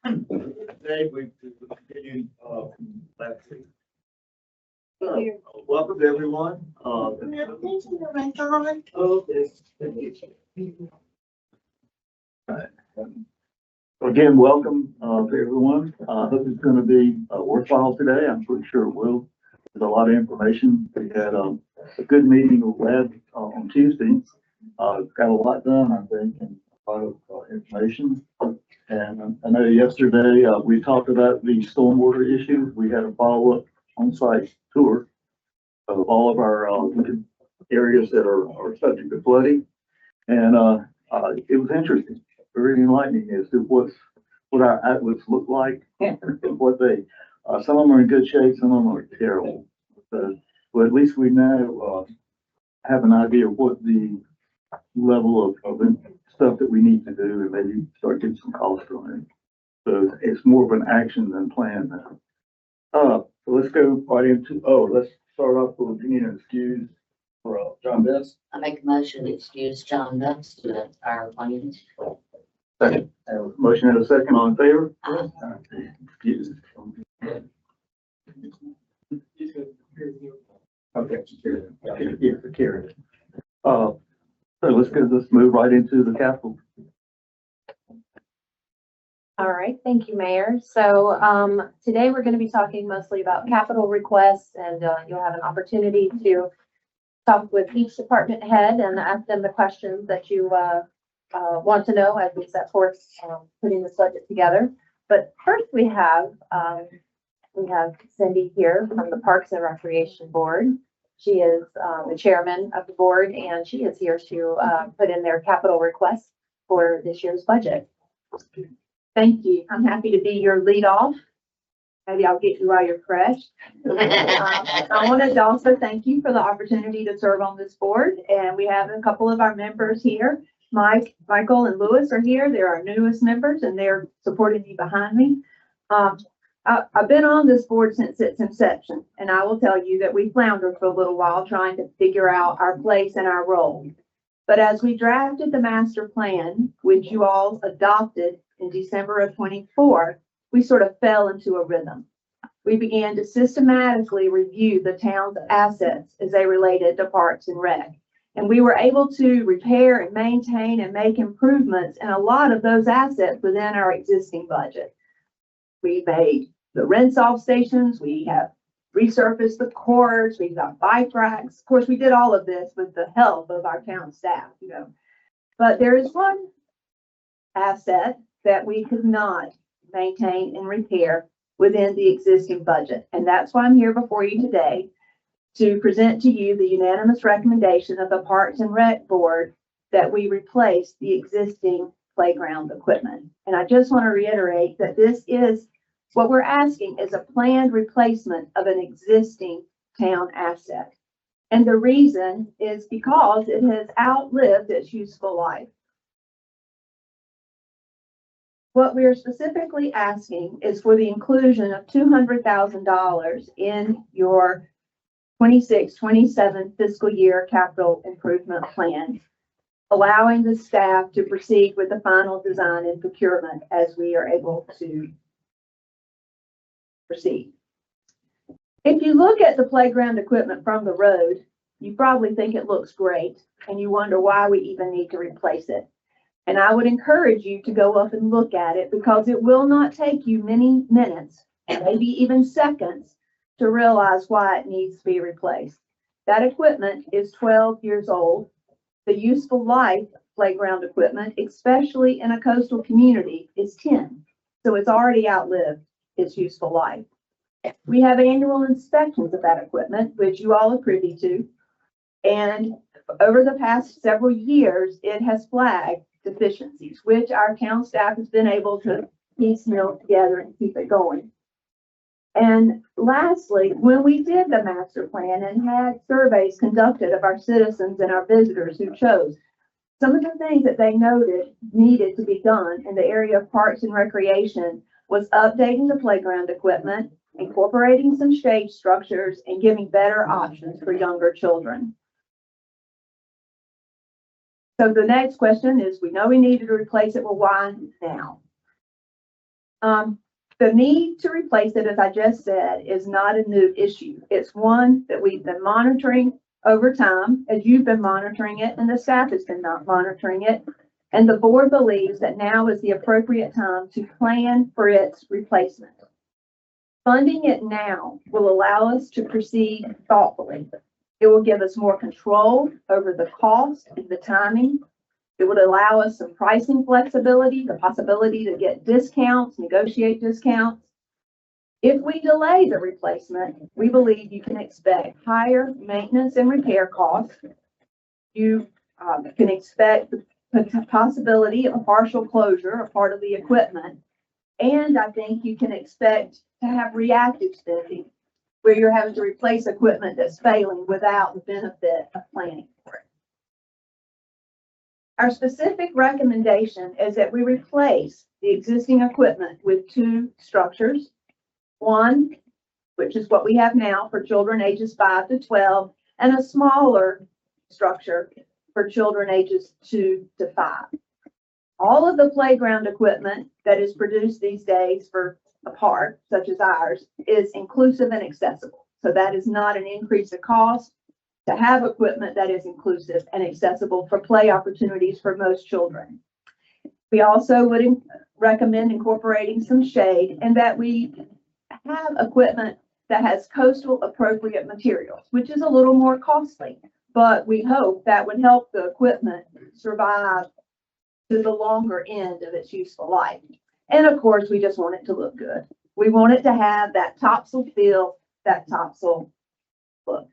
Today we continue last week. Welcome everyone. Okay. Alright. Again, welcome to everyone. I hope it's going to be worthwhile today. I'm pretty sure it will. There's a lot of information. We had a good meeting with Web on Tuesday. Got a lot done, I think, and a lot of information. And I know yesterday we talked about the stormwater issues. We had a follow-up on-site tour of all of our areas that are subject to flooding. And it was interesting, very enlightening as to what our outlets look like and what they, some of them are in good shape, some of them are terrible. So, well, at least we now have an idea of what the level of stuff that we need to do and maybe start getting some costs on it. So it's more of an action than plan now. So let's go right into, let's start off with being excused for John Best. I make a motion to excuse John Dux to our appointment. Second. Motion and a second, all in favor? Aye. Excused. Okay. Yeah, carried. So let's move right into the capital. All right, thank you, Mayor. So today we're going to be talking mostly about capital requests, and you'll have an opportunity to talk with each department head and ask them the questions that you want to know as we set forth putting this budget together. But first we have Cindy here from the Parks and Recreation Board. She is the chairman of the board, and she is here to put in their capital requests for this year's budget. Thank you. I'm happy to be your lead off. Maybe I'll get you while you're fresh. I wanted to also thank you for the opportunity to serve on this board. And we have a couple of our members here. Michael and Lewis are here. They're our newest members and they're supporting me behind me. I've been on this board since its inception, and I will tell you that we floundered for a little while trying to figure out our place and our role. But as we drafted the master plan, which you all adopted in December of 24, we sort of fell into a rhythm. We began to systematically review the town's assets as they related to Parks and Rec. And we were able to repair and maintain and make improvements in a lot of those assets within our existing budget. We made the rinse-off stations, we have resurfaced the courts, we've got bike racks. Of course, we did all of this with the help of our town staff, you know. But there is one asset that we could not maintain and repair within the existing budget. And that's why I'm here before you today to present to you the unanimous recommendation of the Parks and Rec Board that we replace the existing playground equipment. And I just want to reiterate that this is what we're asking is a planned replacement of an existing town asset. And the reason is because it has outlived its useful life. What we are specifically asking is for the inclusion of $200,000 in your 26-27 fiscal year capital improvement plan, allowing the staff to proceed with the final design and procurement as we are able to proceed. If you look at the playground equipment from the road, you probably think it looks great and you wonder why we even need to replace it. And I would encourage you to go up and look at it because it will not take you many minutes, maybe even seconds, to realize why it needs to be replaced. That equipment is 12 years old. The useful life of playground equipment, especially in a coastal community, is 10. So it's already outlived its useful life. We have annual inspections of that equipment, which you all are privy to. And over the past several years, it has flagged deficiencies, which our town staff has been able to piecemeal together and keep it going. And lastly, when we did the master plan and had surveys conducted of our citizens and our visitors who chose, some of the things that they noted needed to be done in the area of parks and recreation was updating the playground equipment, incorporating some shade structures, and giving better options for younger children. So the next question is, we know we needed to replace it, well, why now? The need to replace it, as I just said, is not a new issue. It's one that we've been monitoring over time, as you've been monitoring it, and the staff has been not monitoring it. And the board believes that now is the appropriate time to plan for its replacement. Funding it now will allow us to proceed thoughtfully. It will give us more control over the cost and the timing. It would allow us some pricing flexibility, the possibility to get discounts, negotiate discounts. If we delay the replacement, we believe you can expect higher maintenance and repair costs. You can expect the possibility of a partial closure of part of the equipment. And I think you can expect to have reactive spending where you're having to replace equipment that's failing without the benefit of planning for it. Our specific recommendation is that we replace the existing equipment with 2 structures. One, which is what we have now for children ages 5 to 12, and a smaller structure for children ages 2 to 5. All of the playground equipment that is produced these days for a park, such as ours, is inclusive and accessible. So that is not an increase of cost to have equipment that is inclusive and accessible for play opportunities for most children. We also would recommend incorporating some shade and that we have equipment that has coastal appropriate materials, which is a little more costly, but we hope that would help the equipment survive to the longer end of its useful life. And of course, we just want it to look good. We want it to have that topsail feel, that topsail look.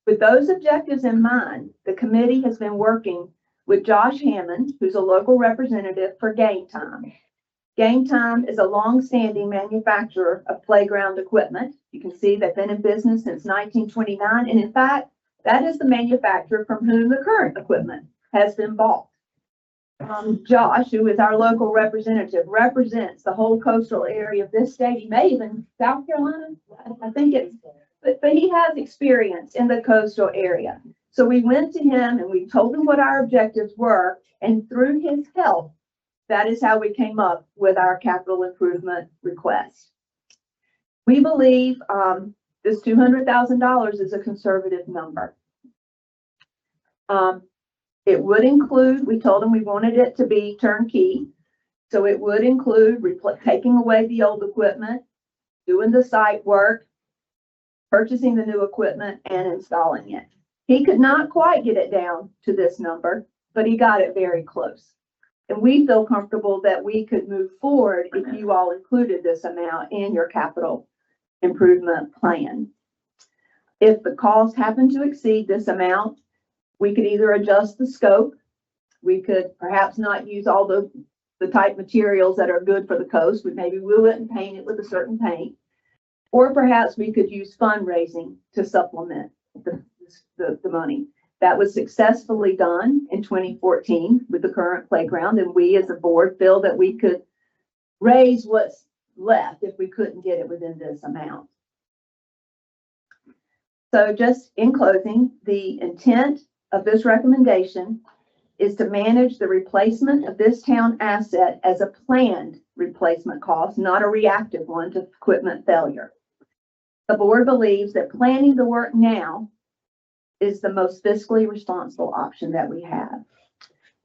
With those objectives in mind, the committee has been working with Josh Hammond, who's a local representative for Game Time. Game Time is a long-standing manufacturer of playground equipment. You can see they've been in business since 1929, and in fact, that is the manufacturer from whom the current equipment has been bought. Josh, who is our local representative, represents the whole coastal area of this state. He may even South Carolina. I think it's, but he has experience in the coastal area. So we went to him and we told him what our objectives were, and through his help, that is how we came up with our capital improvement request. We believe this $200,000 is a conservative number. It would include, we told him we wanted it to be turnkey. So it would include taking away the old equipment, doing the site work, purchasing the new equipment, and installing it. He could not quite get it down to this number, but he got it very close. And we feel comfortable that we could move forward if you all included this amount in your capital improvement plan. If the cost happened to exceed this amount, we could either adjust the scope. We could perhaps not use all the type materials that are good for the coast. We maybe glue it and paint it with a certain paint. Or perhaps we could use fundraising to supplement the money. That was successfully done in 2014 with the current playground, and we as a board feel that we could raise what's left if we couldn't get it within this amount. So just in closing, the intent of this recommendation is to manage the replacement of this town asset as a planned replacement cost, not a reactive one to equipment failure. The board believes that planning the work now is the most fiscally responsible option that we have.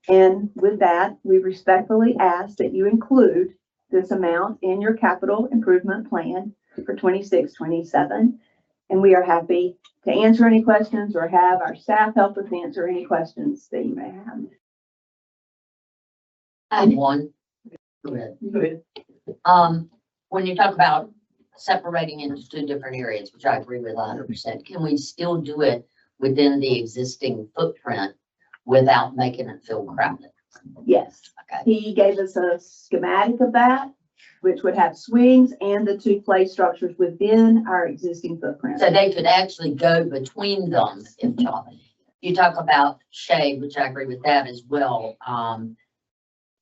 And with that, we respectfully ask that you include this amount in your capital improvement plan for 26-27. And we are happy to answer any questions or have our staff help us answer any questions that you may have. I have one. Go ahead. When you talk about separating into 2 different areas, which I agree with 100%, can we still do it within the existing footprint without making it feel crowded? Yes. Okay. He gave us a schematic of that, which would have swings and the 2 play structures within our existing footprint. So they could actually go between them if you talk about shade, which I agree with that as well.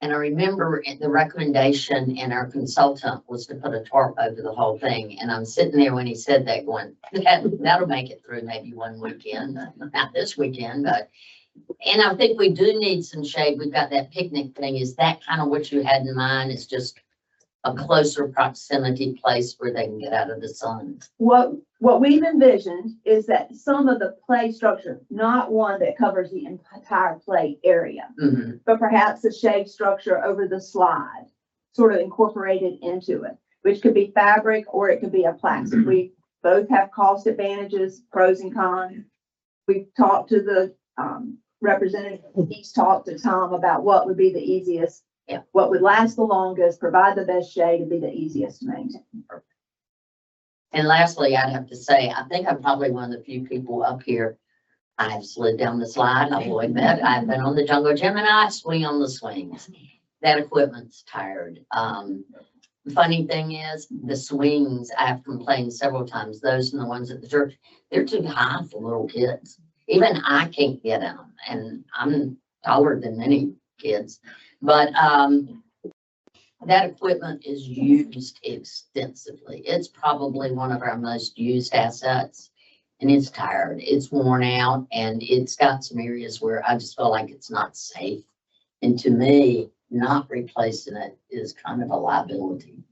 And I remember the recommendation and our consultant was to put a tarp over the whole thing. And I'm sitting there when he said that going, that'll make it through maybe one weekend, not this weekend, but And I think we do need some shade. We've got that picnic thing. Is that kind of what you had in mind? It's just a closer proximity place where they can get out of the sun. What we've envisioned is that some of the play structure, not one that covers the entire play area, Mhm. but perhaps a shade structure over the slide, sort of incorporated into it, which could be fabric or it could be a plastic. We both have cost advantages, pros and cons. We've talked to the representative, he's talked to Tom about what would be the easiest, Yeah. what would last the longest, provide the best shade, and be the easiest to maintain. And lastly, I'd have to say, I think I'm probably one of the few people up here. I've slid down the slide. I will admit, I've been on the jungle gym and I swing on the swings. That equipment's tired. The funny thing is, the swings, I've complained several times, those and the ones at the church, they're too high for little kids. Even I can't get in them, and I'm taller than many kids. But that equipment is used extensively. It's probably one of our most used assets, and it's tired, it's worn out, and it's got some areas where I just feel like it's not safe. And to me, not replacing it is kind of a liability.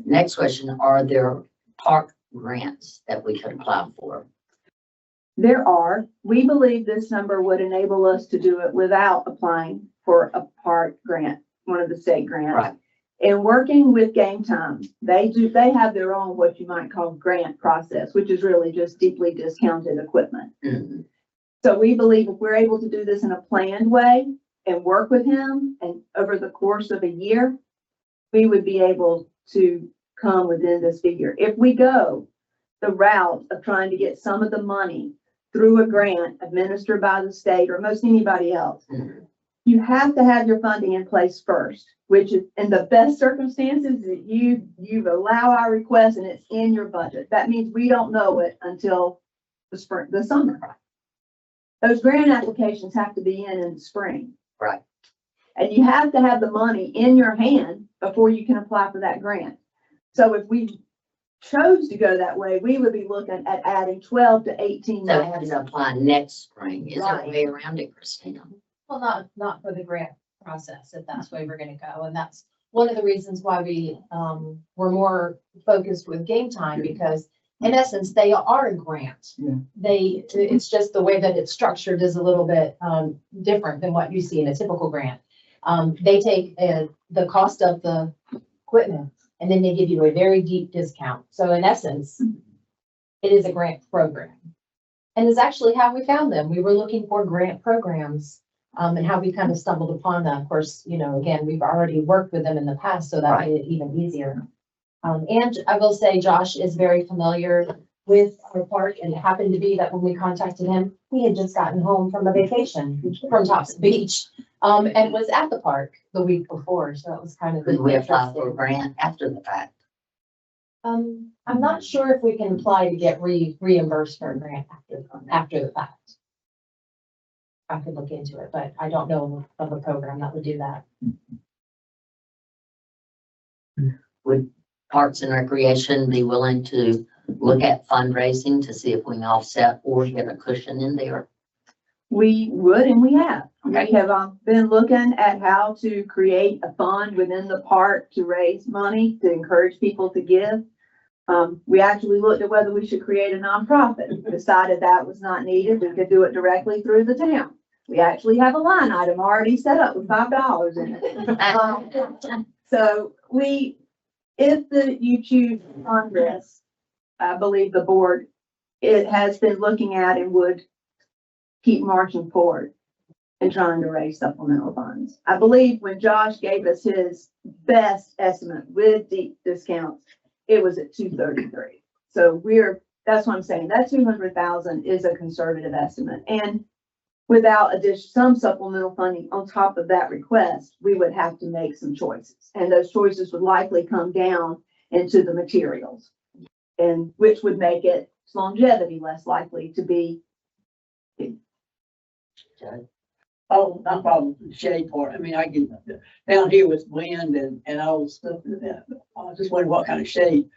Next question, are there park grants that we could apply for? There are, we believe this number would enable us to do it without applying for a park grant, one of the state grants. Right. And working with Game Time, they have their own, what you might call grant process, which is really just deeply discounted equipment. Mhm. So we believe if we're able to do this in a planned way and work with him and over the course of a year, we would be able to come within this figure. If we go the route of trying to get some of the money through a grant administered by the state or most anybody else, Mhm. you have to have your funding in place first, which is in the best circumstances that you allow our request and it's in your budget. That means we don't know it until the spring, the summer. Those grant applications have to be in the spring. Right. And you have to have the money in your hand before you can apply for that grant. So if we chose to go that way, we would be looking at adding 12 to 18 So how months. to apply next spring? Is there a Right. way around it, Christina? Well, not for the grant process, if that's the way we're gonna go. And that's one of the reasons why we're more focused with Game Time, because in essence, they are a grant. Yeah. It's just the way that it's structured is a little bit different than what you see in a typical grant. They take the cost of the equipment and then they give you a very deep discount. So in essence, it is a grant program. And it's actually how we found them. We were looking for grant programs, and how we kind of stumbled upon them. Of course, again, we've already worked with them in the past, so that made it even easier. And I will say Josh is very familiar with our park, and it happened to be that when we contacted him, he had just gotten home from a vacation from Topsail Beach, and was at the park the week before, so it was kind of. Could we apply for a interesting. grant after the fact? I'm not sure if we can apply to get reimbursed for a grant after the fact. I could look into it, but I don't know of a program that would do that. Would Parks and Recreation be willing to look at fundraising to see if we can offset or get a cushion in there? We would, and we have. Okay. We have been looking at how to create a fund within the park to raise money, to encourage people to give. We actually looked at whether we should create a nonprofit, decided that was not needed. We could do it directly through the town. We actually have a line item already set up with $5 in it. So if you choose Congress, I believe the board, it has been looking at and would keep marching forward and trying to raise supplemental funds. I believe when Josh gave us his best estimate with deep discounts, it was at 233. So that's what I'm saying. That 200,000 is a conservative estimate. And without some supplemental funding on top of that request, we would have to make some choices. And those choices would likely come down into the materials, and which would make its longevity less likely to be. Oh, no problem, the shade part. I mean, I get down here with wind and all the stuff. I was just wondering what kind of shade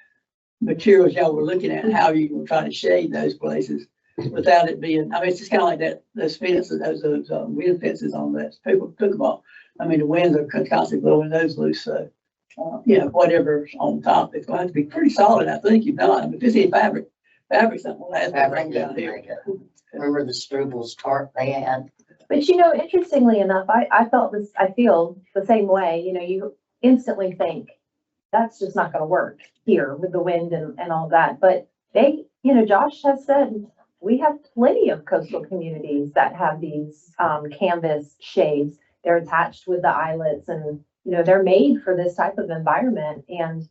materials y'all were looking at, and how you were trying to shade those places. without it being, I mean, it's just kind of like that, those fences, those wind fences on that people pickleball. I mean, the winds are constantly blowing those loose, so, whatever's on top, it's going to have to be pretty solid, I think, if not, I mean, if it's any fabric's not gonna last very Fabric long down didn't here. make it. Remember the Strubles tarp they had? But interestingly enough, I feel the same way, you instantly think, that's just not gonna work here with the wind and all that, but Josh has said, we have plenty of coastal communities that have these, canvas shades. They're attached with the eyelets and, they're made for this type of environment. And,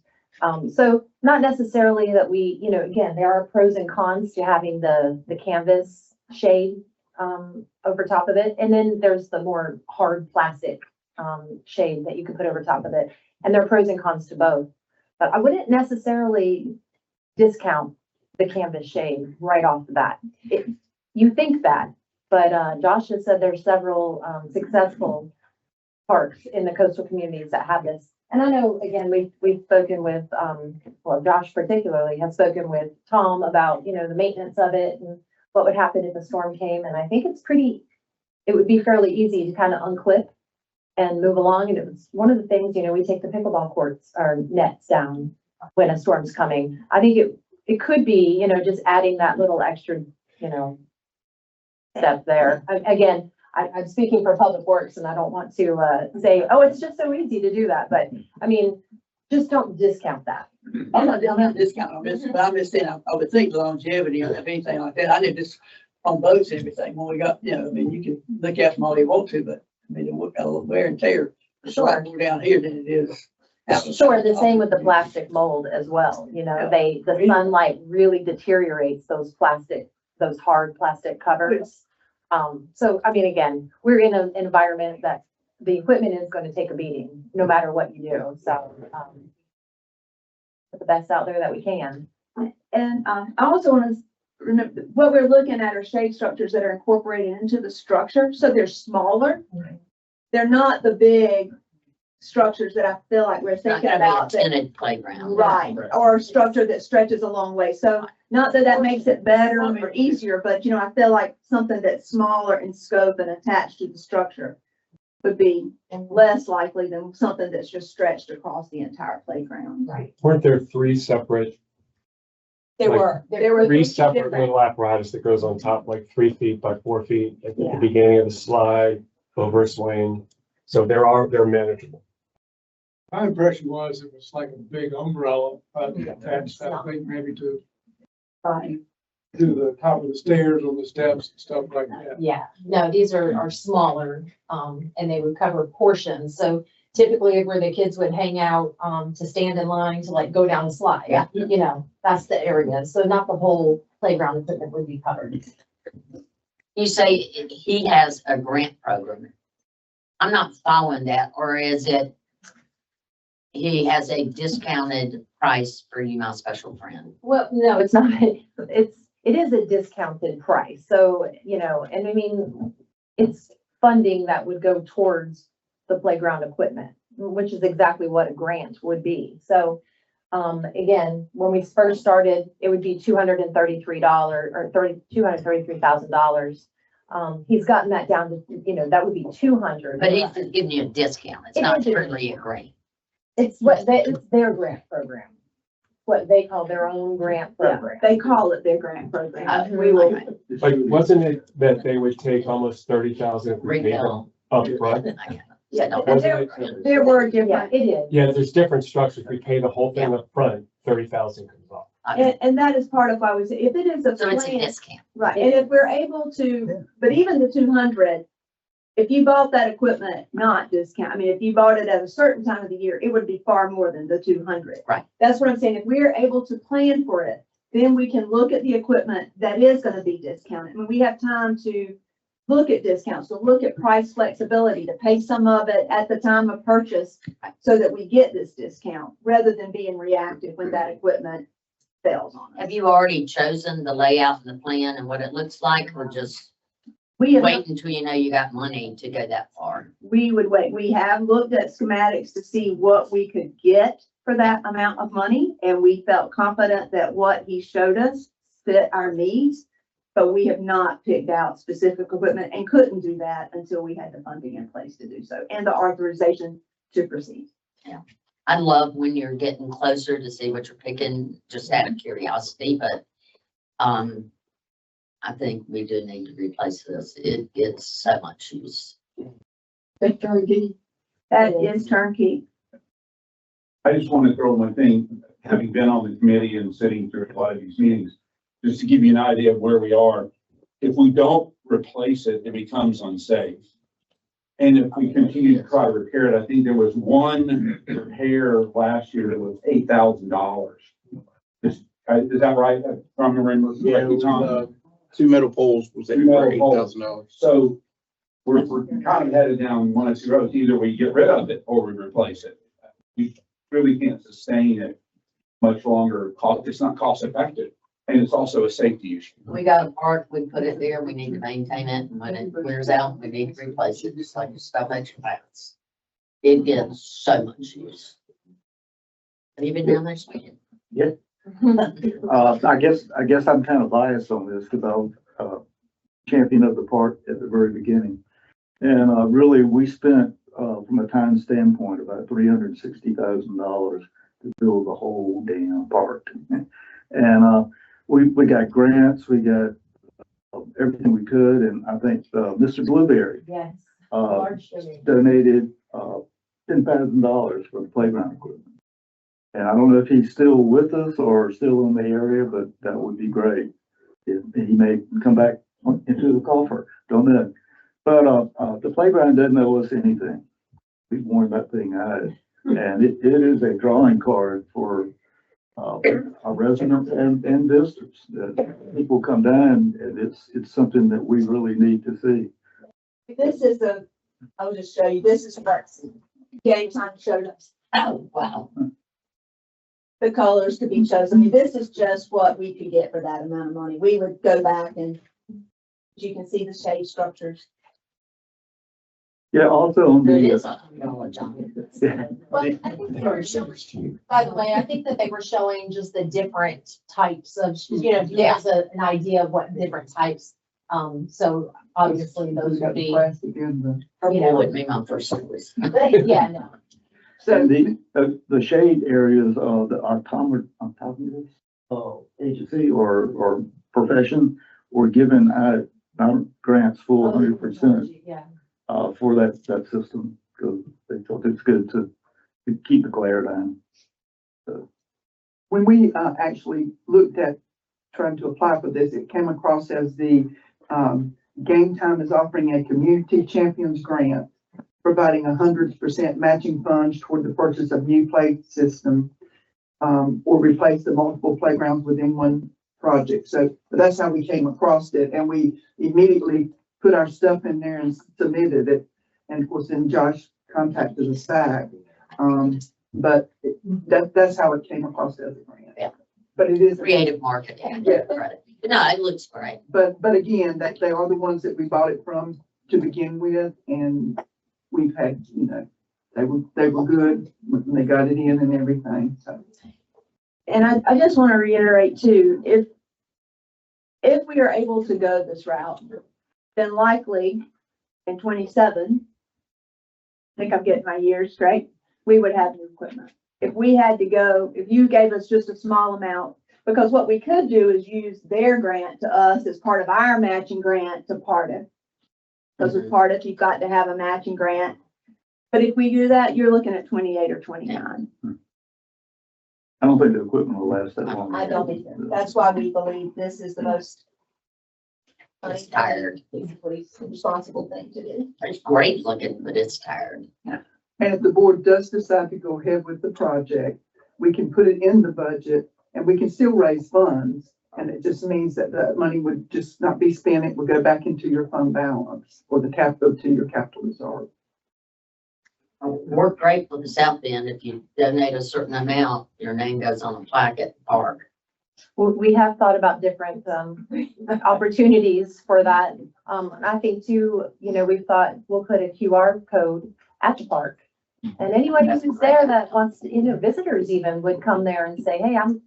so not necessarily that again, there are pros and cons to having the canvas shade, over top of it. And then there's the more hard plastic, shade that you can put over top of it. And there are pros and cons to both. But I wouldn't necessarily discount the canvas shade right off the bat. You think that, but Josh has said there's several successful parks in the coastal communities that have this. And I know, again, we've spoken with, Josh particularly has spoken with Tom about, the maintenance of it and what would happen if a storm came. And I think it would be fairly easy to kind of unclip and move along. And it was one of the things, we take the pickleball courts or nets down when a storm's coming. I think it could be, just adding that little extra, step there. Again, I'm speaking for Public Works and I don't want to say, oh, it's just so easy to do that. But I mean, just don't discount that. I'm not discounting on this, but I'm just saying, I would think longevity or anything like that. I did this on boats and everything when we got, I mean, you can look at them all you want to, but I mean, it got a little wear and tear. It's a lot more down here than it is. Sure, the same with the plastic mold as well. The sunlight really deteriorates those hard plastic covers. So, I mean, again, we're in an environment that the equipment is going to take a beating, no matter what you do. So, put the best out there that we can. And I also want to remember, what we're looking at are shade structures that are incorporated into the structure. So they're smaller. They're not the big structures that I feel like we're It's not thinking gonna about. be a tinted playground. Right, or a structure that stretches a long way. So not that makes it better or easier, but I feel like something that's smaller in scope and attached to the structure would be less likely than something that's just stretched across the entire playground. Right. Weren't there three separate, There Like, were three two separate different- little apparatus that goes on top, like 3 feet by 4 feet at the Yeah. beginning of the slide, over a swing? So they're manageable. My impression was it was like a big umbrella attached, I think, maybe to the top of the stairs or the steps and stuff like that. Yeah, no, these are smaller, and they would cover portions. So typically where the kids would hang out, to stand in line to like go down the slide. Yeah. That's the area. So not the whole playground equipment would be covered. You say he has a grant program. I'm not following that, or is it he has a discounted price for you, my special friend? Well, no, it's not. It is a discounted price. So, and I mean, it's funding that would go towards the playground equipment, which is exactly what a grant would be. So, again, when we first started, it would be $233 or $233,000. He's gotten that down to, that would be 200. But he's just giving you a discount. It's It not is a really a grant. It's their grant program, what they call their own grant program. They call it their grant program. We will, Like, wasn't it that they would take almost 30,000 if we paid them Retail. up front? Yeah, no, and there were Yeah, different, it is. Yeah, there's different structures. We pay the whole thing up front, 30,000 comes off. and that is part of why we say, if it is a So it's a plan, discount. right, and if we're able to, but even the 200, if you bought that equipment, not discount, I mean, if you bought it at a certain time of the year, it would be far more than the 200. Right. That's what I'm saying. If we're able to plan for it, then we can look at the equipment that is going to be discounted. I mean, we have time to look at discounts, to look at price flexibility, to pay some of it at the time of purchase so that we get this discount rather than being reactive when that equipment fails on us. Have you already chosen the layout and the plan and what it looks like, or just We have wait until you know you got money to go that far? we would wait. We have looked at schematics to see what we could get for that amount of money, and we felt confident that what he showed us fit our needs. But we have not picked out specific equipment and couldn't do that until we had the funding in place to do so and the authorization to proceed. I love when you're getting closer to see what you're picking, just out of curiosity, but, I think we do need to replace this. It gets so much use. Big turnkey. That is turnkey. I just want to throw one thing, having been on the committee and sitting through a lot of these meetings, just to give you an idea of where we are. If we don't replace it, it becomes unsafe. And if we continue to try to repair it, I think there was one repair last year that was $8,000. Is that right? If I'm remembering correctly, Tom? Two metal poles was Two metal $8,000. So we're kind of headed down one of two roads. Either we get rid of it or we replace it. We really can't sustain it much longer. It's not cost effective. And it's also a safety issue. We got a part, we put it there, we need to maintain it, and when it wears out, we need to replace it, just like your stuff at your house. It gets so much use. Have you been down there, Sweden? I guess I'm kind of biased on this because I was champion of the park at the very beginning. And really, we spent, from a time standpoint, about $360,000 to build the whole damn park. And we got grants, we got everything we could, and I think Mr. Blueberry Yes. donated $10,000 for the playground equipment. And I don't know if he's still with us or still in the area, but that would be great. He may come back into the coffer, don't know. But the playground doesn't owe us anything. We've worn that thing out. And it is a drawing card for our residents and visitors. People come down and it's something that we really need to see. This is I'll just show you, this is what Game Time showed us. Oh, wow. The colors to be chosen. I mean, this is just what we could get for that amount of money. We would go back and you can see the shade structures. Yeah, also on It the, is $100, John. yeah, Well, I think they were showing, by the way, I think that they were showing just the different types of, there's an idea of what different types. So obviously those would be, Purple would be my first choice. yeah, no. and the shade areas of the optometrist agency or profession were given out grants full 100%. Yeah. For that system, because they thought it's good to keep the glare down. So, when we actually looked at trying to apply for this, it came across as the Game Time is offering a community champions grant, providing 100% matching funds toward the purchase of new play system or replace the multiple playgrounds within one project. So that's how we came across it, and we immediately put our stuff in there and submitted it. And of course, then Josh contacted us back. But that's how it came across as a grant. Yeah. But it is. Creative marketing. Yeah. Credit. No, it looks great. But again, that they are the ones that we bought it from to begin with, and we've had, they were good when they got it in and everything, so. And I just want to reiterate too, if we are able to go this route, then likely in 27, I think I'm getting my years straight, we would have new equipment. If we had to go, if you gave us just a small amount, because what we could do is use their grant to us as part of our matching grant to PARTA. Because with PARTA, you've got to have a matching grant. But if we do that, you're looking at 28 or 29. I don't think the equipment will last that long. I don't either. That's why we believe this is the most It's tired. responsible thing to do. It's great looking, but it's tired. And if the board does decide to go ahead with the project, we can put it in the budget and we can still raise funds. And it just means that the money would just not be spent. It would go back into your fund balance or the capital to your capital reserve. We're grateful to South Bend. If you donate a certain amount, your name goes on a plaque at the park. Well, we have thought about different opportunities for that. I think too, we've thought we'll put a QR code at the park. And anyone who's there that wants to, visitors even would come there and say, hey, I'm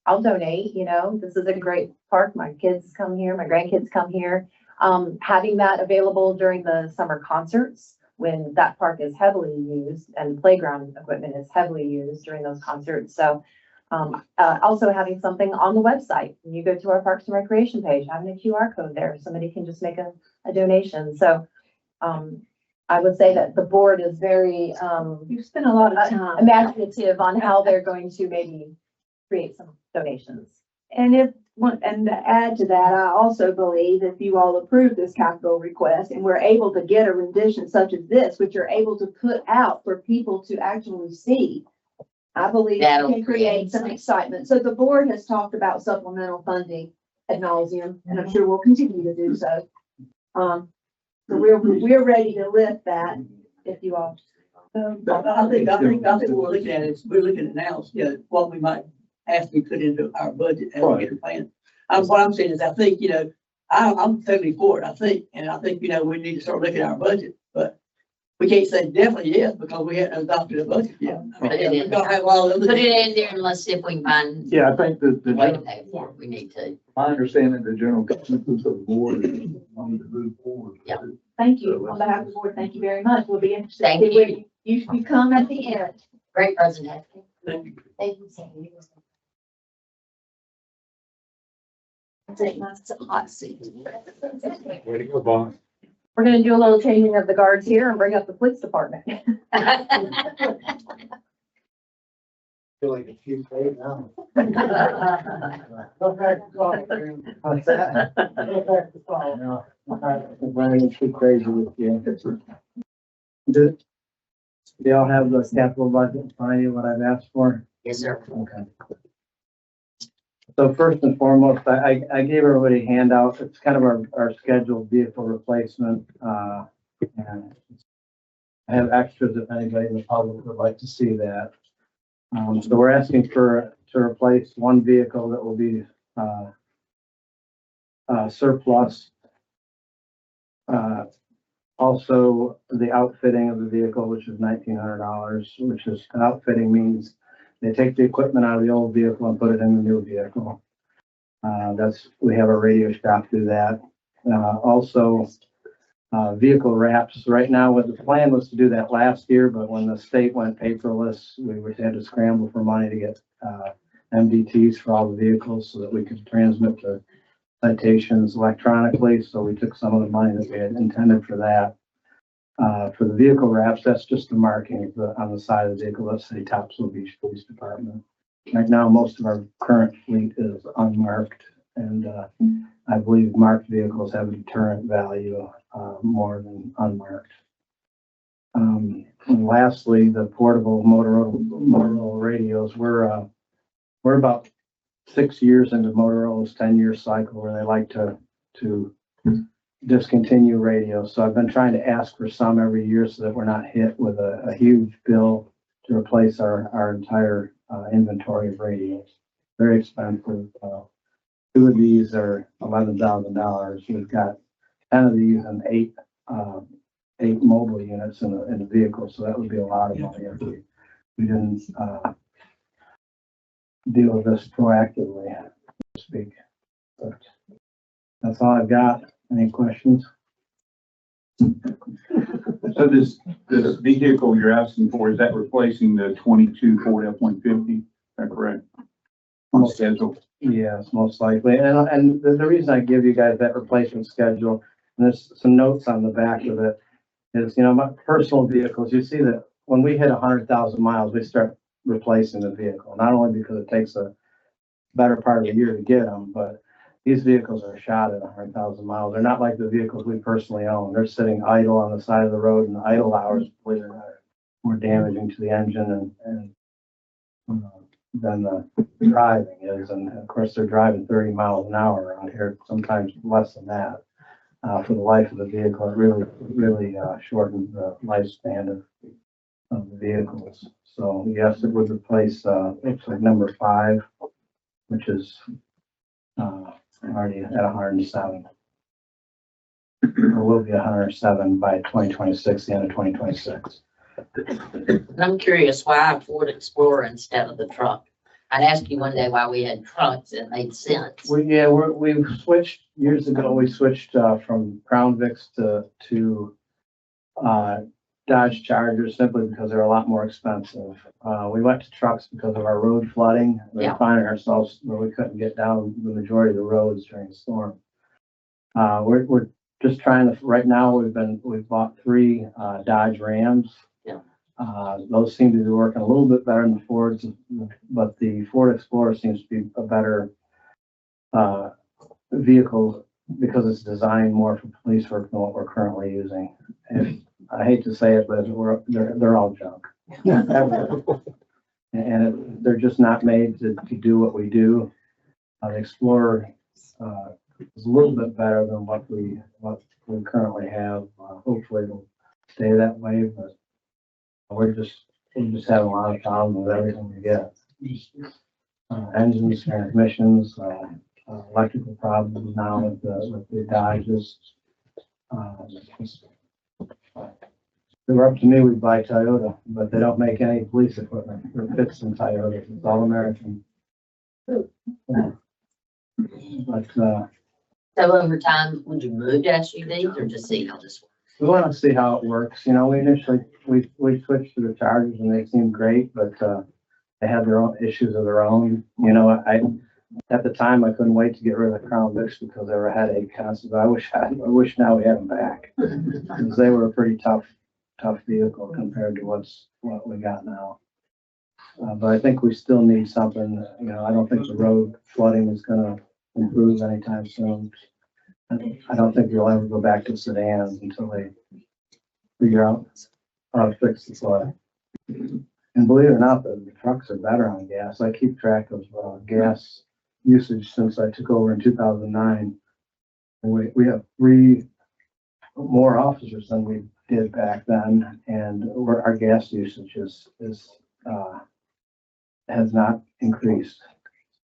I'll donate, you know, this is a great park. My kids come here, my grandkids come here. Having that available during the summer concerts, when that park is heavily used and playground equipment is heavily used during those concerts. So, also having something on the website, when you go to our Parks and Recreation page, having a QR code there, somebody can just make a donation. So, I would say that the board is very, You've spent a lot of time. imaginative on how they're going to maybe create some donations. And and to add to that, I also believe if you all approve this capital request and we're able to get a rendition such as this, which you're able to put out for people to actually see, I believe it That'll can create some excitement. So the board has talked about supplemental funding ad nauseum, and I'm sure we'll continue to do so. So we're ready to lift that if you all. But I think what we're looking at is, we're looking at now, you know, what we might have to put into our budget as we get a plan. What I'm saying is, I think, you know, I'm totally for it, I think, and I think, you know, we need to start looking at our budget, but we can't say definitely yes, because we haven't adopted a budget yet. I mean, we're gonna have all the other. Put it in there and let's see if we can find Yeah, I think that a way to pay for it. We need to. my understanding, the general consensus of the board is wanting to move forward. Yeah. Thank you. On behalf of the board, thank you very much. We'll be interested. Thank to see where you. You come at the end. Great presentation. Thank you. Thank you, Sandy. Take my hot seat. Way to go, boss. We're gonna do a little changing of the guards here and bring up the police department. Feel like a few days now. What's that? No, I'm running too crazy with you. Do y'all have the capital budget in front of you, what I've asked for? Yes, sir. Okay. So first and foremost, I gave everybody a handout. It's kind of our scheduled vehicle replacement. And I have extras if anybody in the public would like to see that. So we're asking to replace one vehicle that will be surplus. Also, the outfitting of the vehicle, which is $1,900, which is outfitting means they take the equipment out of the old vehicle and put it in the new vehicle. We have a radio shop do that. Also, vehicle wraps. Right now, what the plan was to do that last year, but when the state went paperless, we had to scramble for money to get MDTs for all the vehicles so that we could transmit the citations electronically. So we took some of the money that we had intended for that. For the vehicle wraps, that's just the marking on the side of the vehicle. Let's say Topsail Beach Police Department. Right now, most of our current fleet is unmarked, and I believe marked vehicles have a deterrent value more than unmarked. And lastly, the portable Motorola radios. We're about 6 years into Motorola's 10-year cycle where they like to discontinue radios. So I've been trying to ask for some every year so that we're not hit with a huge bill to replace our entire inventory of radios. Very expensive. 2 of these are $11,000. We've got 10 of these and 8 mobile units in the vehicle. So that would be a lot of money if we didn't deal with this proactively, so to speak. But that's all I've got. Any questions? So this vehicle you're asking for, is that replacing the 22 Ford F-150? Is that correct? On schedule? Yes, most likely. And the reason I give you guys that replacement schedule, and there's some notes on the back of it, is, you know, my personal vehicles, you see that when we hit 100,000 miles, we start replacing the vehicle. Not only because it takes a better part of the year to get them, but these vehicles are shot at 100,000 miles. They're not like the vehicles we personally own. They're sitting idle on the side of the road, and the idle hours, believe it or not, are more damaging to the engine than the driving is. And of course, they're driving 30 miles an hour around here, sometimes less than that. For the life of the vehicle, it really shortens the lifespan of the vehicles. So yes, it would replace, looks like number 5, which is already at 107. Or will be 107 by 2026, the end of 2026. I'm curious why a Ford Explorer instead of the truck. I'd ask you one day why we had trucks. It made sense. We've switched, years ago, we switched, from Crown Vics to Dodge Chargers simply because they're a lot more expensive. We went to trucks because of our road flooding. We Yeah. were finding ourselves where we couldn't get down the majority of the roads during the storm. We're just trying to, right now, we've bought 3 Dodge Rams. Yeah. Those seem to be working a little bit better than the Fords, but the Ford Explorer seems to be a better vehicle because it's designed more for police work than what we're currently using. And I hate to say it, but they're all junk. And they're just not made to do what we do. The Explorer is a little bit better than what we currently have. Hopefully it'll stay that way, but we're just having a lot of problems with everything we get. Engines, transmissions, electrical problems now with the Dodges. If it were up to me, we'd buy Toyota, but they don't make any police equipment that fits in Toyota. It's all American. But, So over time, would you move to SUVs or just see how this works? we want to see how it works. You know, we switched to the Chargers and they seemed great, but, they had their own issues of their own. You know, at the time, I couldn't wait to get rid of the Crown Vics because they were a headache constantly. I wish now we had them back. Because they were a pretty tough vehicle compared to what we got now. But I think we still need something, you know, I don't think the road flooding is gonna improve anytime soon. I don't think we'll ever go back to sedans until they figure out how to fix the flood. And believe it or not, the trucks are better on gas. I keep track of gas usage since I took over in 2009. And we have 3 more officers than we did back then, and our gas usage has not increased.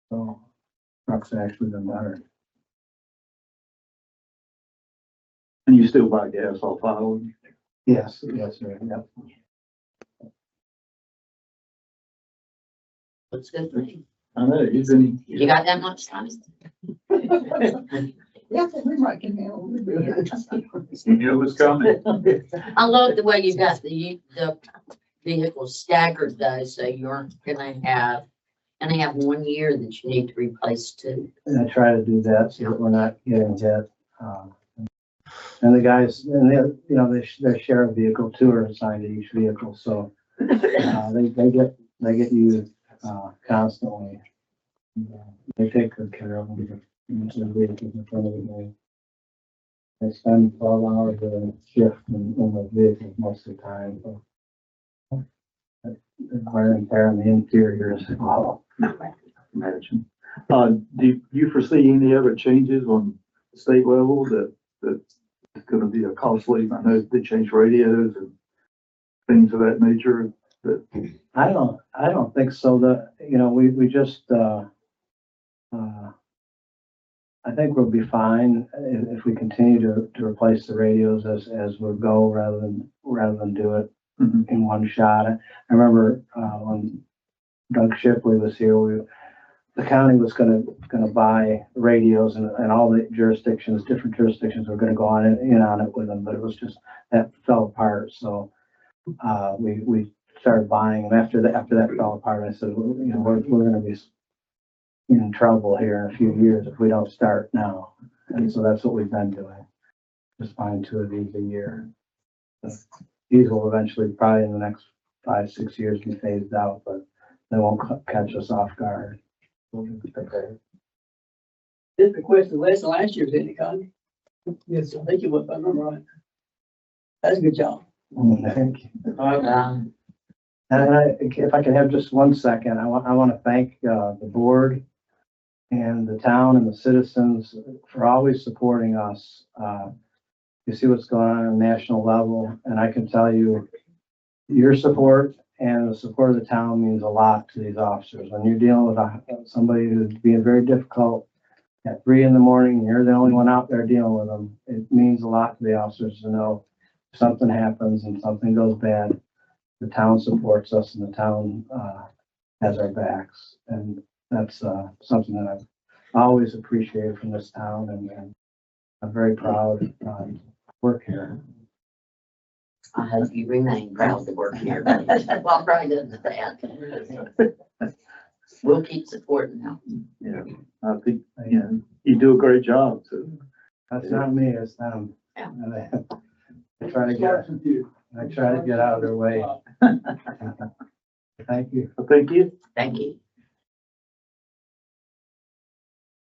So trucks have actually been better. And you still buy gas off file? Yes, sir. Yep. Looks good for me. I know, you've been. You got that much time? Yeah, we might can handle a little bit. You knew it was coming. I love the way you got the vehicles staggered though, so you're gonna have 1 year that you need to replace 2. And I try to do that so that we're not getting hit. And the guys, and they share a vehicle, 2 are assigned to each vehicle, so they get used constantly. They take good care of them. They spend 12 hours a shift in the vehicles most of the time. So wear and tear on the interiors. Wow. Imagine. Do you foresee any other changes on the state level that is gonna be a costly? I know they change radios and things of that nature, but. I don't think so. We just, I think we'll be fine if we continue to replace the radios as we go rather than do it in one shot. I remember, when Doug Shipley was here, the county was gonna buy radios and all the different jurisdictions were gonna go on it with them, but it was just, that fell apart. So, we started buying them after that fell apart. I said, well, we're gonna be in trouble here in a few years if we don't start now. And so that's what we've been doing. Just buying 2 of these a year. These will eventually, probably in the next 5-6 years, be phased out, but they won't catch us off guard. Okay. This requested less than last year's, didn't it, Connie? Yes, I think it was, if I remember right. That's a good job. Thank you. And if I can have just 1 second, I want to thank the board and the town and the citizens for always supporting us. You see what's going on a national level, and I can tell you, your support and the support of the town means a lot to these officers. When you're dealing with somebody who's being very difficult at 3 in the morning, and you're the only one out there dealing with them, it means a lot to the officers to know if something happens and something goes bad, the town supports us and the town has our backs. And that's, something that I've always appreciated from this town, and I'm very proud, to work here. I hope you remain proud to work here. Well, probably doesn't that. We'll keep supporting them. Yeah, I think, you know, you do a great job, so. That's not me, it's them. Yeah. And I try to get out of their way. Thank you. Thank you. Thank you.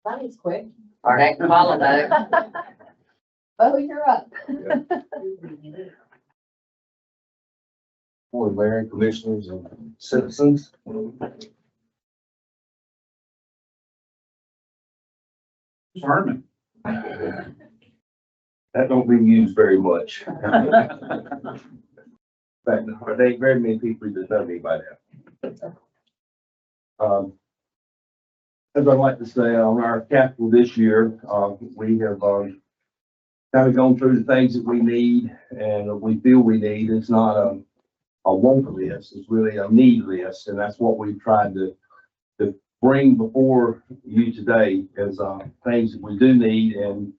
That was quick. All right, follow though. Oh, you're up. Board, Mayor, Commissioners, and citizens. Sermon. That don't be used very much. In fact, there ain't very many people that know me by now. As I'd like to say, on our capital this year, we have, kind of gone through the things that we need and we feel we need. It's not a want list, it's really a need list, and that's what we've tried to bring before you today as, things that we do need, and,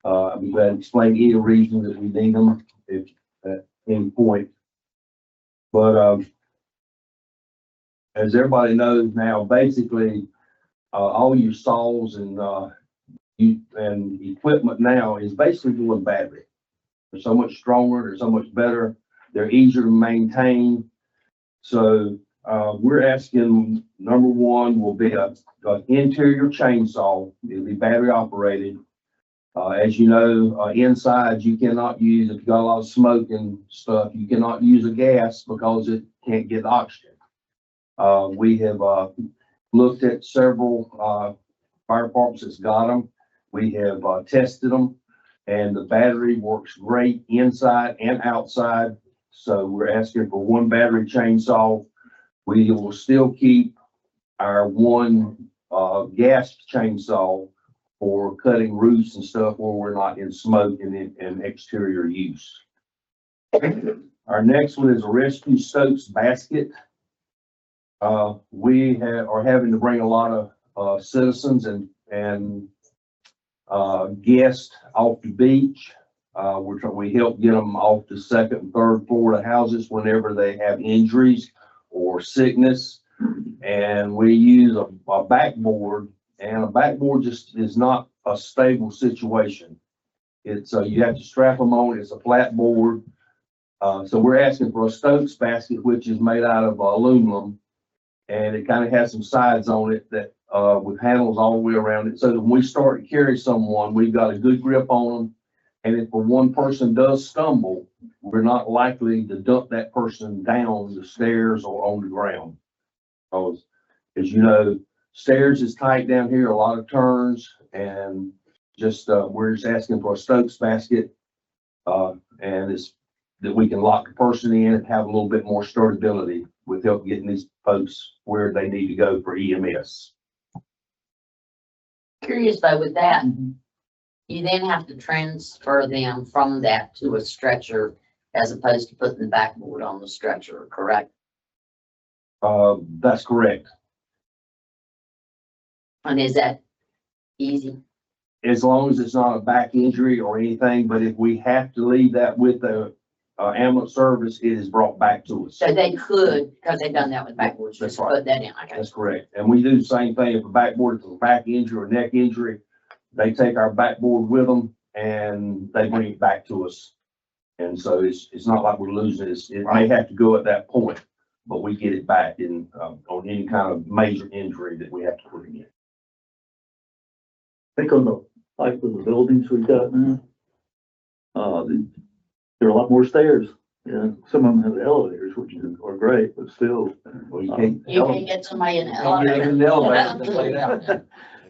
I'm glad to explain any reason that we need them if at any point. But, as everybody knows now, basically, all your saws and, equipment now is basically going battery. They're so much stronger, they're so much better, they're easier to maintain. So, we're asking, number one will be a interior chainsaw. It'll be battery operated. As you know, inside you cannot use, if you got a lot of smoke and stuff, you cannot use a gas because it can't get oxygen. We have, looked at several, fire departments that's got them. We have, tested them, and the battery works great inside and outside. So we're asking for one battery chainsaw. We will still keep our one, gas chainsaw for cutting roofs and stuff where we're not in smoke and exterior use. Our next one is a rescue Stokes basket. We are having to bring a lot of citizens and guests off the beach. We help get them off the second and third floor of houses whenever they have injuries or sickness. And we use a backboard, and a backboard just is not a stable situation. It's, you have to strap them on. It's a flat board. So we're asking for a Stokes basket, which is made out of aluminum. And it kind of has some sides on it that, with handles all the way around it. So that when we start to carry someone, we've got a good grip on them. And if one person does stumble, we're not likely to dump that person down the stairs or on the ground. Because, as you know, stairs is tight down here, a lot of turns, and just, we're just asking for a Stokes basket. And it's that we can lock the person in and have a little bit more stability with help getting these folks where they need to go for EMS. Curious though, with that, you then have to transfer them from that to a stretcher as opposed to putting the backboard on the stretcher, correct? That's correct. And is that easy? As long as it's not a back injury or anything, but if we have to leave that with the ambulance service, it is brought back to us. So they could, because they've done that with backboards, That's just right. put that in. Okay. That's correct. And we do the same thing if a backboard is a back injury or neck injury. They take our backboard with them and they bring it back to us. And so it's not like we're losing it. It may have to go at that point, but we get it back in, on any kind of major injury that we have to put in. I think on the type of the buildings we've got now, there are a lot more stairs. Yeah, some of them have elevators, which are great, but still. Well, you can't. You can't get somebody in the Can't get them in the elevator, just lay down.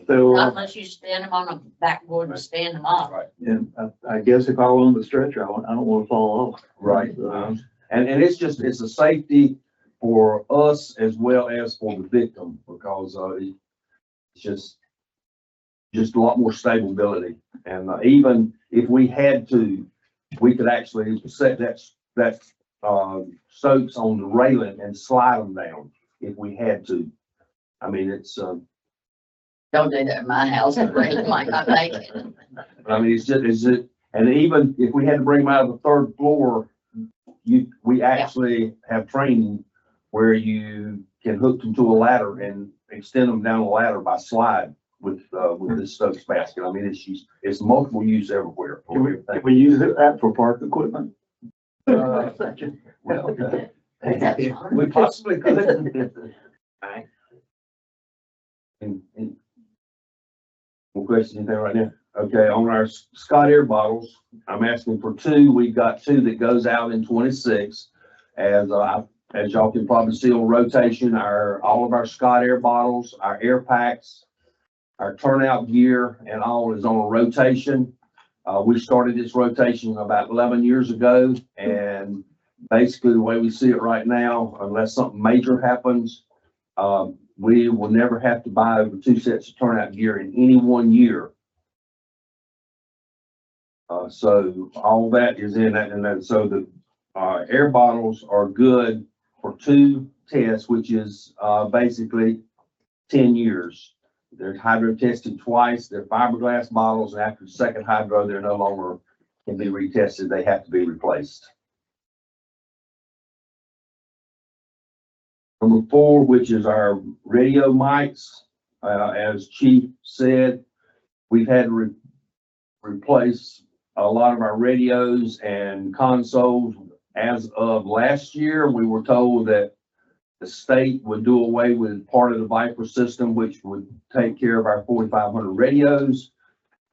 So, Not unless you stand them on a backboard and stand them up. Right. and I guess if I were on the stretcher, I don't want to fall off. Right. So, And it's a safety for us as well as for the victim, because, it's just a lot more stability. And, even if we had to, we could actually set that Stokes on the railing and slide them down if we had to. I mean, it's, Don't do that in my house, it might not make it. I mean, it's just, and even if we had to bring them out of the third floor, we actually have training where you can hook them to a ladder and extend them down the ladder by slide with this Stokes basket. I mean, it's multiple use everywhere. Can we use that for park equipment? Well, we possibly could. And more questions in there right now? Okay, on our Scott Air bottles, I'm asking for 2. We've got 2 that goes out in 26. As y'all can probably see on rotation, all of our Scott Air bottles, our air packs, our turnout gear, and all is on a rotation. We started this rotation about 11 years ago, and basically the way we see it right now, unless something major happens, we will never have to buy over 2 sets of turnout gear in any one year. So all that is in that, and then so the air bottles are good for 2 tests, which is basically 10 years. They're hydro tested twice. They're fiberglass bottles, and after the second hydro, they're no longer can be retested. They have to be replaced. Number 4, which is our radio mics. As Chief said, we've had to replace a lot of our radios and consoles. As of last year, we were told that the state would do away with part of the Viper system, which would take care of our 4,500 radios.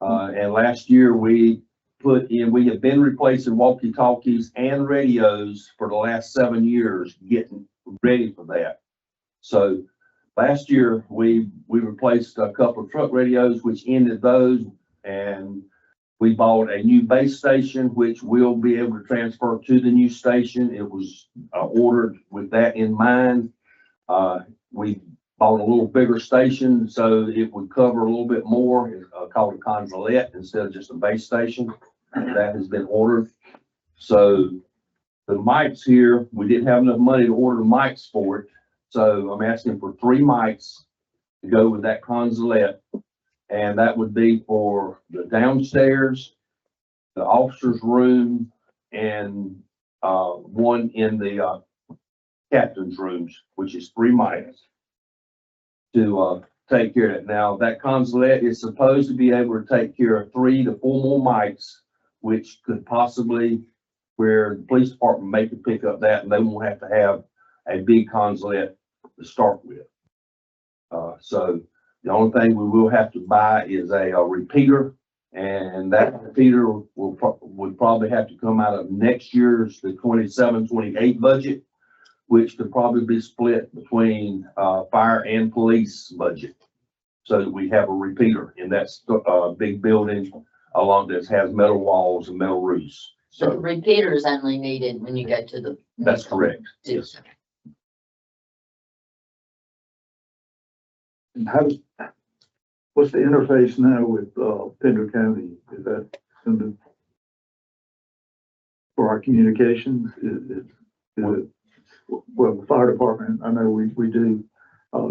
And last year we have been replacing walkie-talkies and radios for the last 7 years, getting ready for that. So last year we replaced a couple of truck radios, which ended those, and we bought a new base station, which we'll be able to transfer to the new station. It was ordered with that in mind. We bought a little bigger station so it would cover a little bit more. It's called a consulate instead of just a base station. That has been ordered. So the mics here, we didn't have enough money to order the mics for it. So I'm asking for 3 mics to go with that consulate. And that would be for the downstairs, the officer's room, and one in the captain's rooms, which is 3 mics to take care of it. Now, that consulate is supposed to be able to take care of 3 to 4 more mics, which could possibly, where the police department may could pick up that, and they won't have to have a big consulate to start with. So the only thing we will have to buy is a repeater, and that repeater would probably have to come out of next year's, the 27-28 budget, which could probably be split between fire and police budget. So that we have a repeater in that big building along that has metal walls and metal roofs. So the So repeater is only needed when you go to the. that's correct. Yes. And what's the interface now with Pender County? Is that something for our communications? Is it, well, the fire department, I know we do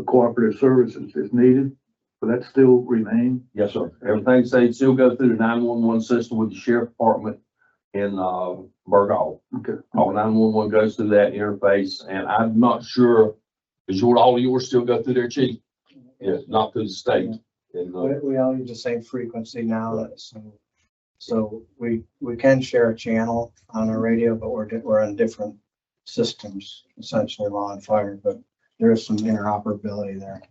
cooperative services if needed, but that still remain? Yes, sir. Everything they still go through the 911 system with the sheriff department in Burgall. Okay. All 911 goes through that interface, and I'm not sure, is all of yours still go through their chief? Yes, not through the state. And, We all use the same frequency now, so we can share a channel on our radio, but we're on different systems, essentially law and fire, but there is some interoperability there.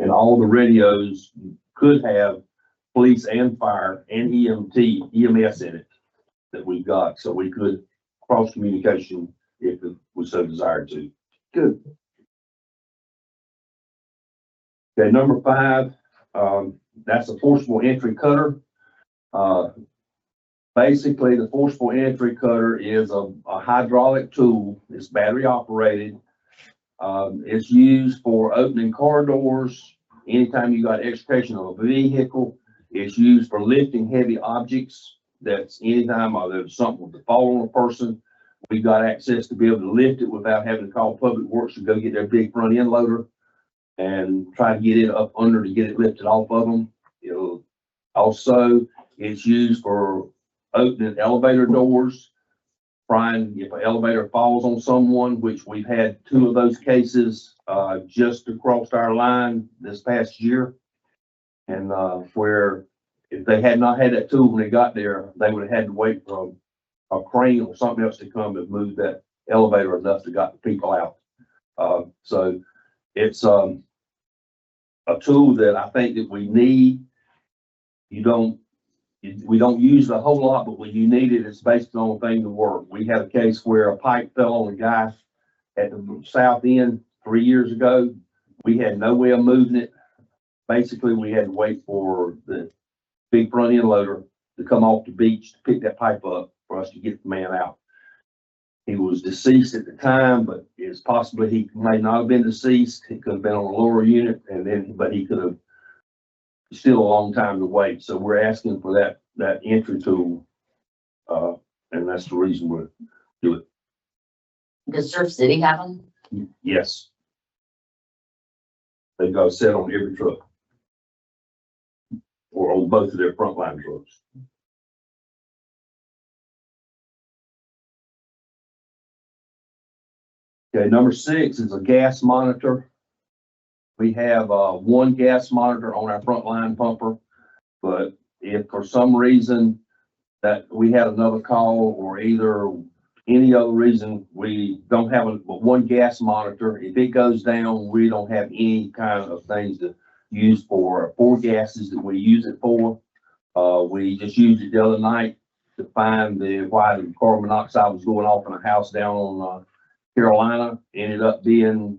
and all the radios could have police and fire and EMS in it that we've got, so we could cross communication if it was so desired to. Good. Okay, number 5, that's a forcible entry cutter. Basically, the forcible entry cutter is a hydraulic tool. It's battery operated. It's used for opening car doors. Anytime you got extrication of a vehicle, it's used for lifting heavy objects. That's anytime there's something to fall on a person. we got access to be able to lift it without having to call Public Works to go get their big front end loader and try to get it up under to get it lifted off of them. You know, also, it's used for opening elevator doors, trying, if an elevator falls on someone, which we've had 2 of those cases, just across our line this past year. And, where if they had not had that tool when they got there, they would have had to wait for a crane or something else to come and move that elevator enough to got the people out. So it's, a tool that I think that we need. We don't use it a whole lot, but when you need it, it's basically the only thing to work. We had a case where a pipe fell on a guy at the south end 3 years ago. We had no way of moving it. Basically, we had to wait for the big front end loader to come off the beach to pick that pipe up for us to get the man out. He was deceased at the time, but it's possibly he may not have been deceased. He could have been on a lower unit but he could have still a long time to wait. So we're asking for that entry tool. And that's the reason we're doing it. Does Surf City have them? Yes. They got set on every truck. Or on both of their frontline trucks. Okay, number 6 is a gas monitor. We have one gas monitor on our frontline pumper, but if for some reason that we had another call or either any other reason we don't have but one gas monitor, if it goes down, we don't have any kind of things to use for 4 gases that we use it for. We just used it the other night to find why the carbon monoxide was going off in a house down on Carolina. Ended up being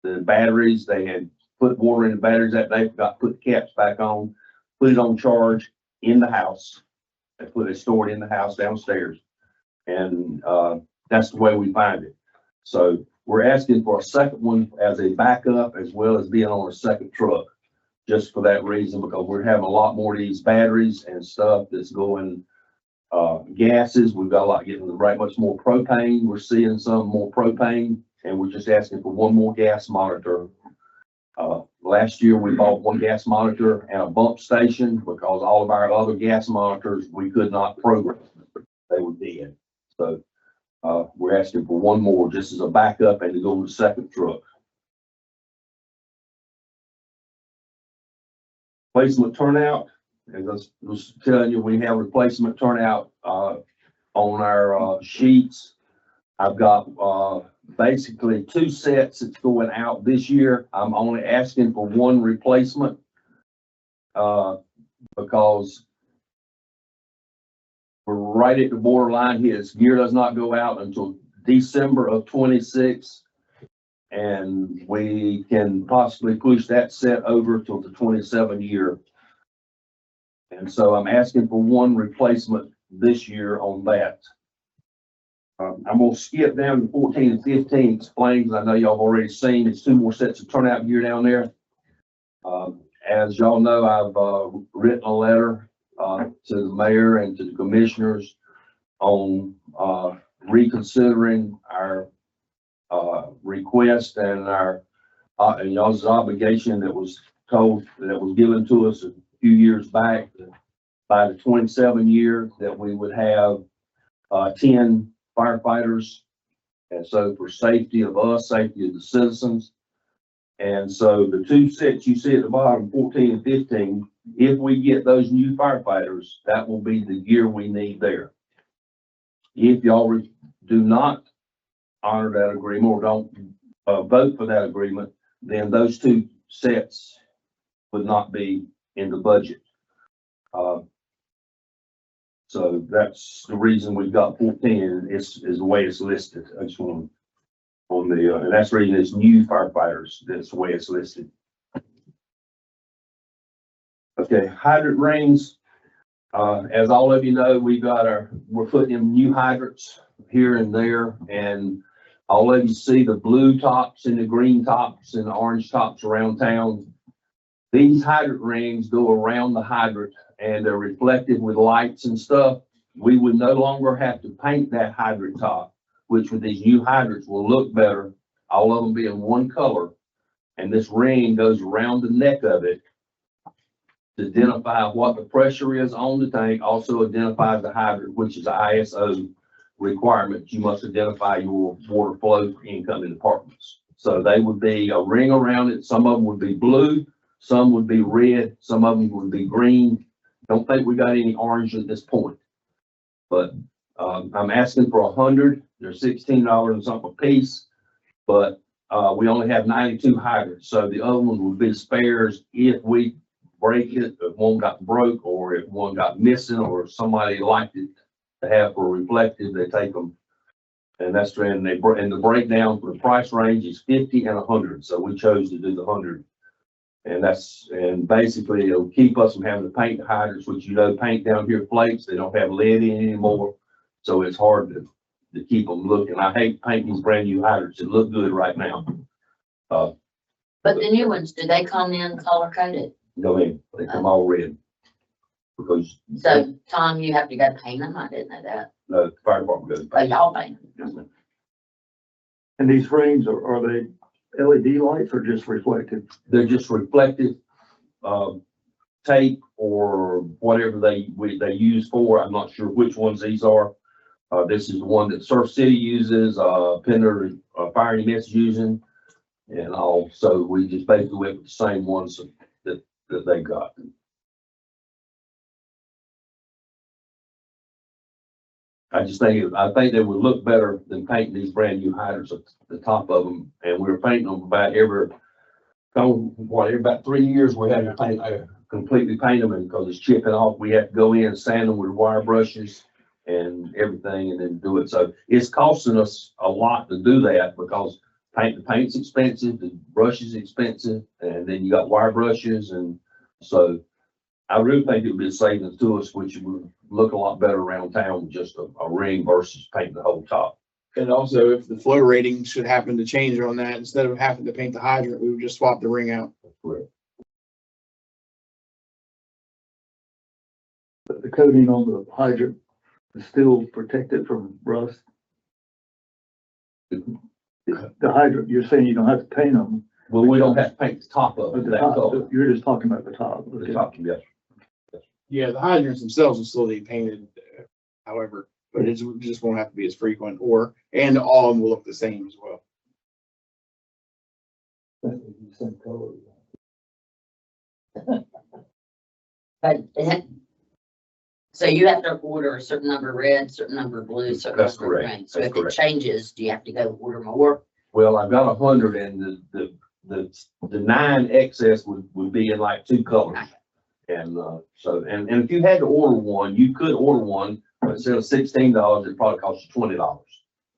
the batteries. They had put water in the batteries that day, forgot to put the caps back on, put it on charge in the house. They put it stored in the house downstairs. And that's the way we find it. So we're asking for a second one as a backup as well as being on a second truck. Just for that reason, because we're having a lot more of these batteries and stuff that's going gases. We've got a lot getting right much more propane. We're seeing some more propane, and we're just asking for one more gas monitor. Last year we bought one gas monitor and a bump station because all of our other gas monitors we could not program. They were dead. So we're asking for one more just as a backup and to go to the second truck. Replacement turnout, as I was telling you, we have replacement turnout on our sheets. I've got basically 2 sets that's going out this year. I'm only asking for one replacement because we're right at the borderline here. This gear does not go out until December of 26. And we can possibly push that set over to the 27 year. And so I'm asking for one replacement this year on that. I'm going to skip down to 14 and 15, explain, because I know y'all have already seen it's 2 more sets of turnout gear down there. As y'all know, I've written a letter to the mayor and to the commissioners on reconsidering our request and our and y'all's obligation that was given to us a few years back by the 27 year that we would have 10 firefighters. And so for safety of us, safety of the citizens. And so the 2 sets you see at the bottom, 14 and 15, if we get those new firefighters, that will be the gear we need there. If y'all do not honor that agreement or don't vote for that agreement, then those 2 sets would not be in the budget. So that's the reason we've got 14 is the way it's listed. I just want on the and that's the reason it's new firefighters. That's the way it's listed. Okay, hydrant rings. As all of you know, we're putting in new hydrants here and there, and all of you see the blue tops and the green tops and the orange tops around town. These hydrant rings go around the hydrant and they're reflected with lights and stuff. We would no longer have to paint that hydrant top. which with these new hydrants will look better, all of them being one color. And this ring goes around the neck of it to identify what the pressure is on the tank, also identifies the hydrant, which is a ISO requirement. You must identify your water flow for incoming apartments. So they would be a ring around it. Some of them would be blue, some would be red, some of them would be green. Don't think we got any orange at this point. But I'm asking for 100. They're $16 and something a piece, but we only have 92 hydrants. So the other ones would be spares if we break it, if one got broke, or if one got missing, or somebody liked it to have for reflective, they take them. And that's and the breakdown for the price range is 50 and 100. So we chose to do the 100. And basically it'll keep us from having to paint the hydrants, which paint down here flakes. They don't have lead in anymore. So it's hard to keep them looking. I hate painting these brand new hydrants. It look good right now. But the new ones, do they come in color coded? No, they come all red. Because So Tom, you have to go paint them? I didn't know that. the fire department goes. Oh, y'all paint them? Yes, ma'am. And these rings, are they LED lights or just reflective? They're just reflective, tape or whatever they use for. I'm not sure which ones these are. This is the one that Surf City uses, Pender, Fire and EMS using. And also we just basically went with the same ones that they got. I think they would look better than painting these brand new hydrants at the top of them. And we were painting them about every about 3 years, we had to completely paint them, and because it's chipping off, we have to go in and sand them with wire brushes and everything and then do it. So it's costing us a lot to do that because the paint's expensive, the brush is expensive, and then you got wire brushes. And so I really think it would be a savings to us, which would look a lot better around town with just a ring versus painting the whole top. And also, if the flow rating should happen to change on that, instead of having to paint the hydrant, we would just swap the ring out. Correct. But the coating on the hydrant is still protected from rust? The hydrant, you're saying you don't have to paint them? Well, we don't have to paint the top of But it. the that top, color. you're just talking about the top. The Okay. top, yes. Yeah, the hydrants themselves will still need painted, however, but it just won't have to be as frequent, and all of them will look the same as well. Same color. But, so you have to order a certain number of red, certain number of blue, certain That's number of correct. green. So That's if it correct. changes, do you have to go order more? Well, I've got 100, and the 9 excess would be in like 2 colors. And and if you had to order one, you could order one, but instead of $16, it probably costs you $20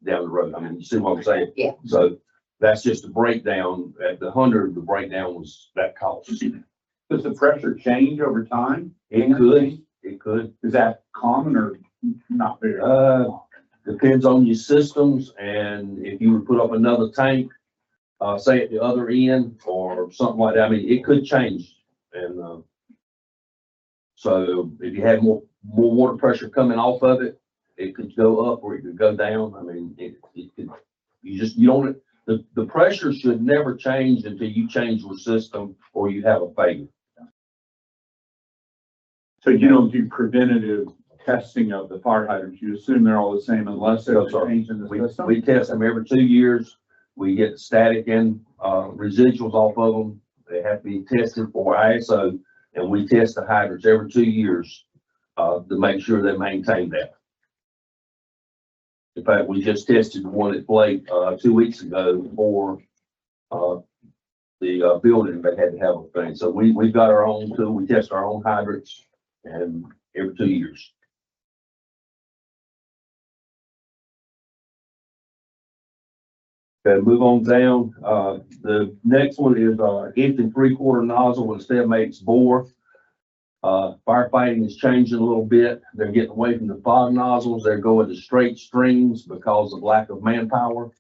down the road. I mean, you see what I'm saying? Yeah. So that's just a breakdown. At the 100, the breakdown was that cost. Does the pressure change over time? It could. Is that common or not very? Depends on your systems, and if you would put up another tank, say at the other end or something like that, I mean, it could change. And so if you had more water pressure coming off of it, it could go up or it could go down. I mean, it could, you don't, the pressure should never change until you change your system or you have a failure. So you don't do preventative testing of the fire hydrants? You assume they're all the same unless there's a change in the system? We test them every 2 years. We get static and residuals off of them. They have to be tested for ISO, and we test the hydrants every 2 years to make sure they maintain that. In fact, we just tested the one at Blake 2 weeks ago for the building. They had to have a thing. So we've got our own tool. We test our own hydrants and every 2 years. Okay, move on down. The next one is empty 3/4 nozzle instead makes bore. Firefighting is changing a little bit. They're getting away from the fog nozzles. They're going to straight streams because of lack of manpower.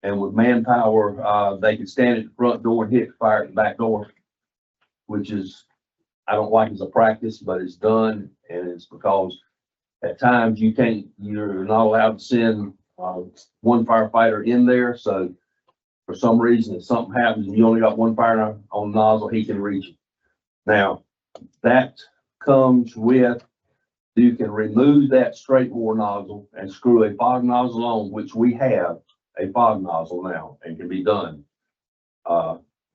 And with manpower, they can stand at the front door and hit the fire at the back door, which is, I don't like as a practice, but it's done. And it's because at times you're not allowed to send one firefighter in there, so for some reason, if something happens and you only got one fire on the nozzle, he can reach it. Now, that comes with, you can remove that straight bore nozzle and screw a fog nozzle on, which we have a fog nozzle now and can be done.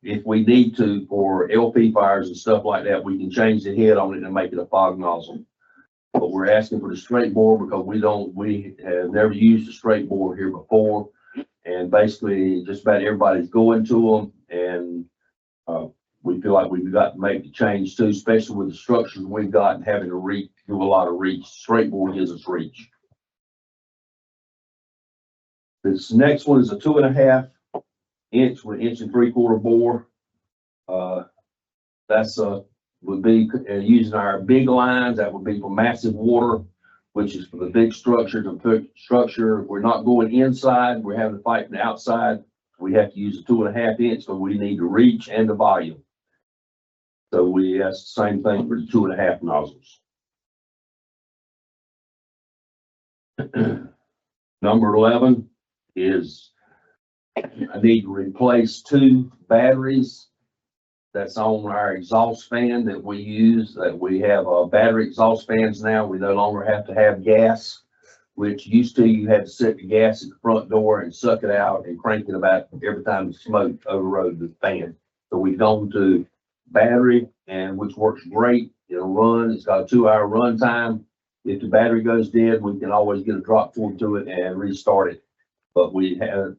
If we need to for LP fires and stuff like that, we can change the head on it and make it a fog nozzle. But we're asking for the straight bore because we have never used a straight bore here before. And basically just about everybody's going to them, and we feel like we've got to make the change too, especially with the structures we've got and having to do a lot of reach. Straight bore gives us reach. This next one is a 2.5 inch with 1 3/4 bore. That's would be using our big lines. That would be for massive water, which is for the big structure. To put structure, if we're not going inside, we're having to fight from the outside. We have to use a 2.5 inch, so we need the reach and the volume. So that's the same thing for the 2.5 nozzles. Number 11 is I need to replace 2 batteries that's on our exhaust fan that we use. That we have battery exhaust fans now. We no longer have to have gas, which used to you had to set the gas at the front door and suck it out and crank it about every time the smoke overrode the fan. So we've gone to battery, and which works great. It'll run. It's got a 2-hour run time. If the battery goes dead, we can always get a drop cord to it and restart it. But we have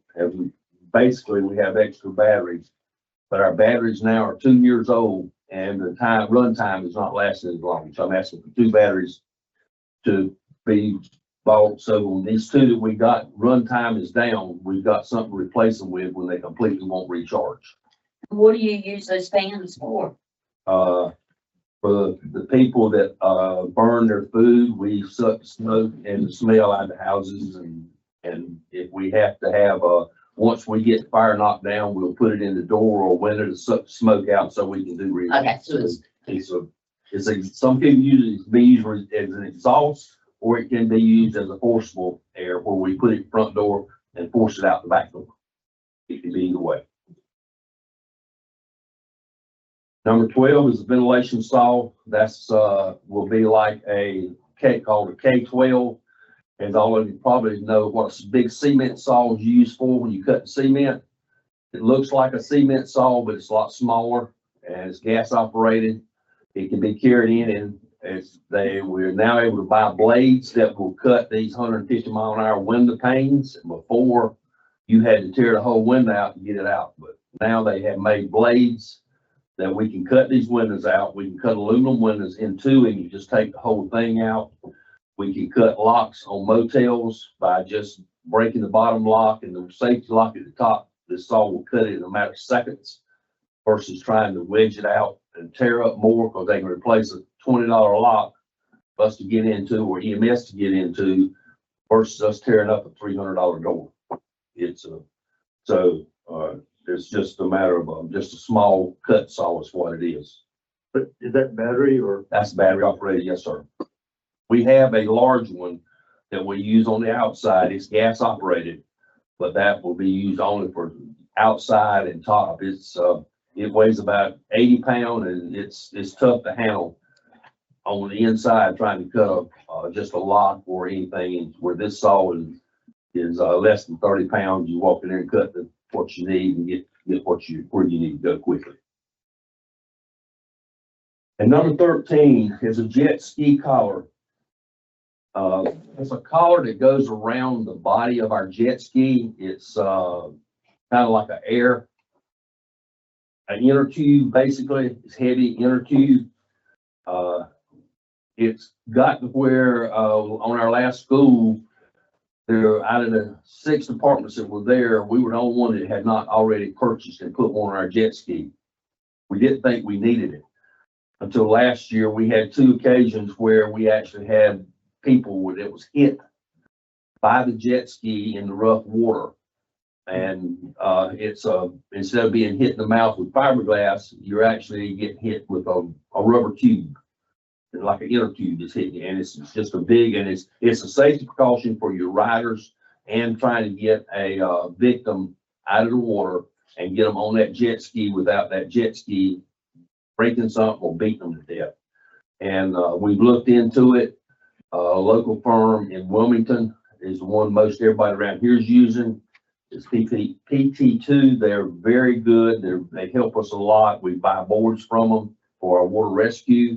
basically we have extra batteries. But our batteries now are 2 years old, and the run time is not lasting as long. So I'm asking for 2 batteries to be bought. So when these 2 that we got, run time is down, we've got something to replace them with when they completely won't recharge. What do you use those fans for? For the people that burn their food, we suck smoke and the smell out of the houses, and if we have to have once we get the fire knocked down, we'll put it in the door or window to suck the smoke out so we can do real. Okay, so some people use it to be used as an exhaust, or it can be used as a forcible air where we put it in the front door and force it out the back door. It can be either way. Number 12 is a ventilation saw. That's will be like a called a K12. And all of you probably know what a big cement saw is used for when you cut the cement. It looks like a cement saw, but it's a lot smaller and it's gas operated. It can be carried in, and we're now able to buy blades that will cut these 150-mile-an-hour window panes. Before, you had to tear the whole window out and get it out, but now they have made blades that we can cut these windows out. We can cut aluminum windows in 2, and you just take the whole thing out. We can cut locks on motels by just breaking the bottom lock and the safety lock at the top. This saw will cut it in a matter of seconds versus trying to wedge it out and tear up more, because they can replace a $20 lock for us to get into or EMS to get into versus us tearing up a $300 door. It's just a matter of just a small cut saw is what it is. But is that battery or? That's battery operated, yes, sir. We have a large one that we use on the outside. It's gas operated, but that will be used only for outside and top. It weighs about 80 pounds, and it's tough to handle on the inside trying to cut just a lock or anything. Where this saw is less than 30 pounds. You walk in there and cut what you need and get where you need to go quickly. And number 13 is a jet ski collar. It's a collar that goes around the body of our jet ski. It's kind of like an inner tube, basically. It's heavy inner tube. It's got to where on our last school, out of the 6 departments that were there, we were the only one that had not already purchased and put one on our jet ski. We didn't think we needed it until last year. We had 2 occasions where we actually had people that was hit by the jet ski in the rough water, and it's instead of being hit in the mouth with fiberglass, you're actually getting hit with a rubber tube, like an inner tube is hitting you, and it's just a big, and it's a safety precaution for your riders and trying to get a, victim out of the water and get them on that jet ski without that jet ski breaking something or beating them to death. And, we've looked into it. A local firm in Wilmington is the one most everybody around here is using. It's PT2. They're very good. They help us a lot. We buy boards from them for our water rescue.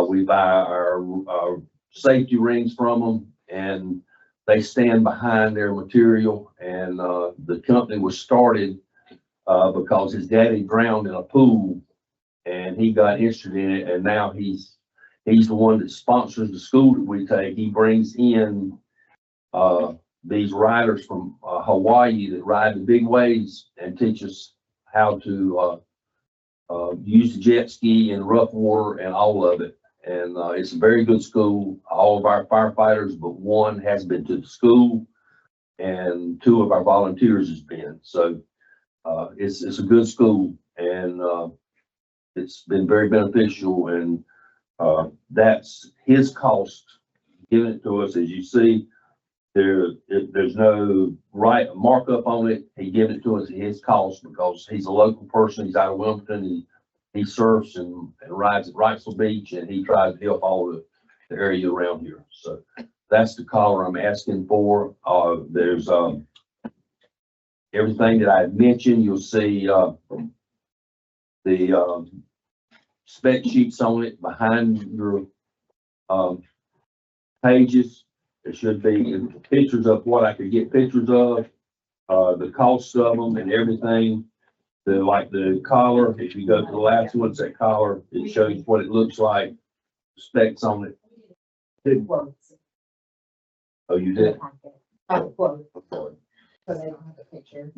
We buy our safety rings from them, and they stand behind their material. And the company was started because his daddy drowned in a pool, and he got interested in it. And now he's the one that sponsors the school that we take. He brings in these riders from Hawaii that ride the big waves and teach us how to use the jet ski in rough water and all of it. And it's a very good school. All of our firefighters, but one has been to the school, and 2 of our volunteers has been. So it's a good school, and it's been very beneficial. And that's his cost giving it to us. As you see, there's no right markup on it. He given it to us at his cost because he's a local person. He's out of Wilmington. He surfs and rides at Wrightsville Beach, and he tries to help all the area around here. So that's the collar I'm asking for. There's everything that I mentioned. You'll see the spec sheets on it behind your pages. There should be pictures of what I could get pictures of, the cost of them and everything. Like the collar, if you go to the last one, it's that collar, it shows what it looks like, specs on it. Quotes. Oh, you did? Quotes. So they don't have a picture.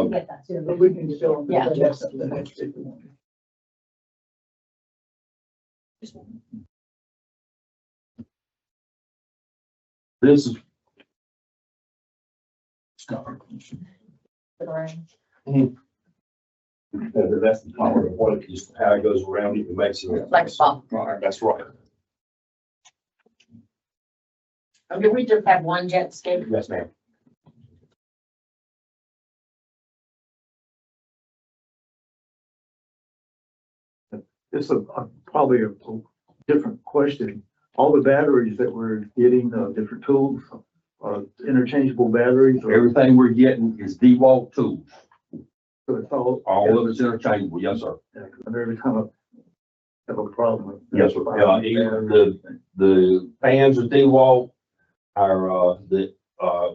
Get that too. But we can show them. Yeah. That's something that next week we want. This is. That's the collar of what it just how it goes around it and makes it. Like a bump. Right, that's right. Do we just have one jet ski? Yes, ma'am. It's probably a different question. All the batteries that we're getting, different tools, interchangeable batteries, or Everything we're getting is DeWalt tools. so it's all. All of it's interchangeable. Yes, sir. Yeah, 'cause I never kind of have a problem with. Yes, sir. Even the fans are DeWalt, our,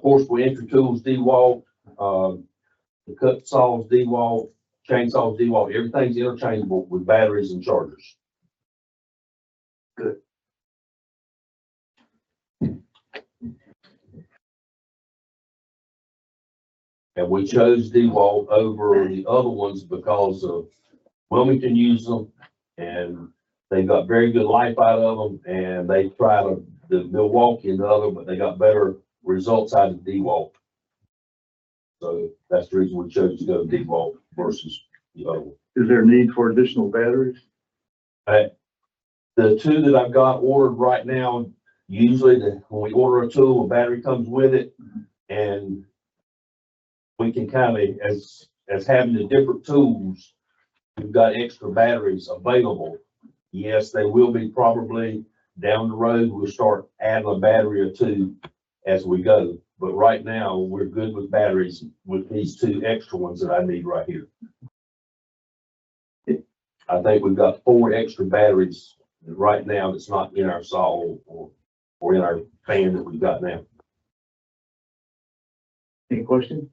forcible entry tools DeWalt, the cut saws DeWalt, chainsaws DeWalt, everything's interchangeable with batteries and chargers. Good. And we chose DeWalt over the other ones because of Wilmington uses them, and they got very good life out of them, and they tried the Milwaukee and the other, but they got better results out of DeWalt. So that's the reason we chose to go DeWalt versus the other one. Is there a need for additional batteries? The 2 that I've got ordered right now, usually when we order a tool, a battery comes with it, and we can kind of, as having the different tools, we've got extra batteries available. Yes, they will be probably down the road. We'll start adding a battery or 2 as we go. But right now, we're good with batteries with these 2 extra ones that I need right here. I think we've got 4 extra batteries right now that's not in our saw or in our fan that we've got now. Any questions?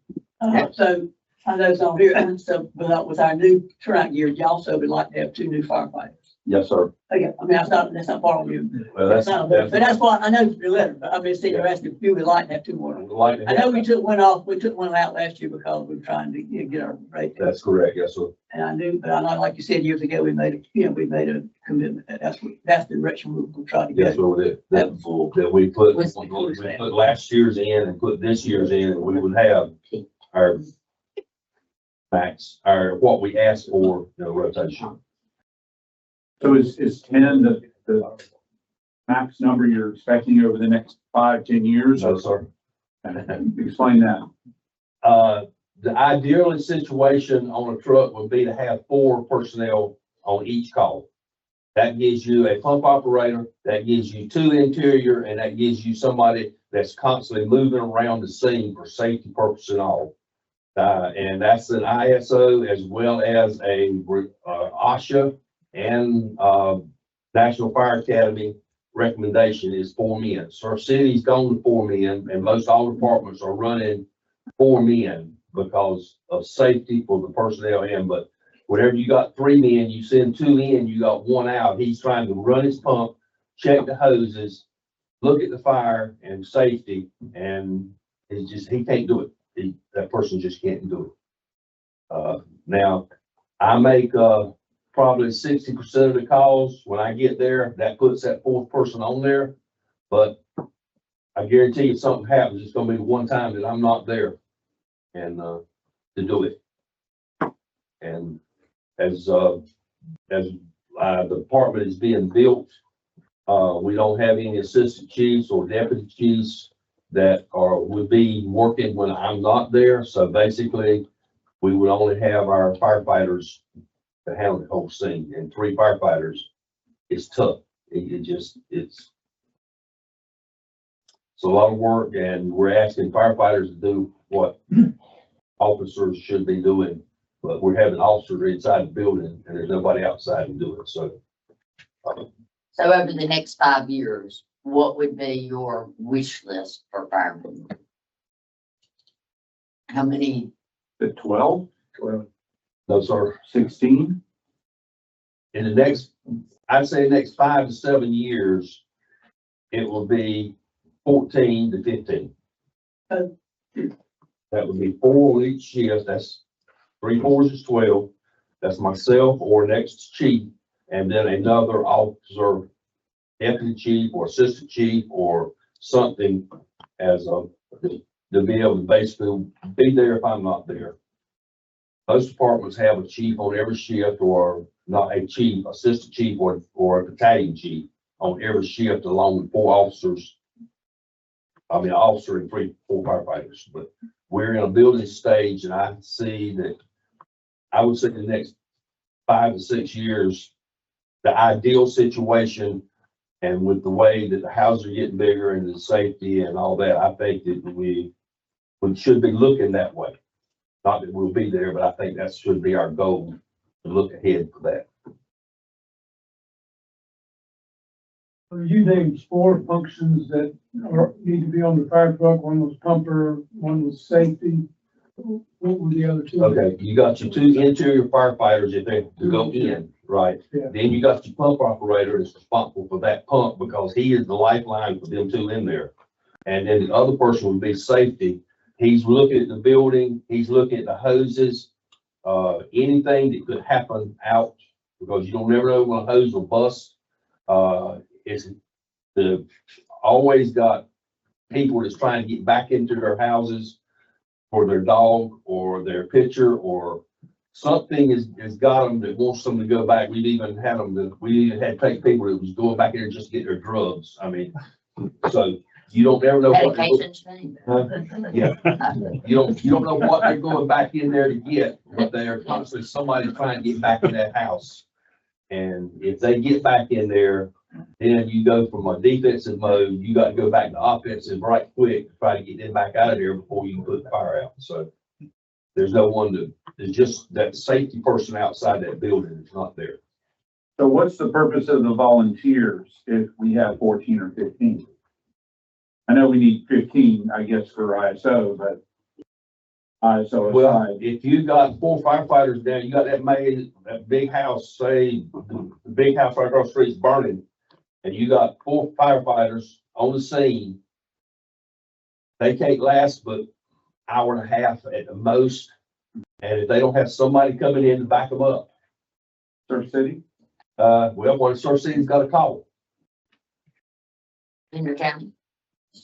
So I know it's on here, so with our new track gear, you also would like to have 2 new firefighters. Yes, sir. Okay, I mean, that's not part of you. Well, But that's why, I know your letter, but I'm just saying, you're asking if you would like to have 2 more. I know we took one out last year because we were trying to get our rate. That's correct. Yes, sir. And I knew, but I know, like you said, years ago, we made a commitment. That's the direction we'll try to Yes, get. sir. That we put last year's in and put this year's in, we would have our max, what we asked for, rotation. So is 10 the max number you're expecting over the next 5, 10 years? No, sir. Explain that. The ideal situation on a truck would be to have 4 personnel on each call. That gives you a pump operator, that gives you 2 interior, and that gives you somebody that's constantly moving around the scene for safety purposes and all. And that's an ISO as well as a OSHA and National Fire Academy recommendation is 4 men. So our city's gone to 4 men, and most all departments are running 4 men because of safety for the personnel in. But whenever you got 3 men, you send 2 in, you got 1 out. He's trying to run his pump, check the hoses, look at the fire and safety, and it's just, he can't do it. That person just can't do it. Now, I make probably 60% of the calls. When I get there, that puts that 4th person on there. But I guarantee if something happens, it's gonna be the one time that I'm not there and to do it. And as the department is being built, we don't have any assistant chiefs or deputy chiefs that would be working when I'm not there. So basically, we would only have our firefighters to handle the whole scene, and 3 firefighters is tough. It's a lot of work, and we're asking firefighters to do what officers should be doing, but we're having officers inside the building and there's nobody outside to do it. So over the next 5 years, what would be your wish list for firemen? How many? The 12, those are 16. in the next, I'd say next 5 to 7 years, it will be 14 to 15. That would be 4 on each shift. That's 3 4s is 12. That's myself or next chief, and then another officer, deputy chief or assistant chief or something as a, to be able to basically be there if I'm not there. Most departments have a chief on every shift, or not a chief, assistant chief or a battalion chief on every shift, along with 4 officers. I mean, an officer and 3 4 firefighters. But we're in a building stage, and I see that I would say the next 5 to 6 years, the ideal situation, and with the way that the houses are getting bigger and the safety and all that, I think that we should be looking that way. Not that we'll be there, but I think that should be our goal, to look ahead for that. You named 4 functions that need to be on the fire truck. One was pumper, one was safety. What were the other 2? Okay, you got your 2 interior firefighters if they to go in, right? Yeah. Then you got your pump operator that's responsible for that pump because he is the lifeline for them 2 in there. And then the other person would be safety. He's looking at the building, he's looking at the hoses, anything that could happen out, because you don't never know when a hose will bust. It's always got people that's trying to get back into their houses for their dog or their pitcher, or something has got them that wants them to go back. We even had to take people that was going back in there just to get their drugs. I mean, so you don't ever know what yeah. You don't know what they're going back in there to get, but they are constantly somebody trying to get back in that house. And if they get back in there, then you go from a defensive mode, you got to go back to offensive right quick to try to get them back out of there before you can put the fire out. So there's no one there's just that safety person outside that building is not there. So what's the purpose of the volunteers if we have 14 or 15? I know we need 15, I guess, for ISO, but ISO Well, aside. if you got 4 firefighters down, you got that big house, say the big house right across the street's burning, and you got 4 firefighters on the scene, they can't last but hour and a half at the most. And if they don't have somebody coming in to back them up, Surf City? well, when Surf City's got a call. In your county?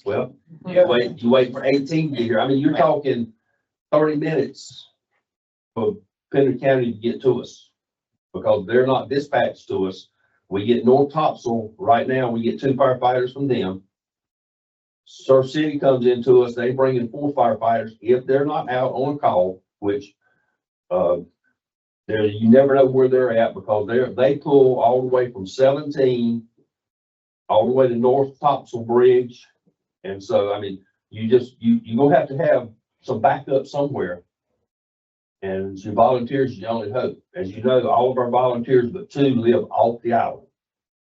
Well, you wait for 18 to get here. I mean, you're talking 30 minutes for Pender County to get to us because they're not dispatched to us. We get North Topsail right now. We get 2 firefighters from them. Surf City comes into us, they bring in 4 firefighters, if they're not out on a call, which, you never know where they're at, because they pull all the way from 17, all the way to North Topsail Bridge. And so, I mean, you're gonna have to have some backup somewhere. And your volunteers is your only hope. As you know, all of our volunteers, but 2 live off the island.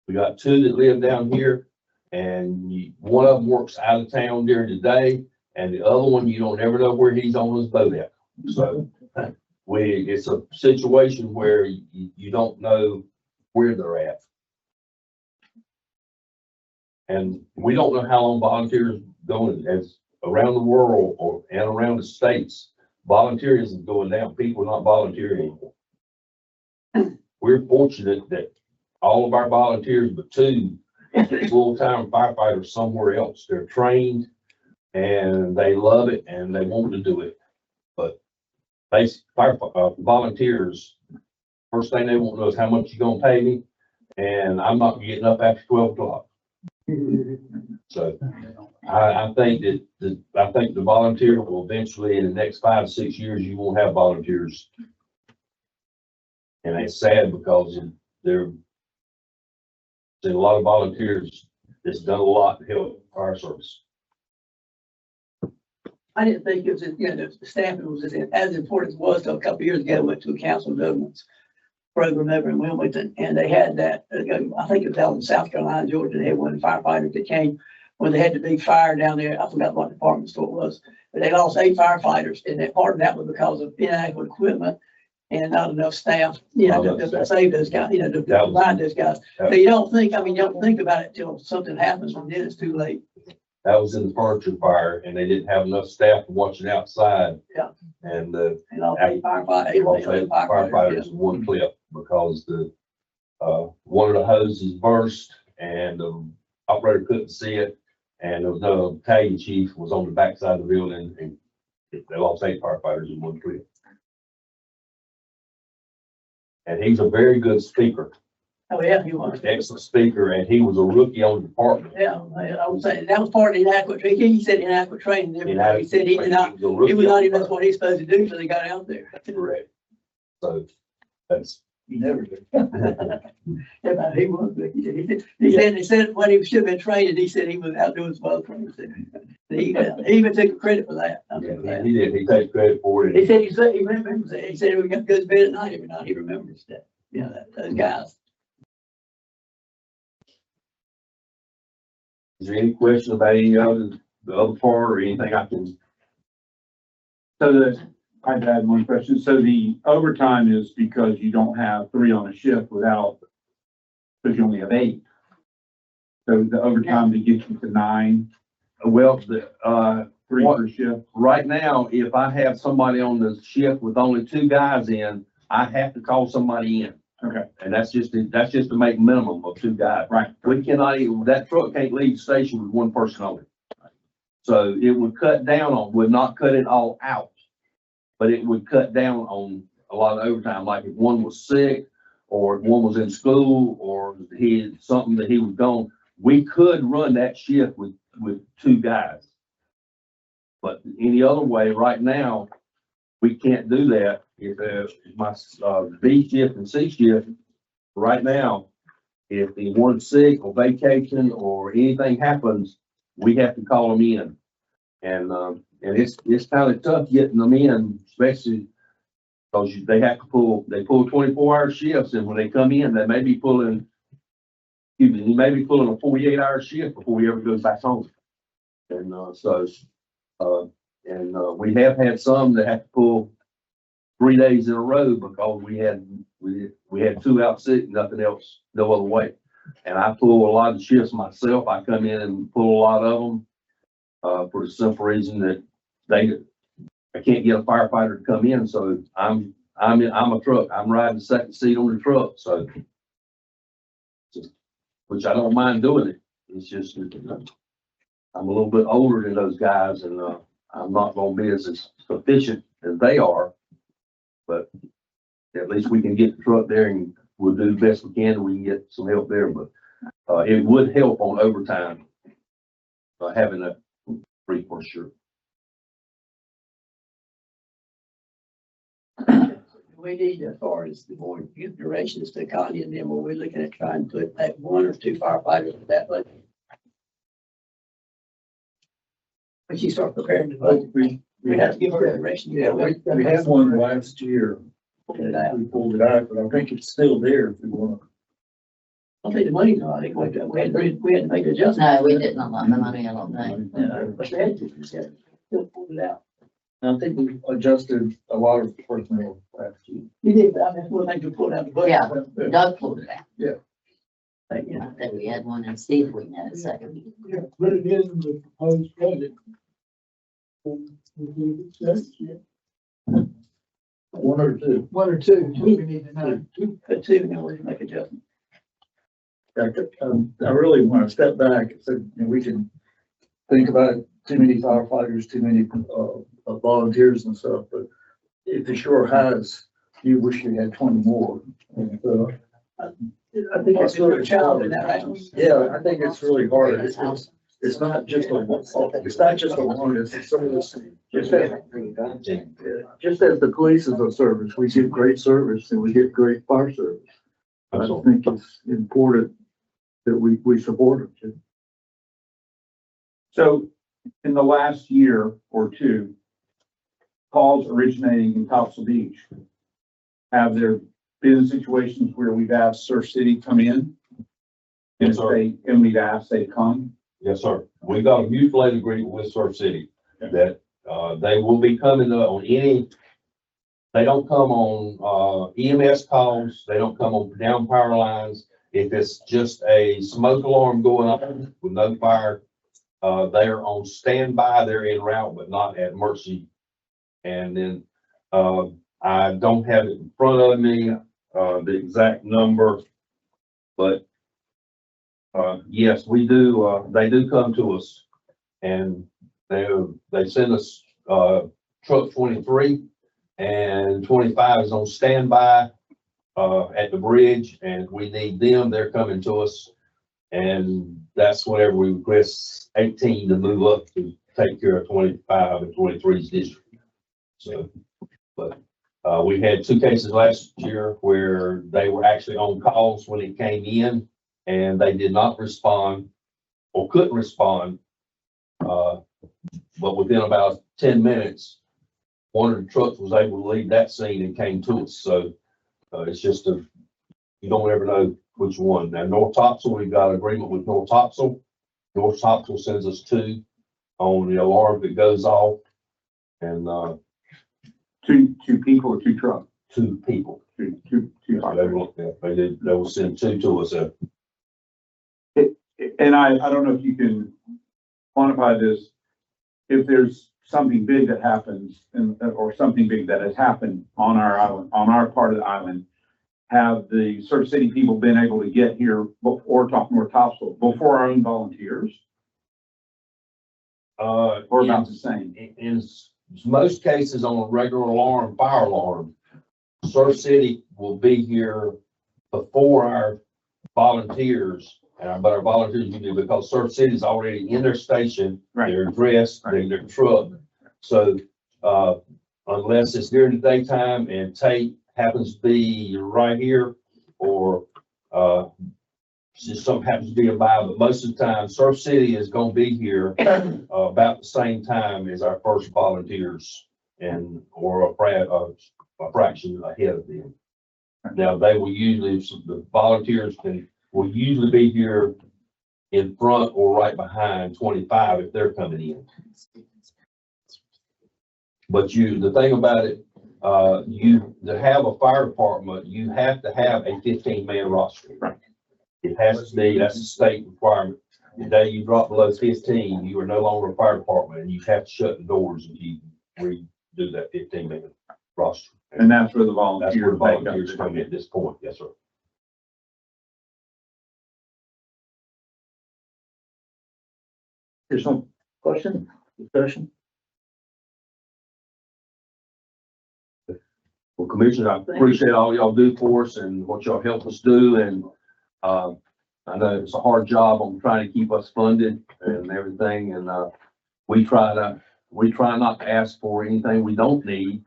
We got 2 that live down here, and one of them works out of town during the day, and the other one, you don't ever know where he's on his boat at. So it's a situation where you don't know where they're at. And we don't know how long volunteers going, as around the world and around the states, volunteerism is going down. People are not volunteering anymore. We're fortunate that all of our volunteers, but 2 full-time firefighters somewhere else. They're trained and they love it and they want to do it. But volunteers, first thing they want to know is how much you gonna pay me, and I'm not getting up after 12 o'clock. So I think the volunteer will eventually, in the next 5 to 6 years, you won't have volunteers. And it's sad because there's a lot of volunteers that's done a lot to help fire service. I didn't think it was, the staffing was as important as it was till a couple of years ago. I went to a council of governments program over in Wilmington, and they had that, I think it was out in South Carolina, Georgia. They had one firefighter that came when they had the big fire down there. I forgot what department store it was, but they lost 8 firefighters, and that part of that was because of inadequate equipment and not enough staff, to save those guys, to provide those guys. So you don't think about it till something happens, and then it's too late. That was in the furniture fire, and they didn't have enough staff watching outside. Yeah. And all 8 firefighters in one clip because one of the hoses burst and the operator couldn't see it, and there was no battalion chief was on the backside of the building, and they lost 8 firefighters in one clip. And he's a very good speaker. Oh, yeah, he was. Excellent speaker, and he was a rookie on the department. Yeah, I would say that was part of inadequate training. He said inadequate training. He said he was not even that's what he's supposed to do until he got out there. Correct. So that's. He never did. Yeah, he was. He said when he should have been trained, he said he was out doing his well training. He even took credit for that. Yeah, he did. He takes credit for it. He said he remembers it. He said we got to go to bed at night every night. He remembers that. Those guys. Is there any question about any other, the other part or anything I can? So I've had one question. So the overtime is because you don't have 3 on a shift because you only have 8. So the overtime to get you to 9. Well, 3 per shift. Right now, if I have somebody on the shift with only 2 guys in, I have to call somebody in. Okay. And that's just to make minimum of 2 guys. Right. We cannot even, that truck can't leave the station with 1 person on it. So it would would not cut it all out, but it would cut down on a lot of overtime. Like if one was sick, or if one was in school, or he had something that he was gone, we could run that shift with 2 guys. But any other way, right now, we can't do that. If my B shift and C shift, right now, if the one's sick or vacation or anything happens, we have to call them in. And it's kind of tough getting them in, especially because they pull 24-hour shifts, and when they come in, they may be pulling a 48-hour shift before he ever goes back home. And we have had some that have to pull 3 days in a row because we had 2 out sick, nothing else, no other way. And I pull a lot of shifts myself. I come in and pull a lot of them for the simple reason that I can't get a firefighter to come in, so I'm a truck. I'm riding the second seat on the truck, so which I don't mind doing it. It's just I'm a little bit older than those guys, and I'm not going to be as efficient as they are. But at least we can get the truck there, and we'll do the best we can, and we can get some help there. But it would help on overtime having a free for sure. We need, as far as the board give directions to Connie, and then we're looking at trying to put that 1 or 2 firefighters with that budget. When you start preparing the budget, we have to give her direction. Yeah, we had one last year. Put it out. We pulled it out, but I think it's still there if we want to. I think the money's not, I think we had to make adjustments. No, we didn't allow the money, I don't think. But they had to, we said, still pulled it out. I think we adjusted a lot of personnel last year. You did, but I mean, one thing to pull out the budget. Yeah. Doug pulled it out. But, you I know, think we had one and Steve, we had a second. Yeah, put it in the proposed budget. We'll One or two. One or two, we need to know. but two, and then we can make adjustments. I really want to step back and say, you know, we can think about too many firefighters, too many, volunteers and stuff, but if it sure has, you wish you had 20 more. And, I think it's really challenging hard. that. Yeah, I think it's really hard. It's not just a one, it's a service. Just as the police is a service, we give great service and we get great fire service. I think it's important that we support them. So in the last year or two, calls originating in Topsail Beach, have there been situations where we've asked Surf City come in? Yes, sir. And we've asked they come? Yes, sir. We got a mutual aid agreement with Surf City that, they will be coming on any, they don't come on, EMS calls, they don't come on down power lines. If it's just a smoke alarm going off with no fire, they're on standby, they're en route, but not at emergency. And then, I don't have it in front of me, the exact number, but yes, we do, they do come to us and they send us, truck 23 and 25 is on standby, at the bridge and we need them, they're coming to us. And that's whenever we request 18 to move up to take care of 25 and 23's district. So, but, we had 2 cases last year where they were actually on calls when it came in and they did not respond or couldn't respond. But within about 10 minutes, one of the trucks was able to leave that scene and came to us. So, it's just you don't ever know which one. Now, North Topsail, we've got an agreement with North Topsail. North Topsail sends us 2 on the alarm that goes off. And, Two people or 2 trucks? 2 people. Two They will send 2 to us. And I don't know if you can quantify this. If there's something big that happens or something big that has happened on our island, on our part of the island, have the Surf City people been able to get here before North Topsail, before our own volunteers? Or about the same? In most cases on a regular alarm, fire alarm, Surf City will be here before our volunteers. But our volunteers usually, because Surf City is already in their station, Right. they're dressed, they're in their truck. So, unless it's during the daytime and Tate happens to be right here or, just something happens to be nearby, but most of the time Surf City is gonna be here, about the same time as our first volunteers or a fraction ahead of them. Now, they will usually, the volunteers will usually be here in front or right behind 25 if they're coming in. But the thing about it, to have a fire department, you have to have a 15-man roster. Right. It has to be, that's a state requirement. The day you drop below 15, you are no longer a fire department and you have to shut the doors if you redo that 15-man roster. And that's where the That's where volunteers the volunteers come in at this point. Yes, sir. There's some question, discussion? Well, Commissioner, I appreciate all y'all do for us and what y'all help us do. And, I know it's a hard job on trying to keep us funded and everything, and, we try not to ask for anything we don't need.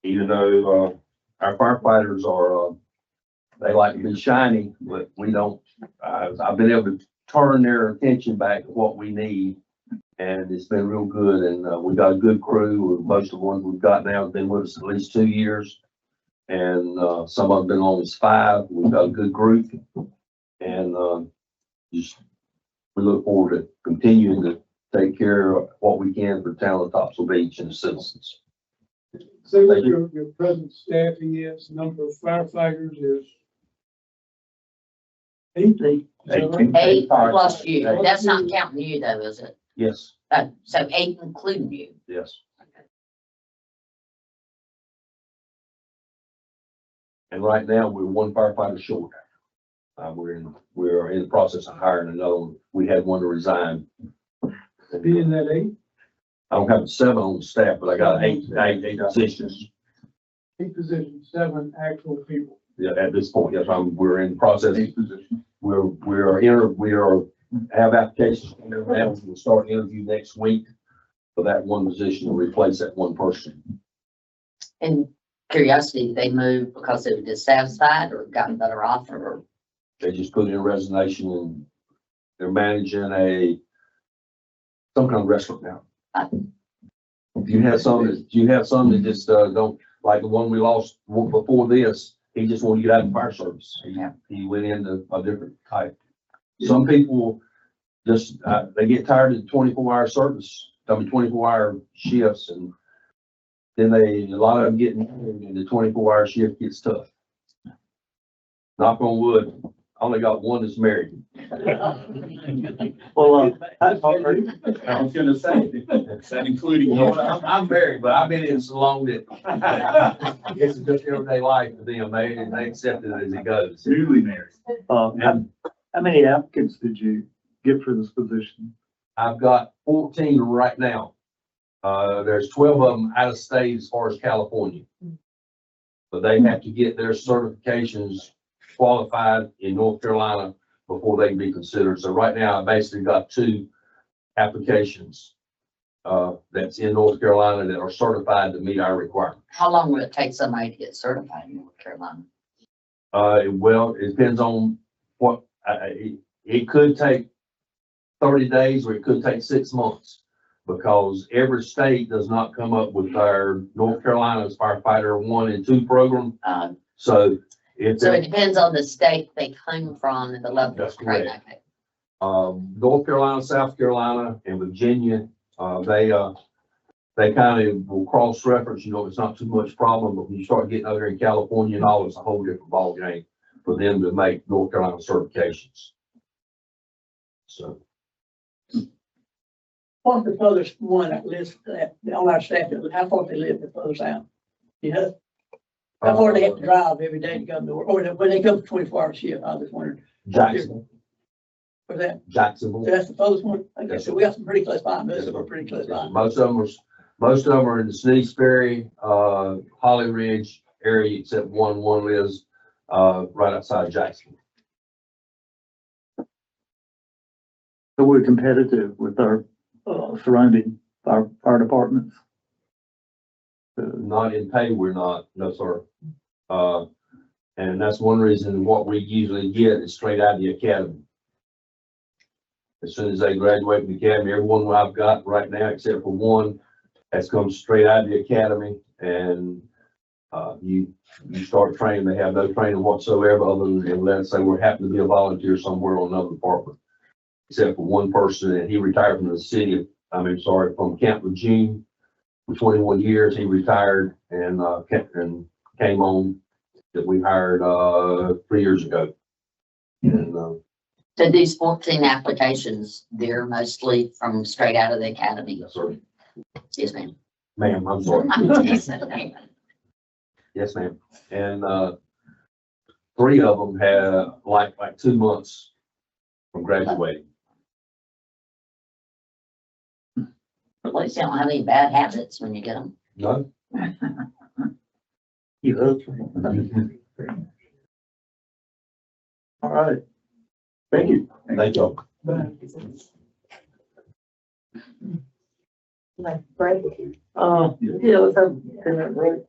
Even though, our firefighters are, they like to be shiny, but we don't. I've been able to turn their attention back to what we need, and it's been real good, and, we got a good crew. Most of the ones we've got now have been with us at least 2 years, and, some of them been almost 5. We've got a good group, and, just, we look forward to continuing to take care of what we can for the town of Topsail Beach and the citizens. Say what your present staffing is, number of firefighters is. 8. Is that right? 8 plus you. That's not counting you though, is it? Yes, So 8 including you. yes. And right now, we're 1 firefighter short. We're in the process of hiring another one. We had one to resign. Being that 8. I don't have 7 on the staff, but I got eight positions. 8 positions, 7 actual people. Yeah, at this point, yes, we're in the process. We have applications. We'll start interview next week for that one position to replace that one person. And curiosity, they moved because they were dissatisfied or got a better offer or? They just put in a resignation and they're managing some kind of restaurant now. If you have some that just, don't, like the one we lost before this, he just wanted to get out of the fire service. He went into a different type. Some people just, they get tired of the 24-hour service, 24-hour shifts, and then a lot of them get married and the 24-hour shift gets tough. Knock on wood, I only got one that's married. Well, I was gonna say, is that including you? I'm married, but I've been in so long that it's just everyday life for them. They accept it as it goes. Newly married. how many applicants did you get for this position? I've got 14 right now. There's 12 of them out of state as far as California. But they have to get their certifications qualified in North Carolina before they can be considered. So right now, I basically got 2 applications that's in North Carolina that are certified to meet our requirements. How long will it take somebody to get certified in North Carolina? Well, it depends on what, it could take 30 days or it could take 6 months because every state does not come up with our North Carolina's firefighter 1 and 2 program. So it depends on the state they come from and the level That's of training. correct. North Carolina, South Carolina, and Virginia, they kind of will cross-reference, it's not too much problem, but when you start getting over in California and all, it's a whole different ballgame for them to make North Carolina certifications. So. What's the furthest one that lives on our staff, how far they live the furthest out? You know? How far they have to drive every day to come to work, or when they come for 24-hour shift, I was wondering. Jacksonville. Where's that? Jacksonville. So that's the furthest one? Okay, Yes, so we got some pretty close by, most of them are pretty close by. Most of them are in the Sneedsbury, Holly Ridge area, except one lives, right outside Jacksonville. So we're competitive with our, surrounding fire departments. Not in pay, we're not, no, sir. And that's one reason what we usually get is straight out of the academy. As soon as they graduate from the academy, everyone I've got right now, except for one, has come straight out of the academy, and you start training. They have no training whatsoever, other than unless they were happen to be a volunteer somewhere on another department. Except for one person, and he retired from the city. From Camp Lejeune for 21 years. He retired and came on that we hired 3 years ago. And So these 14 applications, they're mostly from straight out of the academy. yes, sir. Yes, ma'am. Ma'am, I'm sorry. I'm teasing. Yes, ma'am. And 3 of them had like 2 months from graduating. At least you don't have any bad habits when you get them. No. You hope. All right. Thank you. Thank you. Like, break. Yeah, let's have 10 minute break.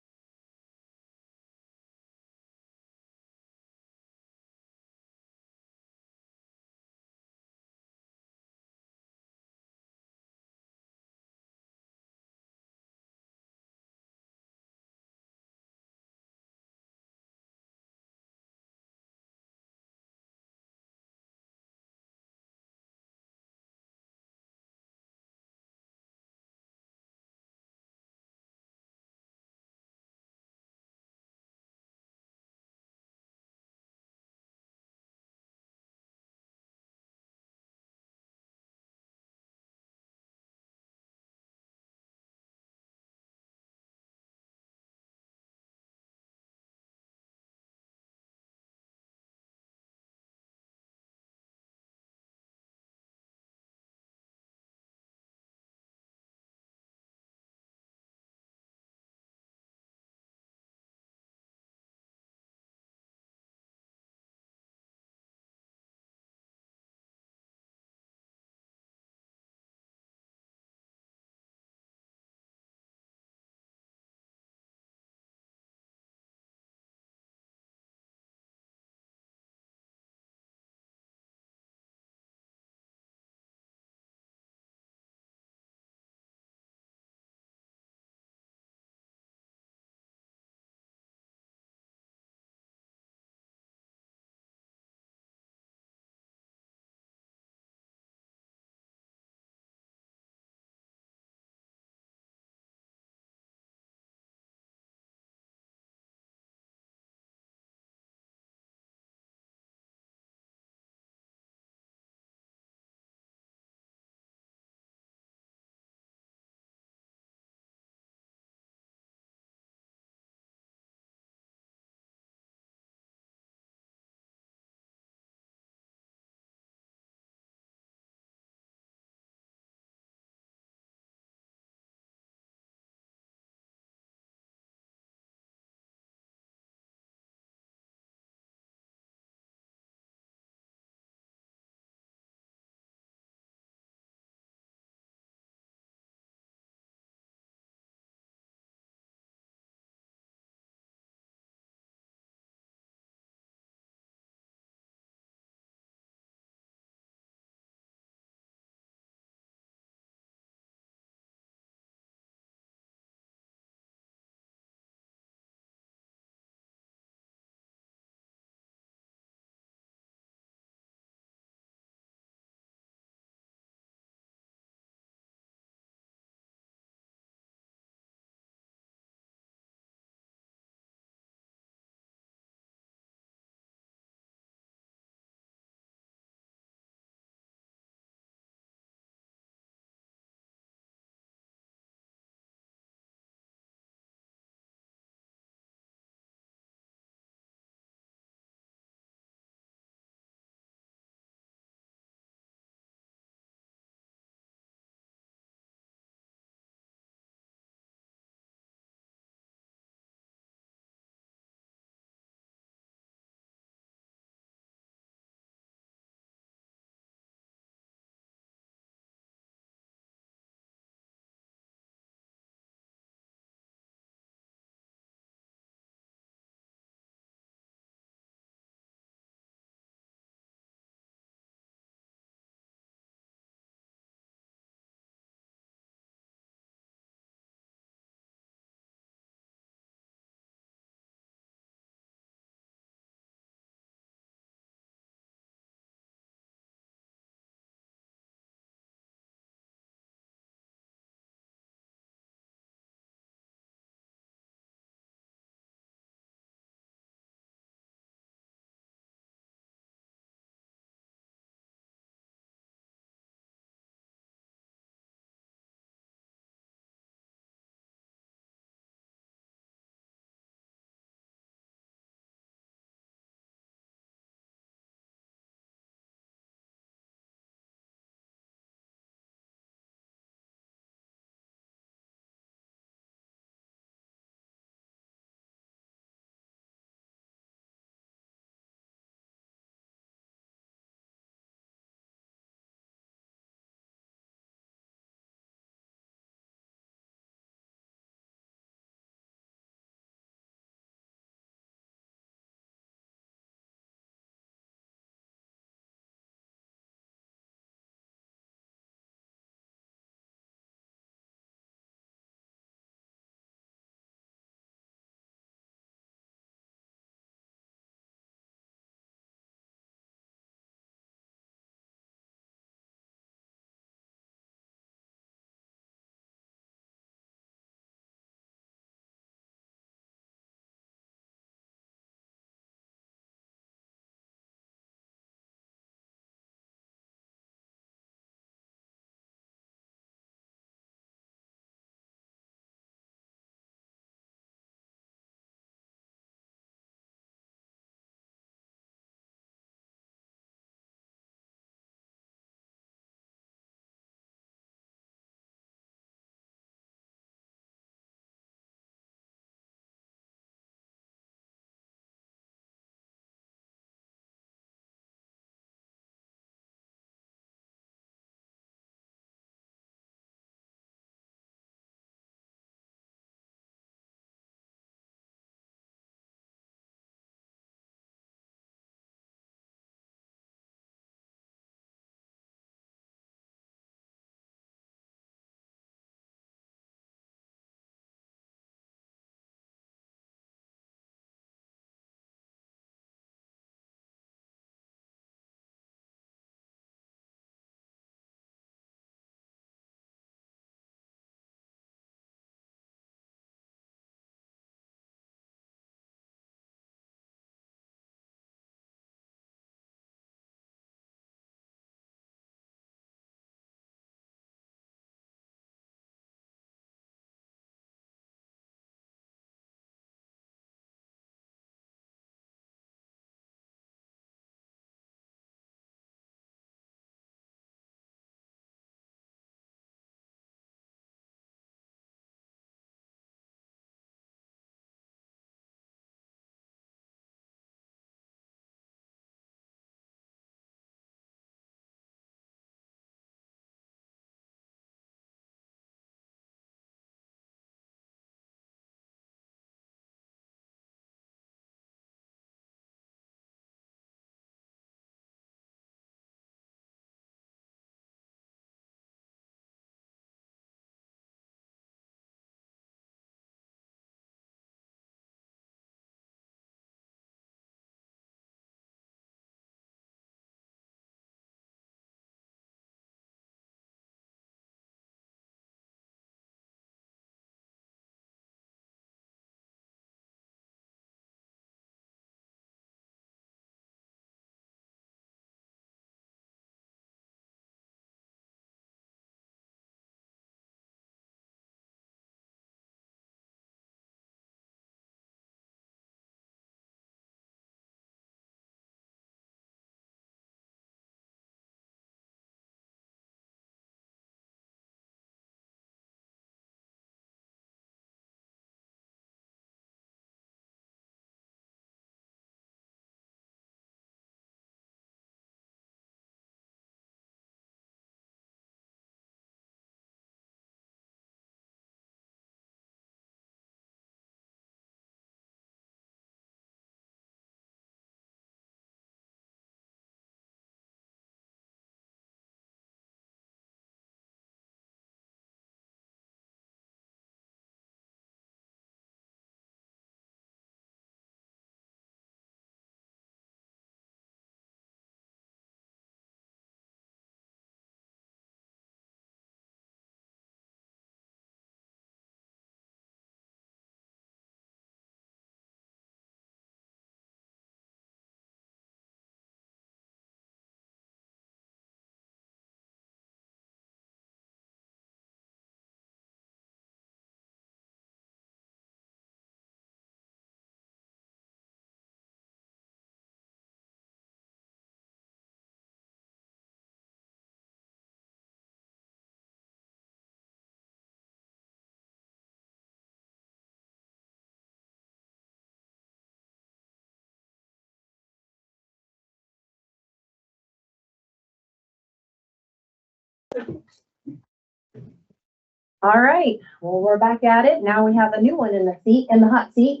All right, well, we're back at it. Now we have a new one in the hot seat.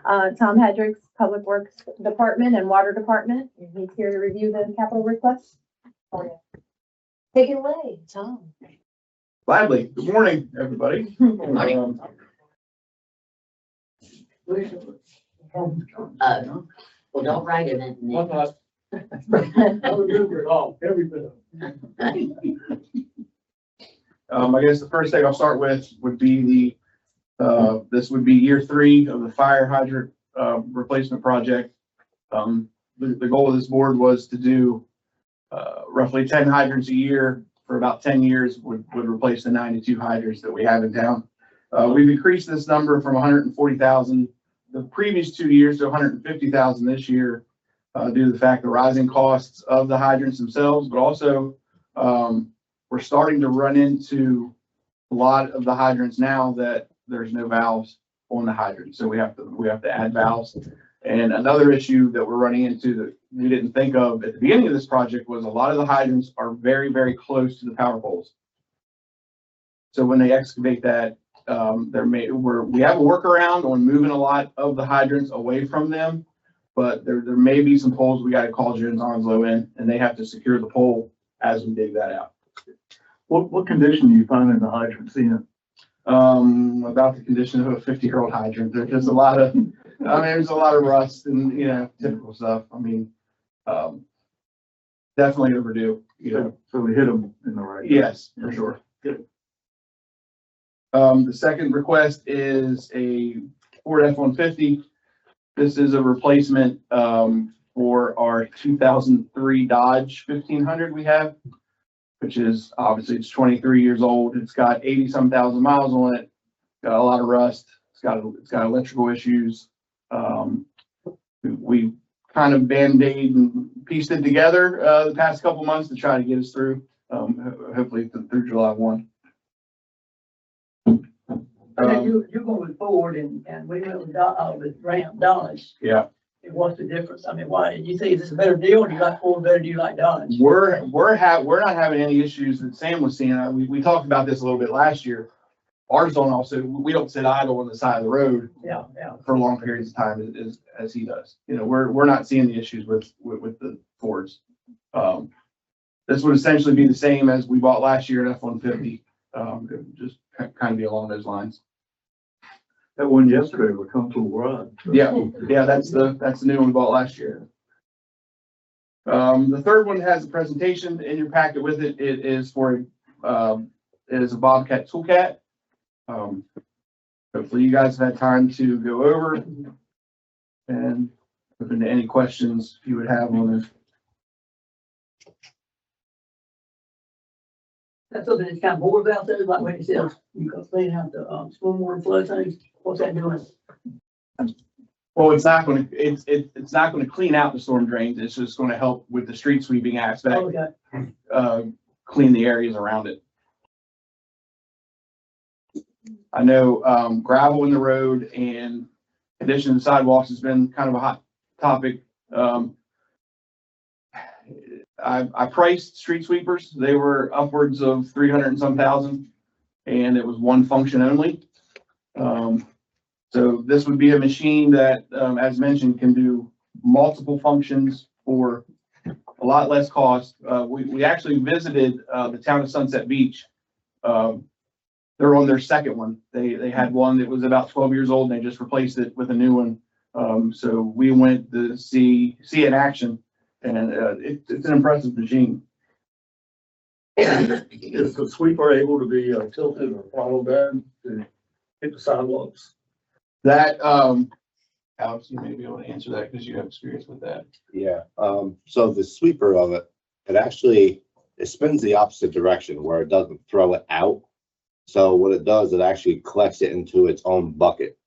Tom Hedrick's Public Works Department and Water Department. And he's here to review the capital requests. Take it away, Tom. Gladly. Good morning, everybody. Morning. Well, don't write it in. Why not? I remember it all, every bit of it. I guess the first thing I'll start with would be this would be year 3 of the fire hydrant, replacement project. The goal of this board was to do, roughly 10 hydrants a year for about 10 years would replace the 92 hydrants that we have in town. We've increased this number from 140,000 the previous 2 years to 150,000 this year, due to the fact the rising costs of the hydrants themselves, but also, we're starting to run into a lot of the hydrants now that there's no valves on the hydrant. So we have to add valves. And another issue that we're running into that we didn't think of at the beginning of this project was a lot of the hydrants are very, very close to the power poles. So when they excavate that, we have a workaround on moving a lot of the hydrants away from them, but there may be some poles we got to call Jones Onslow in, and they have to secure the pole as we dig that out. What condition do you find in the hydrants in? About the condition of a 50-year-old hydrant. There's a lot of, there's a lot of rust and, typical stuff. Definitely overdue, So we hit them in the right. Yes, for sure. Good. The second request is a Ford F-150. This is a replacement, for our 2003 Dodge 1500 we have, which is obviously it's 23 years old. It's got 80-some thousand miles on it. Got a lot of rust. It's got electrical issues. We kind of band-aid and pieced it together the past couple months to try to get us through, hopefully through July 1. You're going forward and we went with Grant Dodge. Yeah. And what's the difference? Why did you say is this a better deal? Or do you like Ford better? Do you like Dodge? We're not having any issues that Sam was seeing. We talked about this a little bit last year. Ours don't also, we don't sit idle on the side of the road. Yeah. For long periods of time as he does. We're not seeing the issues with the Fords. This would essentially be the same as we bought last year at F-150. It would just kind of be along those lines. That one yesterday was comfortable ride. Yeah, that's the new one we bought last year. The third one has a presentation in your packet with it. It is for it is a Bobcat Toolcat. Hopefully you guys have had time to go over and open to any questions you would have on it. That's something that's kind of bored out there, like when it says you can clean out the stormwater flow things. What's that doing? Well, it's not going to clean out the storm drains. It's just going to help with the street sweeping aspect. Okay. Clean the areas around it. I know gravel in the road and condition of sidewalks has been kind of a hot topic. I priced street sweepers. They were upwards of 300 and some thousand, and it was one function only. So this would be a machine that, as mentioned, can do multiple functions for a lot less cost. We actually visited the town of Sunset Beach. They're on their second one. They had one that was about 12 years old and they just replaced it with a new one. So we went to see it in action, and it's an impressive machine. Is the sweeper able to be tilted or throttled down to hit the sidewalks? That, Alex, you may be able to answer that because you have experience with that. Yeah, so the sweeper of it, it spins the opposite direction where it doesn't throw it out. So what it does, it actually collects it into its own bucket.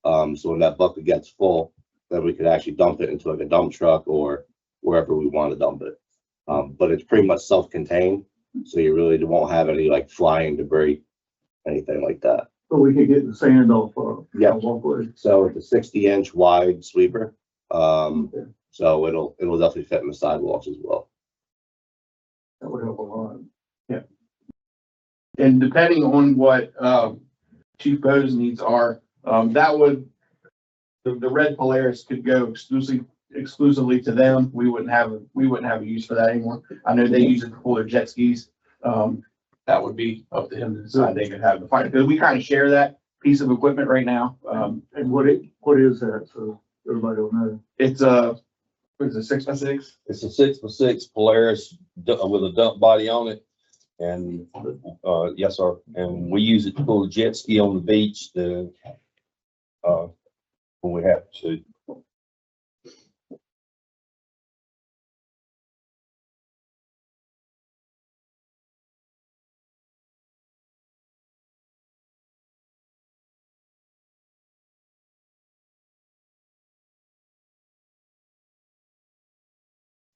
So when that bucket gets full, then we could actually dump it into like a dump truck or wherever we want to dump it. But it's pretty much self-contained, so you really won't have any like flying debris, anything like that. So we could get the sand off Yeah. walkway. So it's a 60-inch wide sweeper. So it'll definitely fit in the sidewalks as well. That would help a lot. Yeah. And depending on what, Chief Bo's needs are, that would, the red Polaris could go exclusively to them. We wouldn't have a use for that anymore. I know they use it to pull their jet skis. That would be up to him to decide. They could have the fight, because we kind of share that piece of equipment right now. And what is that? So everybody will know. It's a 6x6. It's a 6x6 Polaris with a dump body on it. And, yes, sir. And we use it to pull a jet ski on the beach when we have to.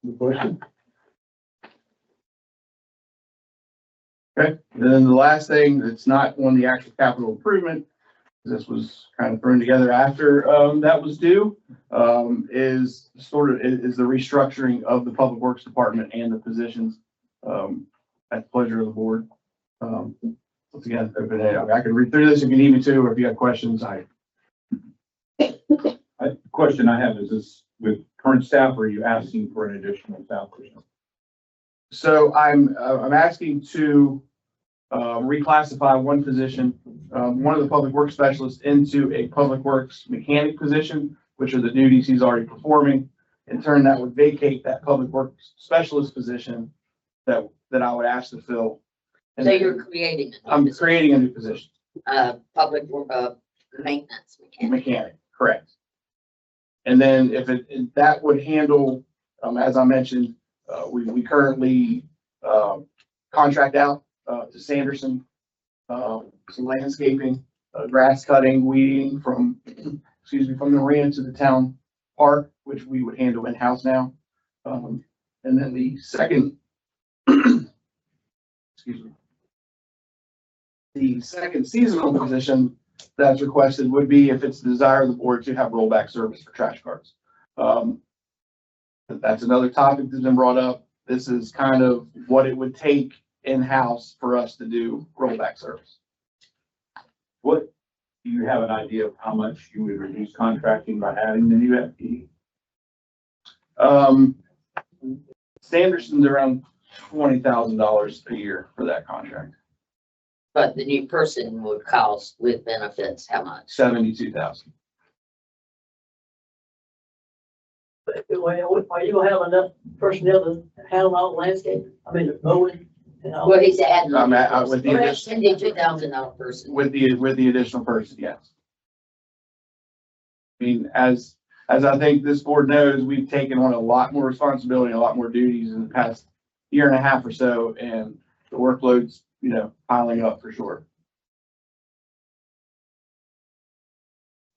The question? Okay, and then the last thing that's not on the actual capital improvement, this was kind of thrown together after that was due, is the restructuring of the Public Works Department and the positions at the pleasure of the board. Once again, I can read through this if you need me to, or if you have questions, Question I have is this with current staff, or are you asking for an additional staff person? So I'm asking to reclassify one position, one of the public works specialists into a public works mechanic position, which are the duties he's already performing. In turn, that would vacate that public works specialist position that I would ask to fill. And So you're creating. I'm creating a new position. Public, maintenance Mechanic, correct. And then if that would handle, as I mentioned, we currently contract out to Sanderson, some landscaping, grass cutting, weeding from the ranch to the town park, which we would handle in-house now. And then the second, the second seasonal position that's requested would be if it's the desire of the board to have rollback service for trash carts. That's another topic that's been brought up. This is kind of what it would take in-house for us to do rollback service. What, do you have an idea of how much you would reduce contracting by adding the new FTE? Sanderson's around $20,000 a year for that contract. But the new person would cost with benefits, how much? $72,000. Are you gonna have enough personnel to handle all the landscape? I mean, the mowing and all? Well, he's adding. With the addition, $72,000 person. with the additional person, yes. I mean, as I think this board knows, we've taken on a lot more responsibility, a lot more duties in the past year and a half or so, and the workload's, piling up for sure.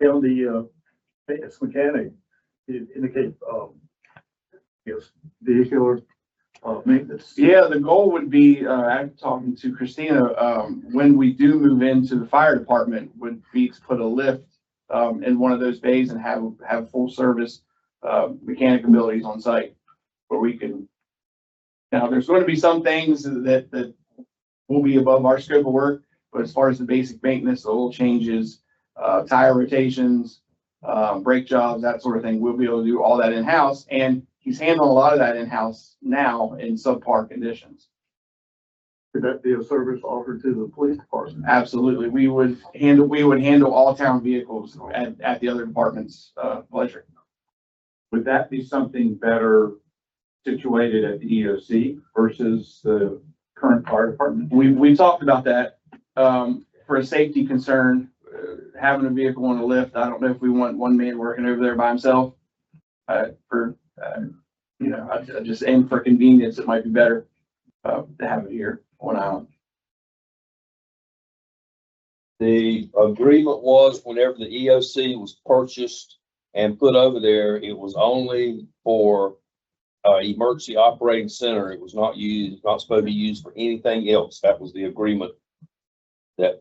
On the maintenance mechanic, it indicate vehicular maintenance. Yeah, the goal would be, I'm talking to Christina, when we do move into the fire department, would be to put a lift in one of those bays and have full service mechanic abilities on site where we can. Now, there's going to be some things that will be above our scope of work, but as far as the basic maintenance, the oil changes, tire rotations, brake jobs, that sort of thing, we'll be able to do all that in-house. And he's handling a lot of that in-house now in subpar conditions. Could that be a service offered to the police department? Absolutely. We would handle all town vehicles at the other department's pleasure. Would that be something better situated at the EOC versus the current fire department? We talked about that. For a safety concern, having a vehicle on a lift, I don't know if we want one man working over there by himself. I just aim for convenience. It might be better to have it here on island. The agreement was whenever the EOC was purchased and put over there, it was only for emergency operating center. It was not supposed to be used for anything else. That was the agreement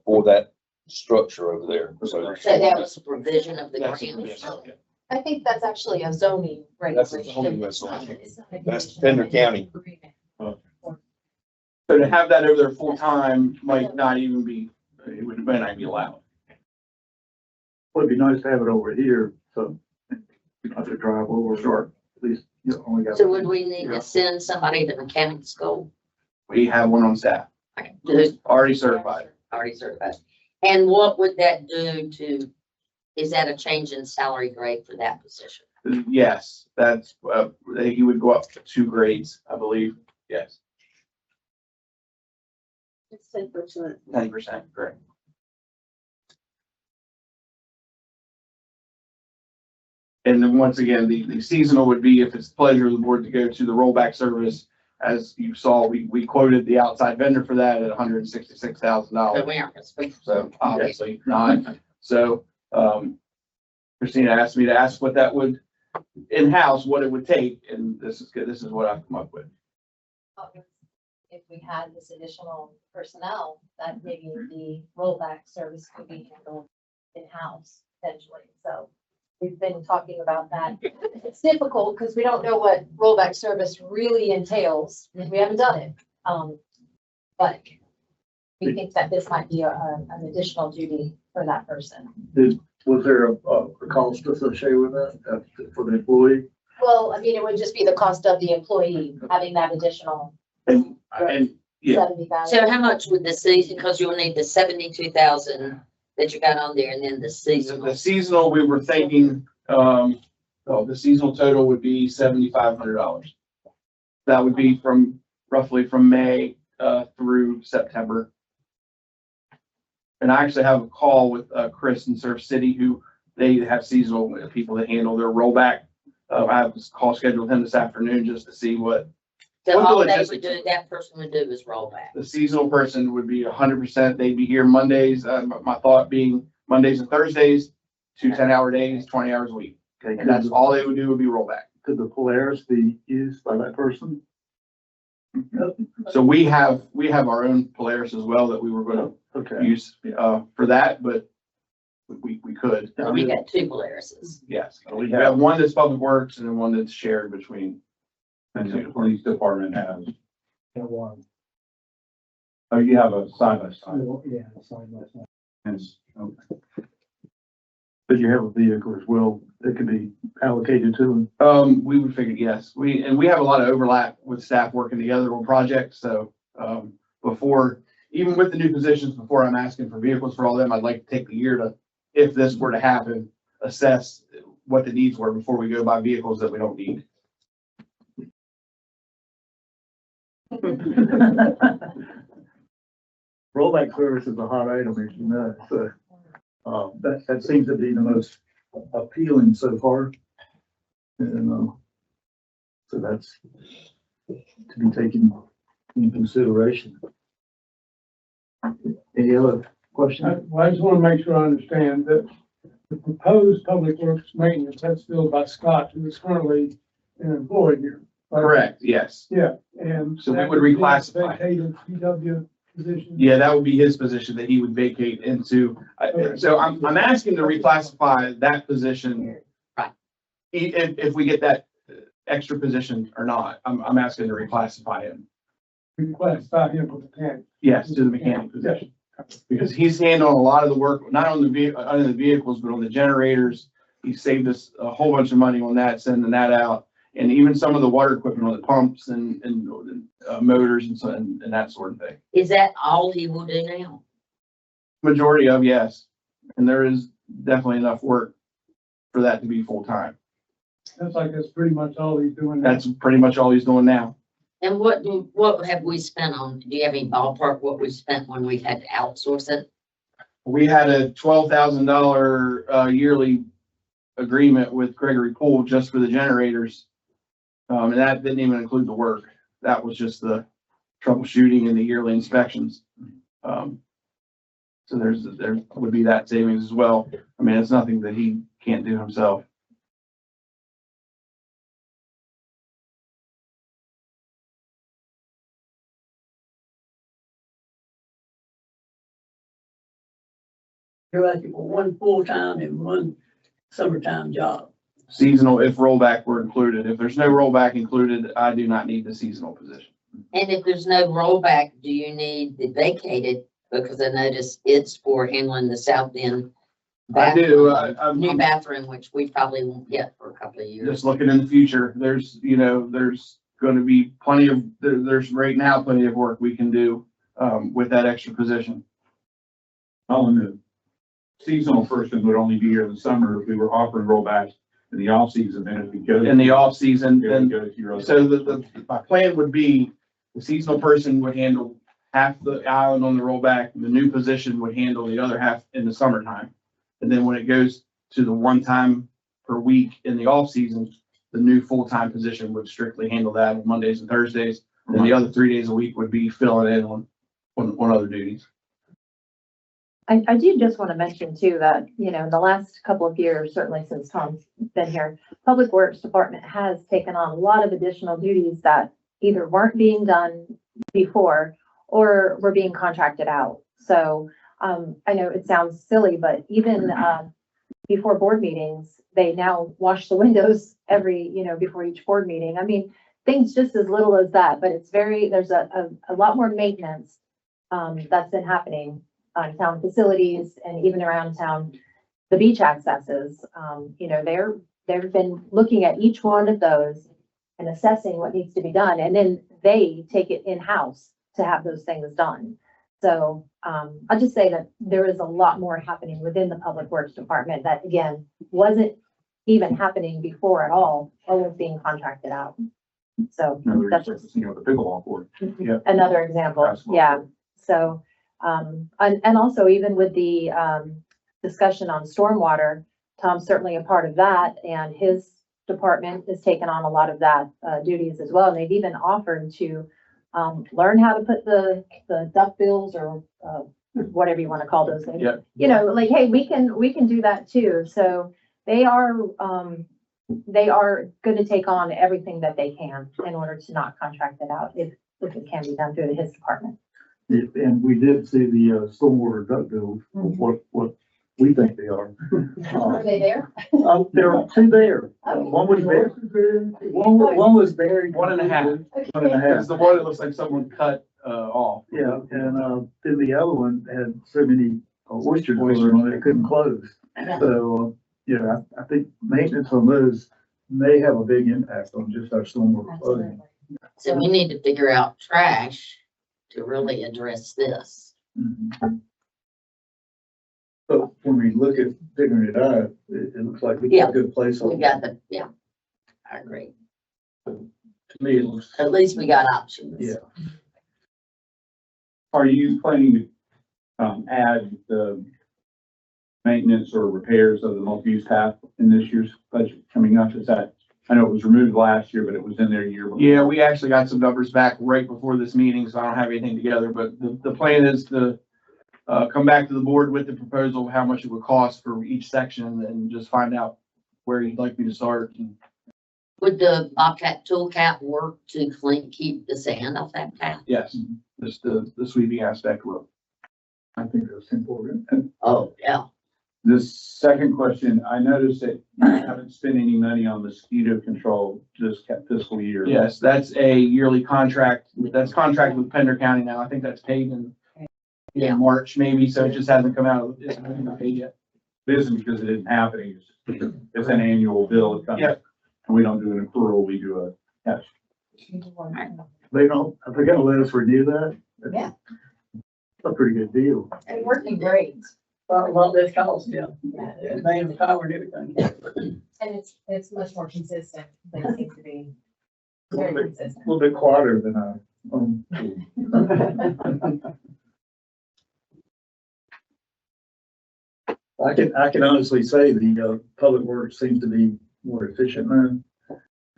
for that structure over there. So that was a provision of the grant. I think that's actually a zoning That's a regulation. zoning resolution. That's Pender County. So to have that over there full time might not even be, it would, might not be allowed. Would be nice to have it over here, so you don't have to drive over, or at least you only got. So would we need to send somebody to mechanic school? We have one on staff, Who's already certified. already certified? And what would that do to, is that a change in salary grade for that position? Yes, that's, he would go up to 2 grades, I believe. Yes, It's 10%. 10%, correct. And then once again, the seasonal would be if it's the pleasure of the board to go to the rollback service. As you saw, we quoted the outside vendor for that at $166,000. So we aren't gonna speak. So obviously not. So, Christina asked me to ask what that would, in-house, what it would take, and this is good. This is what I've come up with. If we had this additional personnel, that maybe the rollback service could be handled in-house potentially. So we've been talking about that. It's difficult because we don't know what rollback service really entails. We haven't done it. But we think that this might be an additional duty for that person. Was there a cost associated with that for the employee? Well, I mean, it would just be the cost of the employee having that additional And yeah, 70,000. So how much would the season, because you'll need the 72,000 that you got on there and then the seasonal. the seasonal, we were thinking, the seasonal total would be $7,500. That would be roughly from May, through September. And I actually have a call with, Chris in Surf City, who they have seasonal people that handle their rollback. I have this call scheduled with him this afternoon just to see what So What the all they would logistics do, that person would do is roll back. the seasonal person would be 100%. They'd be here Mondays. My thought being Mondays and Thursdays, 2 10-hour days, 20 hours a week. Okay, And that's all they would do would be rollback. could the Polaris be used by that person? So we have our own Polaris as well that we were going Okay. to use, for that, but we could, So we got 2 Polarises. yes. We have one that's public works and then one that's shared between. And the police department has, One. oh, you have a side by side. Yeah, side by side. Yes, okay. But you have a vehicle as well that can be allocated to them. We would figure, yes, we have a lot of overlap with staff working together on projects, so, before, even with the new positions, before I'm asking for vehicles for all of them, I'd like to take the year to, if this were to happen, assess what the needs were before we go buy vehicles that we don't need. Rollback service is a hot item, as you know, so, that seems to be the most appealing so far. And, so that's to be taken in consideration. Any other questions? I just want to make sure I understand that the proposed public works maintenance, that's filled by Scott, who is currently an employee here. right? Correct, yes. Yeah, and. So we that would be reclassify. Vacated PW position. Yeah, that would be his position that he would vacate into. So I'm asking to reclassify that position. Right. If we get that extra position or not, I'm asking to reclassify him. We classify him for mechanic. Yes, to the mechanic position. Because he's handling a lot of the work, not on the vehicles, but on the generators. He saved us a whole bunch of money on that, sending that out. And even some of the water equipment on the pumps and motors and that sort of thing. Is that all he will do now? Majority of, yes. And there is definitely enough work for that to be full time. That's pretty much all he's doing. now. That's pretty much all he's doing now. And what have we spent on? Do you have any ballpark what we spent when we had to outsource it? We had a $12,000 yearly agreement with Gregory Poole just for the generators. And that didn't even include the work. That was just the troubleshooting and the yearly inspections. So there would be that savings as well. I mean, it's nothing that he can't do himself. You're asking for one full-time and one summertime job. Seasonal if rollback were included. If there's no rollback included, I do not need the seasonal position. And if there's no rollback, do you need the vacated? Because I noticed it's for handling the south end. I do, bathroom, New I'm bathroom, which we probably won't get for a couple of years. just looking in the future, there's, there's gonna be plenty of, there's right now plenty of work we can do, with that extra position. Oh, and the seasonal person would only be here in the summer if we were offering rollbacks in the off season, then if we go. In the off season, Then then, go to your other. so my plan would be, the seasonal person would handle half the island on the rollback, the new position would handle the other half in the summertime. And then when it goes to the one time per week in the off season, the new full-time position would strictly handle that on Mondays and Thursdays. And the other 3 days a week would be filling in on other duties. I do just want to mention too that, in the last couple of years, certainly since Tom's been here, Public Works Department has taken on a lot of additional duties that either weren't being done before or were being contracted out. So I know it sounds silly, but even before board meetings, they now wash the windows before each board meeting. I mean, things just as little as that, but there's a lot more maintenance that's been happening on town facilities and even around town, the beach accesses. They've been looking at each one of those and assessing what needs to be done, and then they take it in-house to have those things done. So I'll just say that there is a lot more happening within the Public Works Department that, again, wasn't even happening before at all, or was being contracted out. So that's just The pickleball court. Yeah. another example. Basketball Yeah. court. So, and also even with the discussion on stormwater, Tom's certainly a part of that, and his department has taken on a lot of that duties as well. And they've even offered to learn how to put the duck bills or whatever you want to call those things. Yeah. Hey, we can do that too. So they are going to take on everything that they can in order to not contract it out if it can be done through his department. And we did see the stormwater duct bills, what we think they are. Are they there? There are two there. One was buried, one was buried. 1.5. 1.5. That's the one that looks like someone cut off. Yeah, and then the other one had so many oysters on it, it couldn't close. So, I think maintenance on those may have a big impact on just our stormwater flooding. So we need to figure out trash to really address this. Mhm. But when we look at figuring it out, it looks like we Yeah. got a good place. We got I agree. To me, it looks, At least we got options. yeah. Are you planning to add the maintenance or repairs of the multi-use path in this year's budget coming up? Is that, I know it was removed last year, but it was in there a year before. Yeah, we actually got some numbers back right before this meeting, so I don't have anything together, but the plan is to come back to the board with the proposal of how much it would cost for each section and just find out where you'd like me to start. Would the Bobcat tool cap work to keep the sand off that path? Yes, just the sweeping aspect will. I think that's important. Oh, yeah. The second question, I noticed that you haven't spent any money on mosquito control this fiscal year. Yes, that's a yearly contract. That's contract with Pender County now. I think that's paid Yeah. in March maybe, so it just hasn't come out. It hasn't been paid yet. It isn't because it didn't happen. It's an annual bill. It comes, Yeah. and we don't do an accrual, we do a cash. They don't, if they're gonna let us renew that. that's Yeah. A pretty good deal. It's working great. Well, what this costs, yeah. Yeah. It's made the power and everything. And it's much more consistent. They seem to be very consistent. A little bit quieter than I. I can honestly say the public works seems to be more efficient now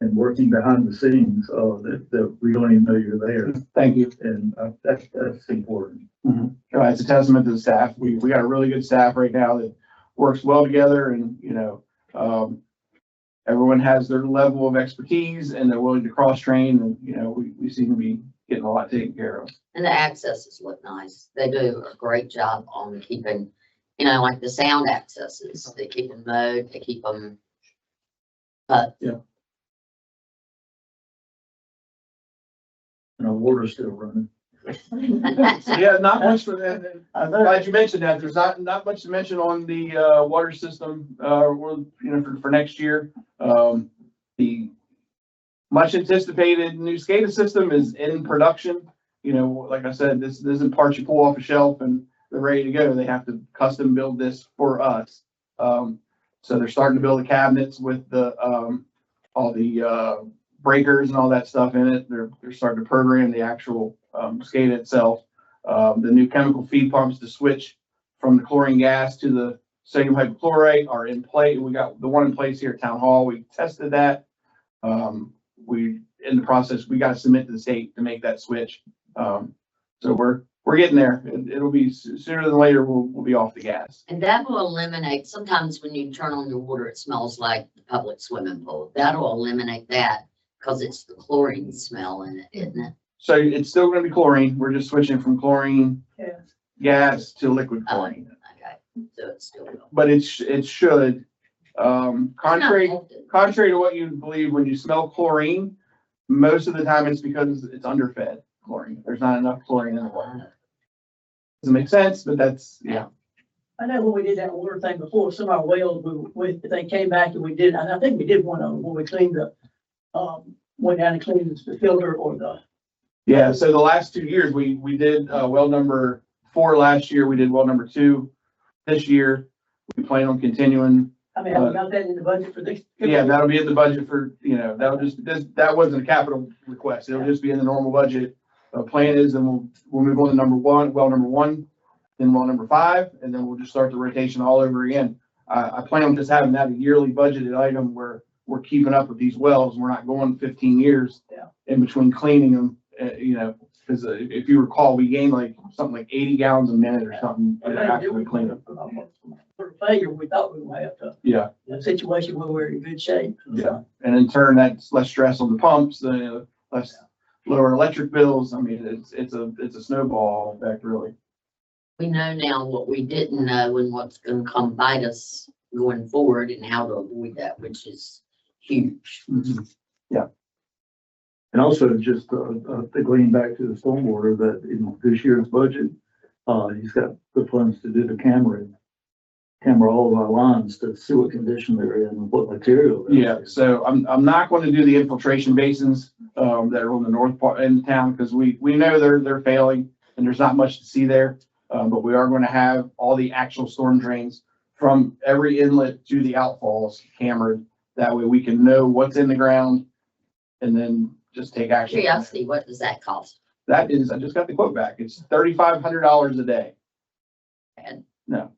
and working behind the scenes, that we don't even know you're there. Thank you. And that's important. It's a testament to the staff. We got a really good staff right now that works well together and, everyone has their level of expertise and they're willing to cross-train and, we seem to be getting a lot taken care of. And the accesses look nice. They do a great job on keeping, like the sound accesses. They keep them mowed, they keep them cut. Yeah. And our water's still running. Yeah, not much for that. I I'm know. glad you mentioned that. There's not much to mention on the, water system, for next year. The much anticipated new SCADA system is in production. You know, like I said, this isn't parts you pull off a shelf and they're ready to go. They have to custom build this for us. So they're starting to build the cabinets with the, all the, breakers and all that stuff in it. They're starting to program the actual, SCADA itself. The new chemical feed pumps to switch from the chlorine gas to the sodium hypochlorite are in play. We got the one in place here at Town Hall. We tested that. In the process, we got to submit to the state to make that switch. So we're getting there. It'll be sooner than later. We'll be off the gas. And that will eliminate, sometimes when you turn on your water, it smells like the public swimming pool. That'll eliminate that because it's the chlorine smell in it, isn't it? So it's still going to be chlorine. We're just switching from chlorine gas to liquid chlorine. Okay, so it's still. But it should, contrary to what you believe, when you smell chlorine, most of the time it's because it's underfed chlorine. There's not enough chlorine in the water. Doesn't make sense, but that's, yeah. I know when we did that water thing before, some of our wells, they came back and we did, and I think we did one of them when we cleaned went down and cleaned the filter or the. Yeah, so the last 2 years, we did, well number 4 last year. We did well number 2 this year. We plan on continuing. I mean, have we got that in the budget for this? Yeah, that'll be in the budget for, that wasn't a capital request. It'll just be in the normal budget. Plan is, then we'll move on to number 1, well number 1, then well number 5, and then we'll just start the rotation all over again. I plan on just having that a yearly budgeted item where we're keeping up with these wells. We're not going 15 years in between cleaning them, because if you recall, we gained something like 80 gallons a minute or something after we cleaned them. For failure, we thought we might have to. Yeah. In a situation where we're in good shape. Yeah, and in turn, that's less stress on the pumps, less lower electric bills. I mean, it's a snowball effect, really. We know now what we didn't know and what's gonna come bite us going forward and how to avoid that, which is huge. Yeah. And also just, to glean back to the stormwater, that in this year's budget, he's got the funds to do the camera all of our lines to see what condition they're in and what material. Yeah, so I'm not going to do the infiltration basins, that are on the north part in town, because we know they're failing and there's not much to see there. But we are going to have all the actual storm drains from every inlet to the outfalls cambered. That way we can know what's in the ground and then just take action. Curiosity, what does that cost? That is, I just got the quote back. It's $3,500 a day. And No.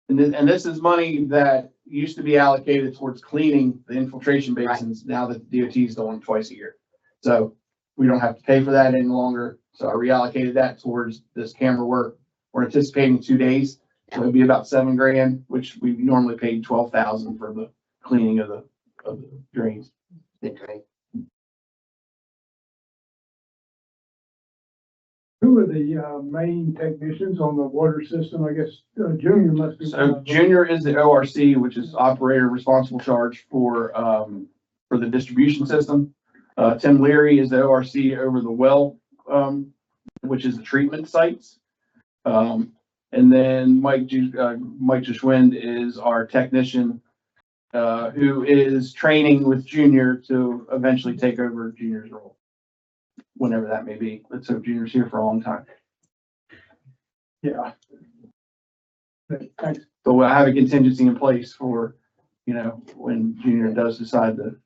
And this is money that used to be allocated towards cleaning the infiltration basins. Now that the DOT is doing twice a year. So we don't have to pay for that any longer. So I reallocated that towards this camera work. We're anticipating 2 days. So it'd be about $7,000, which we normally paid $12,000 for the cleaning of the drains. good, great. Who are the main technicians on the water system? I guess Junior must be. So Junior is the ORC, which is operator responsible charge for the distribution system. Tim Leary is the ORC over the well, which is the treatment sites. And then Mike Geschwind is our technician, who is training with Junior to eventually take over Junior's role, whenever that may be. Let's hope Junior's here for a long time. Yeah. Thanks. So we'll have a contingency in place for, when Junior does decide to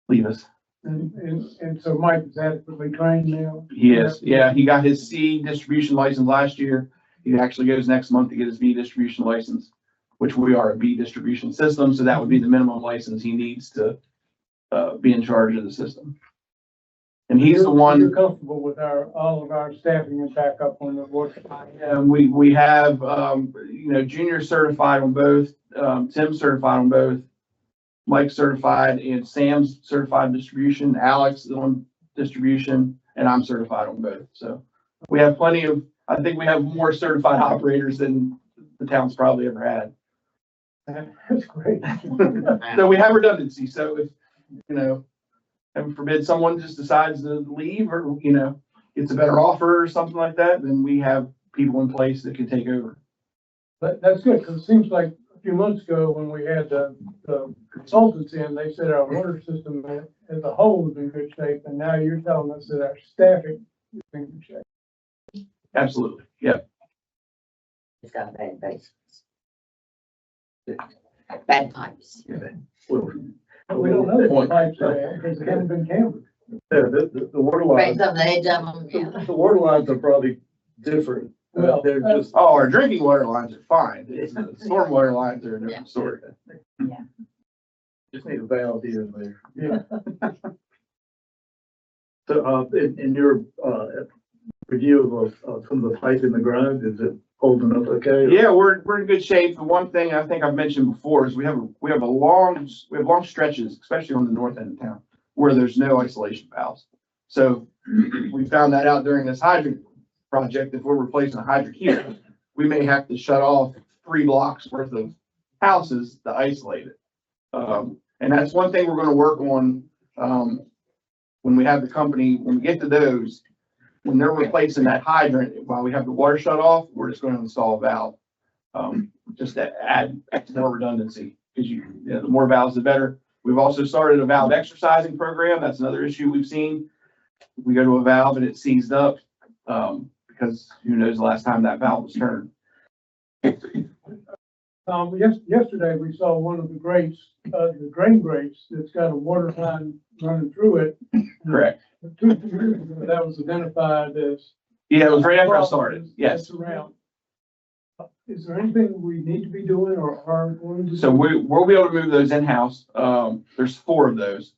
leave us. And so Mike is adequately trained now? He is, yeah, he got his C distribution license last year. He actually goes next month to get his B distribution license, which we are a B distribution system. So that would be the minimum license he needs to be in charge of the system. And he's the one. You're comfortable with all of our staffing and backup on the water? We have, Junior certified on both, Tim certified on both, Mike certified, and Sam's certified distribution, Alex is on distribution, and I'm certified on both. So we have I think we have more certified operators than the town's probably ever had. That's great. So we have redundancy. So if, heaven forbid, someone just decides to leave or, you know, gets a better offer or something like that, then we have people in place that can take over. But that's good, because it seems like a few months ago when we had the consultants in, they said our water system as a whole is in good shape, and now you're telling us that our staffing is in good shape. Absolutely, yeah. It's got bad basements. Bad pipes. But we don't know what pipes are there, because they haven't been cambered. The water lines, Based on the age of them, yeah. the water lines are probably different. Well, They're just, Oh, our drinking water lines are fine. It's the stormwater lines are a different story. just need a valve here and there. Yeah. So, in your, review of some of the pipe in the ground, is it holding up okay? Yeah, we're in good shape. The one thing I think I've mentioned before is we have long stretches, especially on the north end of town, where there's no isolation valves. So we found that out during this hydrant project. If we're replacing a hydrant here, we may have to shut off 3 blocks worth of houses to isolate it. And that's one thing we're gonna work on, when we have the company, when we get to those, when they're replacing that hydrant, while we have the water shut off, we're just gonna install a valve. Just to add more redundancy, because the more valves, the better. We've also started a valve exercising program. That's another issue we've seen. We go to a valve and it's seized up, because who knows the last time that valve was turned. Yesterday we saw one of the grates, the drain grates, that's got a water line running through it. Correct. 2 years ago, that was identified as. Yeah, it was right after I started. Yes. That's around. Is there anything we need to be doing or are going to do? So we'll be able to move those in-house. There's 4 of those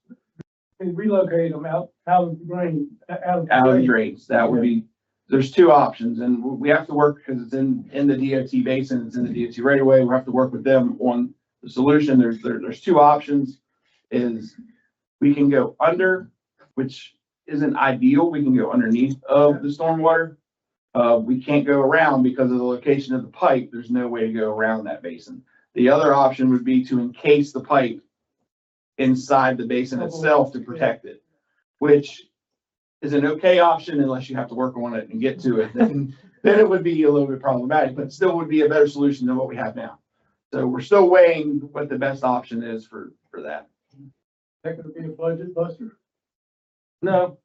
And relocate them out of the drain, out of. out of the drains. That would be, there's 2 options, and we have to work because it's in the DOT basin, it's in the DOT right away. We have to work with them on the solution. There's 2 options. Is we can go under, which isn't ideal. We can go underneath of the stormwater. We can't go around because of the location of the pipe. There's no way to go around that basin. The other option would be to encase the pipe inside the basin itself to protect it, which is an okay option unless you have to work on it and get to it. Then it would be a little bit problematic, but still would be a better solution than what we have now. So we're still weighing what the best option is for that. That could be a budget buster. No,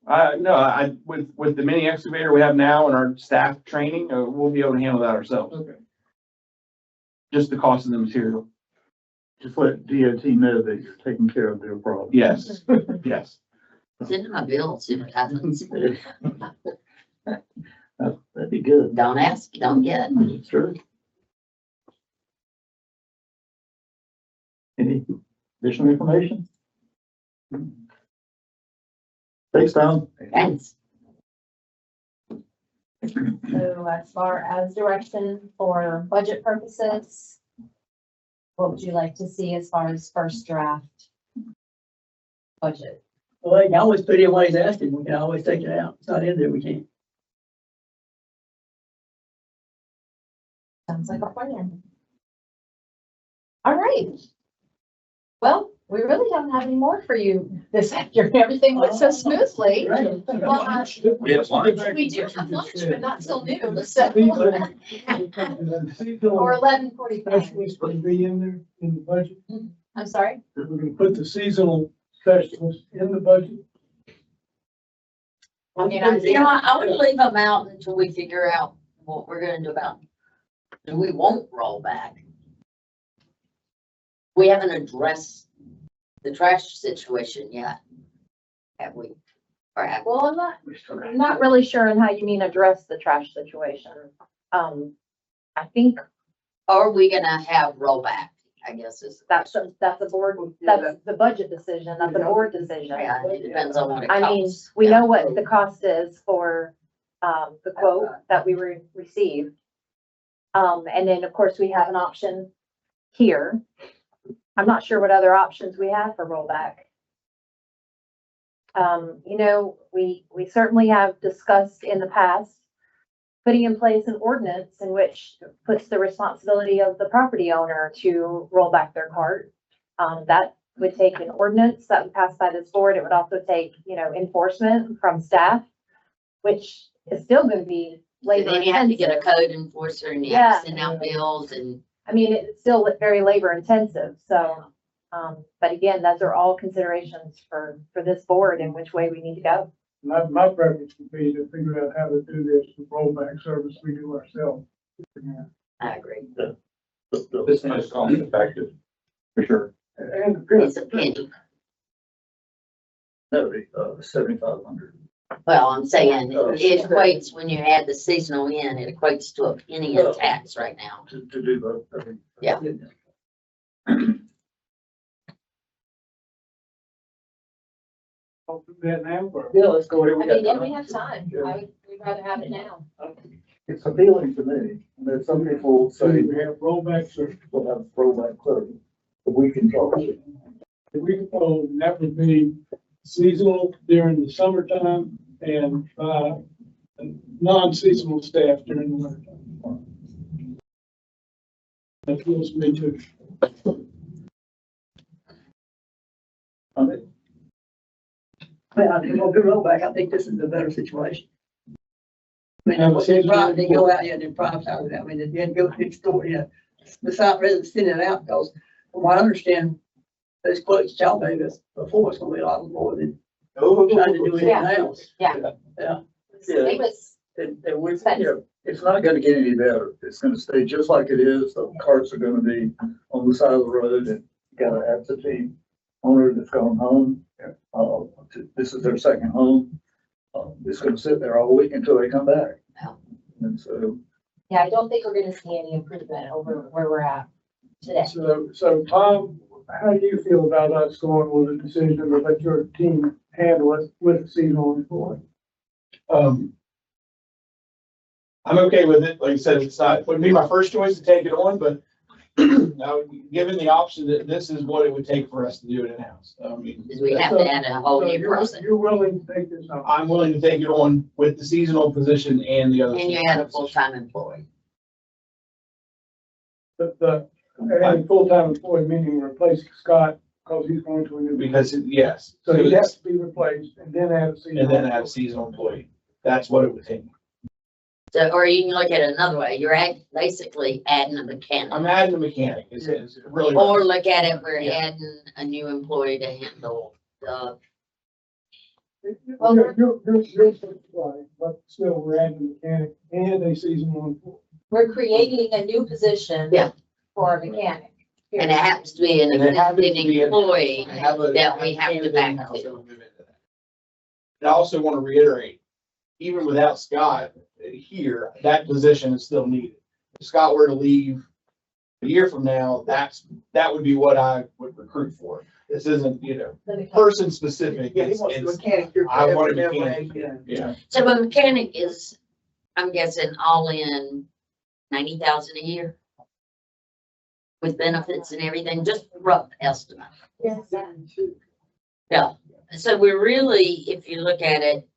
with the mini excavator we have now and our staff training, we'll be able to handle that ourselves. Okay. Just the cost of the material. Just let DOT know that you're taking care of their problem. Yes, yes. Send them a bill, see what happens. That'd be good. Don't ask, don't get. Sure. Any additional information? Thanks, Tom. Thanks. So as far as direction for budget purposes, what would you like to see as far as first draft budget? Well, they can always put in what he's asking. We can always take it out. It's not in there. We can't. Sounds like a plan. All right. Well, we really don't have any more for you this afternoon. Everything went so smoothly. Well, Yes, we do have lunch, but not till noon, so. Or 11:45. Specialist would be in there in the budget. I'm sorry? We're gonna put the seasonal specialist in the budget. I mean, I would leave them out until we figure out what we're gonna do about, and we won't roll back. We haven't addressed the trash situation yet, have we? Or have we? Well, I'm not really sure on how you mean address the trash situation. I think Are we gonna have rollback, I guess is, that's a board, that's the budget decision, that's a board decision. yeah, it depends on what it I mean, costs. we Yeah. know what the cost is for, the quote that we received. And then, of course, we have an option here. I'm not sure what other options we have for rollback. You know, we certainly have discussed in the past putting in place an ordinance in which puts the responsibility of the property owner to roll back their cart. That would take an ordinance that would pass by this board. It would also take, enforcement from staff, which is still gonna be And labor then you have to get a intensive. code enforcer and you have Yeah. to send out bills and I mean, it's still very labor intensive, so, but again, those are all considerations for this board and which way we need to go. My preference would be to figure out how to do this with rollback service we do ourselves. I agree. This is cost effective, for sure. And It's a penny. That would be, 7,500. Well, I'm saying it equates, when you add the seasonal in, it equates to a penny in tax right now. To do both. I mean, Yeah. I'll do that now, or? Yeah, let's go. I mean, yeah, we have time. We'd rather have it now. It's appealing to me. I mean, some people So say we have rollback service. we'll have throwback clothes, but we can talk. We propose that would be seasonal during the summertime and, non-seasonal staff during the wintertime. That feels me too. I mean, Well, I think we'll do rollback. I think this is a better situation. I mean, they go out here and then private hire it. I mean, they didn't go next door, besides rather than sending it out, because from what I understand, those quotes y'all gave us before, it's gonna be a lot more than trying to do anything else. Yeah. Yeah. It was, and we, it's not gonna get any better. It's gonna stay just like it is. The carts are gonna be on the side of the road and you got an absentee owner that's gone home. This is their second home. It's gonna sit there all week until they come back. Yeah. And so, yeah, I don't think we're gonna see any improvement over where we're at today. So Tom, how do you feel about us going with a decision to let your team handle it with the seasonal employee? I'm okay with it. Like I said, it's not, wouldn't be my first choice to take it on, but now, given the option that this is what it would take for us to do it in-house. I mean, Because we have to add a whole So new you're- person. You're willing to take this on? I'm willing to take it on with the seasonal position and the other. And you add a full-time employee. The adding full-time employee, meaning replacing Scott, because he's going to a new. Because, yes. So he has to be replaced and then add a seasonal. And then add a seasonal employee. That's what it would take. So, or you can look at it another way. You're basically adding a mechanic. I'm adding a mechanic. It's really. Or look at it, we're Yeah. adding a new employee to handle the, Well, you're certified, but still we're adding a mechanic and a seasonal employee. We're creating a new position. Yeah. For a mechanic. and it happens to be an And it happens to existing be a- employee I have a- that we have to candidate back in-house to. that will move into that. And I also want to reiterate, even without Scott here, that position is still needed. If Scott were to leave a year from now, that would be what I would recruit for. This isn't, person specific. Yeah, he wants a mechanic. You're I want a that way, mechanic. Yeah. So a mechanic is, I'm guessing, all in 90,000 a year? With benefits and everything, just rough estimate. Yes. Yeah, so we're really, if you look at it,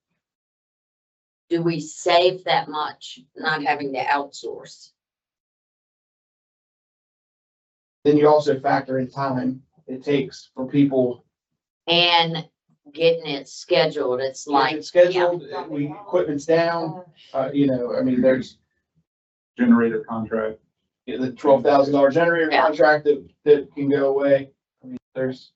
do we save that much not having to outsource? Then you also factor in time it takes for people. And getting it scheduled, it's like. It's scheduled, equipment's down, I mean, there's Generator contract. the $12,000 generator Yeah. contract that can go away. I mean, there's,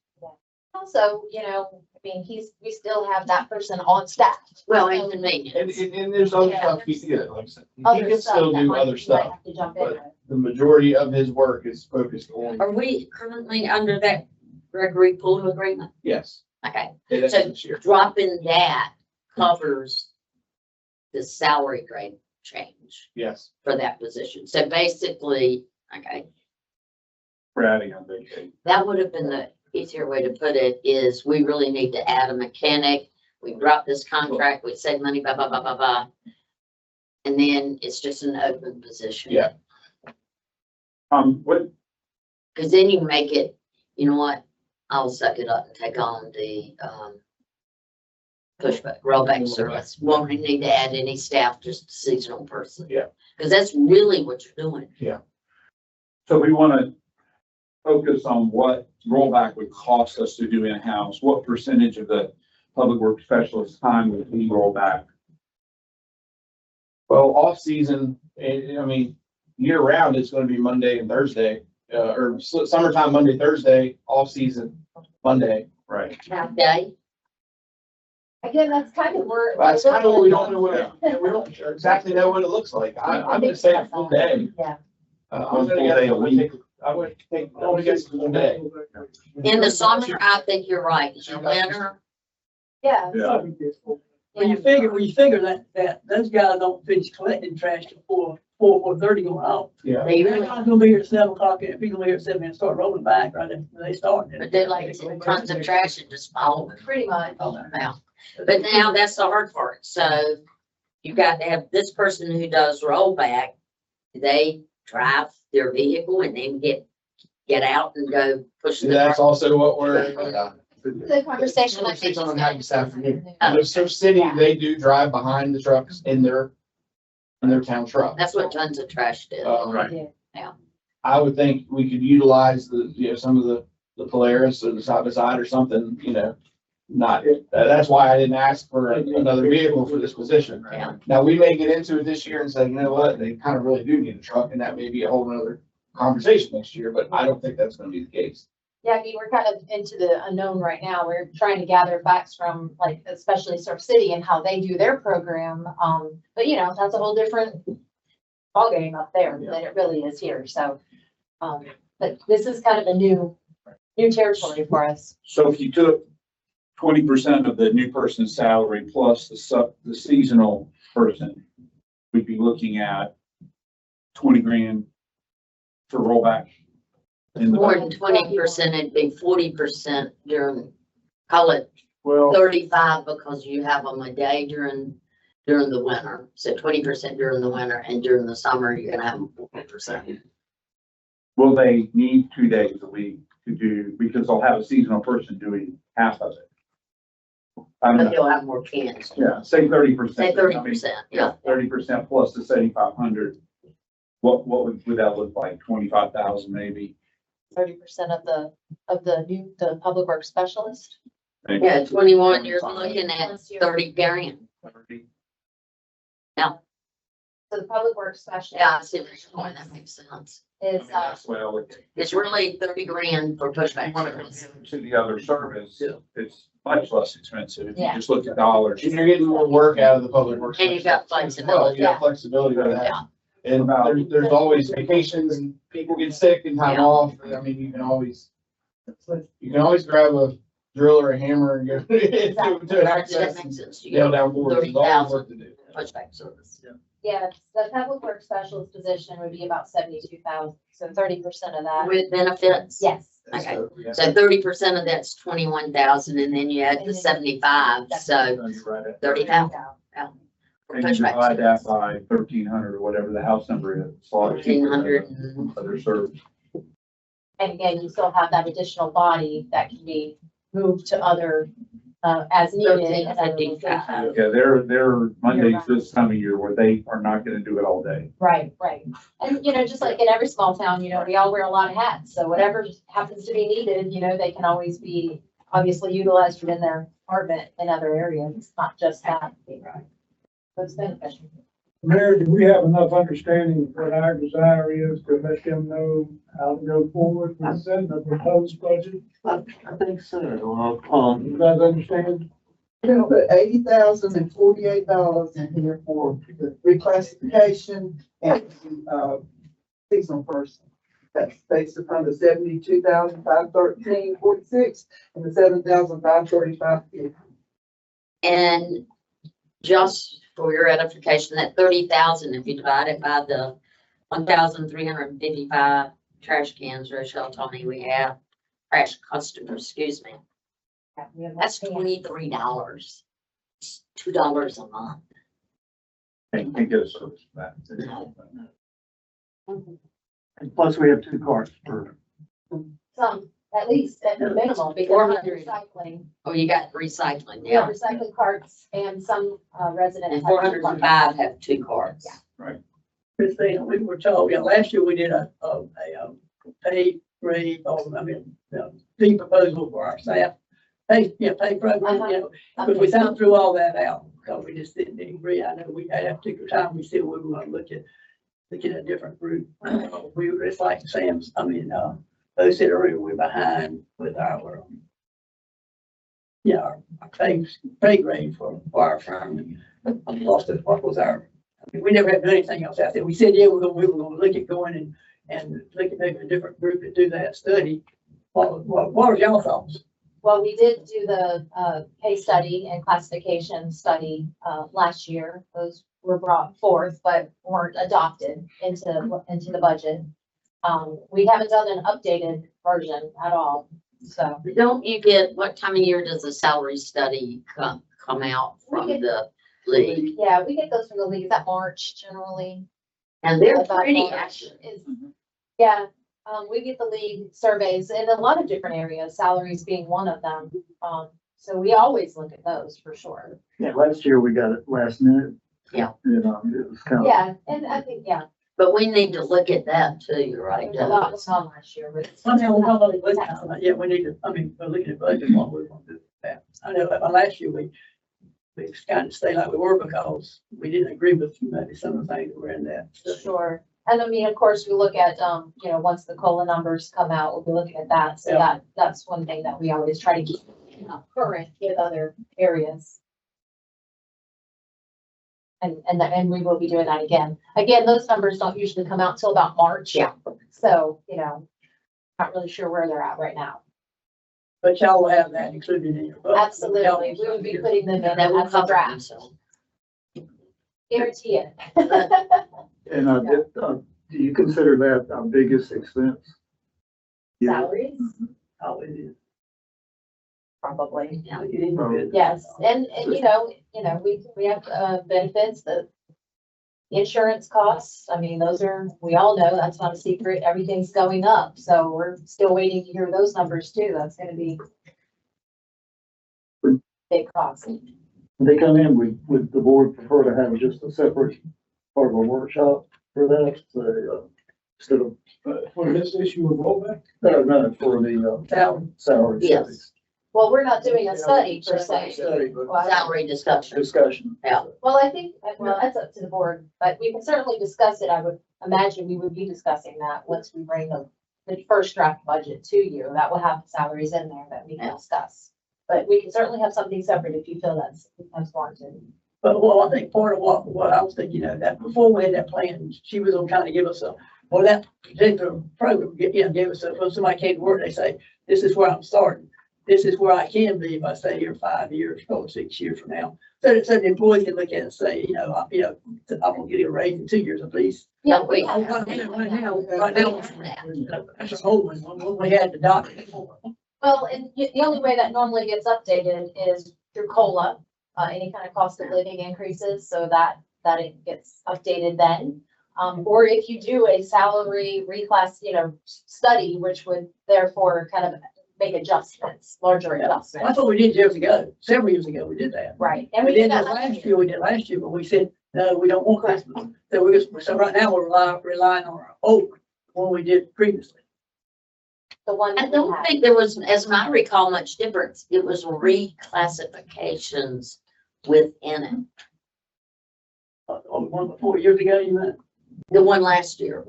Also, we still have that person on staff. Well, So, inconvenience. and there's other Yeah. stuff, like I said, he other can stuff still that do might- other might stuff. have to jump in but- with. The majority of his work is focused on, Are we currently under that Gregory pool agreement? yes. Okay, it ends So- this year. dropping that covers the salary grade change Yes. for that position. So basically, okay, For adding on vacation. that would have been the easier way to put it, is we really need to add a mechanic. We drop this contract, we save money, blah, blah, blah, blah, blah. And then it's just an open position. Yeah. What, Cause then you make it, you know what, I'll suck it up and take on the, pushback, rollback service. Won't need to add any staff, just a seasonal person. Yeah. Cause that's really what you're doing. so we want to focus on what rollback would cost us to do in-house, what percentage of the public works specialist time would be rollback? Well, off-season, I mean, year-round, it's gonna be Monday and Thursday, or summertime, Monday, Thursday, off-season, Monday. Right. Half day. Again, that's kind of where. That's kind of what we don't know we don't exactly know what it looks like. I'm gonna say a full day. Yeah. I'm gonna guess, I would take, I'm gonna guess a full day. In the summer, I think you're right. In the winter, Yeah. Yeah. When you figure that those guys don't finish collecting trash till 4:30 going out. Yeah. they They're really, not gonna be here at 7 o'clock, and if you're gonna be here at 7 and start rolling back, right, if they start. but they like tons of trash and just follow it. Pretty much. Now, but now that's the hard part. So you got to have this person who does rollback. They drive their vehicle and then get out and go push the. That's also what we're. The conversation I think. On how this afternoon. Oh. So city, they do drive behind the trucks in their town truck. That's what tons of trash do. Right. I would think we could utilize some of the Polaris or the side by side or something, not, that's why I didn't ask for another vehicle for this position. Yeah. Now, we may get into it this year and say, you know what, they kind of really do need a truck, and that may be a whole nother conversation next year, but I don't think that's gonna be the case. Yeah, I mean, we're kind of into the unknown right now. We're trying to gather facts from like, especially Surf City and how they do their program. But that's a whole different ballgame up there than it really is here. So, but this is kind of a new territory for us. So if you took 20% of the new person's salary plus the seasonal person, we'd be looking at 20 grand for rollback. More than 20%, it'd be 40% during, call it Well, 35 because you have them a day during the winter. So 20% during the winter, and during the summer, you're gonna have them 40%. will they need 2 days a week to do, because they'll have a seasonal person doing half of it? I don't But know. they'll have more cans. Yeah, say 30%. Say 30%, yeah. 30% plus the 7,500. What would that look like? 25,000 maybe? 30% of the public works specialist. Yeah, 21, you're looking at 30 grand. So the public works specialist. Yeah, I see where you're going. That makes sense. Is, Well, It's really 30 grand for pushback. to the other service, it's much less expensive. If you Yeah. just look at dollars. And you're getting more work out of the public works. And you've got specialist as well. You got flexibility with that. Yeah. And there's always vacations and people get sick and time Yeah. off. I mean, you can always grab a drill or a hammer and go to an access That and makes sense. You nail go down boards. There's always work to do. pushback service. yeah, the public works specialist position would be about 72,000. So 30% of that. With benefits? Yes. Okay. So, yeah. So 30% of that's 21,000, and then you add the 75, so You're right at 30,000. for And you pushback divide that service. by 1,300 or whatever the house number is. It's a lot cheaper than 1,300. other service. And again, you still have that additional body that can be moved to other, as needed. at other 13.55. locations. Yeah, there are Mondays this time of year where they are not gonna do it all day. Right. And, just like in every small town, we all wear a lot of hats. So whatever happens to be needed, they can always be obviously utilized within their department in other areas. It's not just that. So it's beneficial. Mayor, do we have enough understanding of what our desire is to let them know how to go forward with setting the proposed budget? I think so. You guys understand? We're gonna put $80,048 in here for the reclassification and seasonal person. That's based upon the 72,513.46 and the 7,535.50. And just for your edification, that 30,000, if you divide it by the 1,355 trash cans, Rochelle told me we have, trash customers, excuse me, that's $23. It's $2 a month. And you can't get a service for that. No. And plus we have 2 cars per. Some, at least at the minimum, because we have 400. recycling. Oh, you got recycling, We have yeah. recycling carts and some residents. And have 405 have 2 cars. Yeah. Christine, we were told, last year we did a grade, or, I mean, the proposal for our staff. Pay program, but we found through all that out, because we just didn't agree. I know we, at that particular time, we still would want to look at a different group. We were, it's like Sam's, those that are, we're behind with our, our pay grade for our firm. I lost it, what was our, we never had done anything else out there. We said, we were gonna look at going and look at maybe a different group to do that study. What was y'all thoughts? Well, we did do the pay study and classification study last year. Those were brought forth, but weren't adopted into the budget. We haven't done an updated version at all, so. Don't you get, what time of year does the salary study come out from the league? Yeah, we get those from the league. Is that March generally? And they're About pretty March accurate. Yeah, we get the league surveys in a lot of different areas, salaries being one of them. So we always look at those for sure. Yeah, last year we got it last minute. Yeah. It was kind of. Yeah, and I think, But we need to look at that too, right? there's a lot going on last year, but. We need to, we're looking at budget, what we're gonna do with that. I know that last year we kind of stayed like we were because we didn't agree with maybe some of the things that were in that. Sure. And of course, we look at, once the COLA numbers come out, we'll be looking at that. So that's one thing that we always try to keep current with other areas. And we will be doing that again. Again, those numbers don't usually come out till about March. Yeah. So, not really sure where they're at right now. But y'all will have that included in your budget. Absolutely. We will be putting them in That will as a cover draft. themselves. Guarantee it. And do you consider that our biggest expense? Salaries, Oh, it is. probably. Yeah. It is good. Yes, and we have benefits, the insurance costs. Those are, we all know that's not a secret. Everything's going up. So we're still waiting to hear those numbers too. That's gonna be big cost. When they come in, would the board prefer to have just a separate part of a workshop for that? So, instead of, For this issue of rollback? no, for the, salary Yes. studies. Well, we're not doing a study per se. Study, but Well, Salary discussion. discussion. Yeah. Well, I think, that's up to the board, but we can certainly discuss it. I would imagine we would be discussing that once we bring the first draft budget to you. That will have salaries in there that we can discuss. But we can certainly have something separate if you feel that's warranted. But I think part of what I was thinking, that before we had that plan, she was gonna kind of give us that particular program, gave us when somebody came to work, they say, this is where I'm starting. This is where I can be if I stay here 5 years or 6 years from now. So the employee can look at it and say, I'm gonna get a raise in 2 years at least. Yeah, we- Right now, that's a whole one, when we had the doctor before. Well, and the only way that normally gets updated is through COLA, any kind of cost of living increases, so that it gets updated then. Or if you do a salary reclass, study, which would therefore kind of make adjustments, larger adjustments. That's what we did years ago, several years ago, we did that. Right. And We we did did that that last year, but we said, no, we don't want Christmas. So right now we're relying on our old one we did previously. The one. I that we don't had. think there was, as I recall, much difference. It was reclassifications within it. One 4 years ago, you meant? The one last year.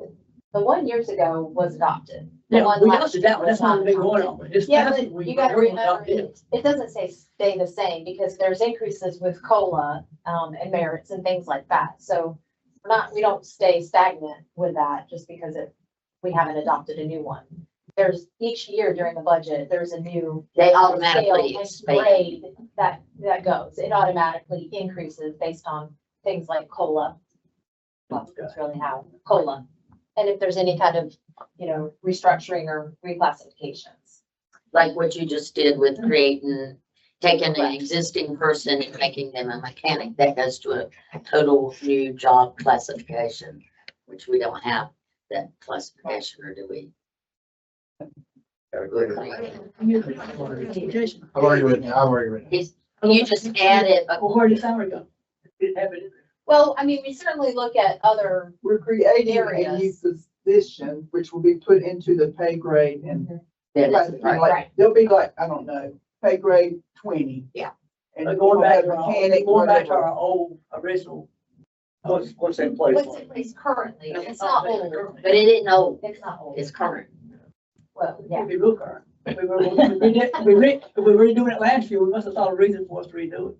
The one years ago was adopted. The Yeah, one we last adopted that one, year that's was not a big not one adopted. on it. This Yeah, past but one, you gotta remember, adopted. it doesn't stay the same because there's increases with COLA, and merits and things like that. So we don't stay stagnant with that just because we haven't adopted a new one. There's each year during the budget, there's a new. They automatically scale and expand. grade that goes. It automatically increases based on things like COLA. Well, that's really how COLA. And if there's any kind of, restructuring or reclassifications. Like what you just did with taking an existing person and making them a mechanic. That goes to a total new job classification, which we don't have that classification, or do we? I've already written it. You just add it. Well, where did salary go? Didn't have it in there. Well, we certainly look at other We're creating a new, areas. position, which will be put into the pay grade and That is like, right. they'll be like, I don't know, pay grade 20. Yeah. And But we'll going back have to our, mechanic, going back to whatever. our old original, what's in place. What's in place currently? It's not old. But it isn't old, It's not old. it's current. Well, yeah. If we look current. If we were redoing it last year, we must have thought a reason for us to redo it.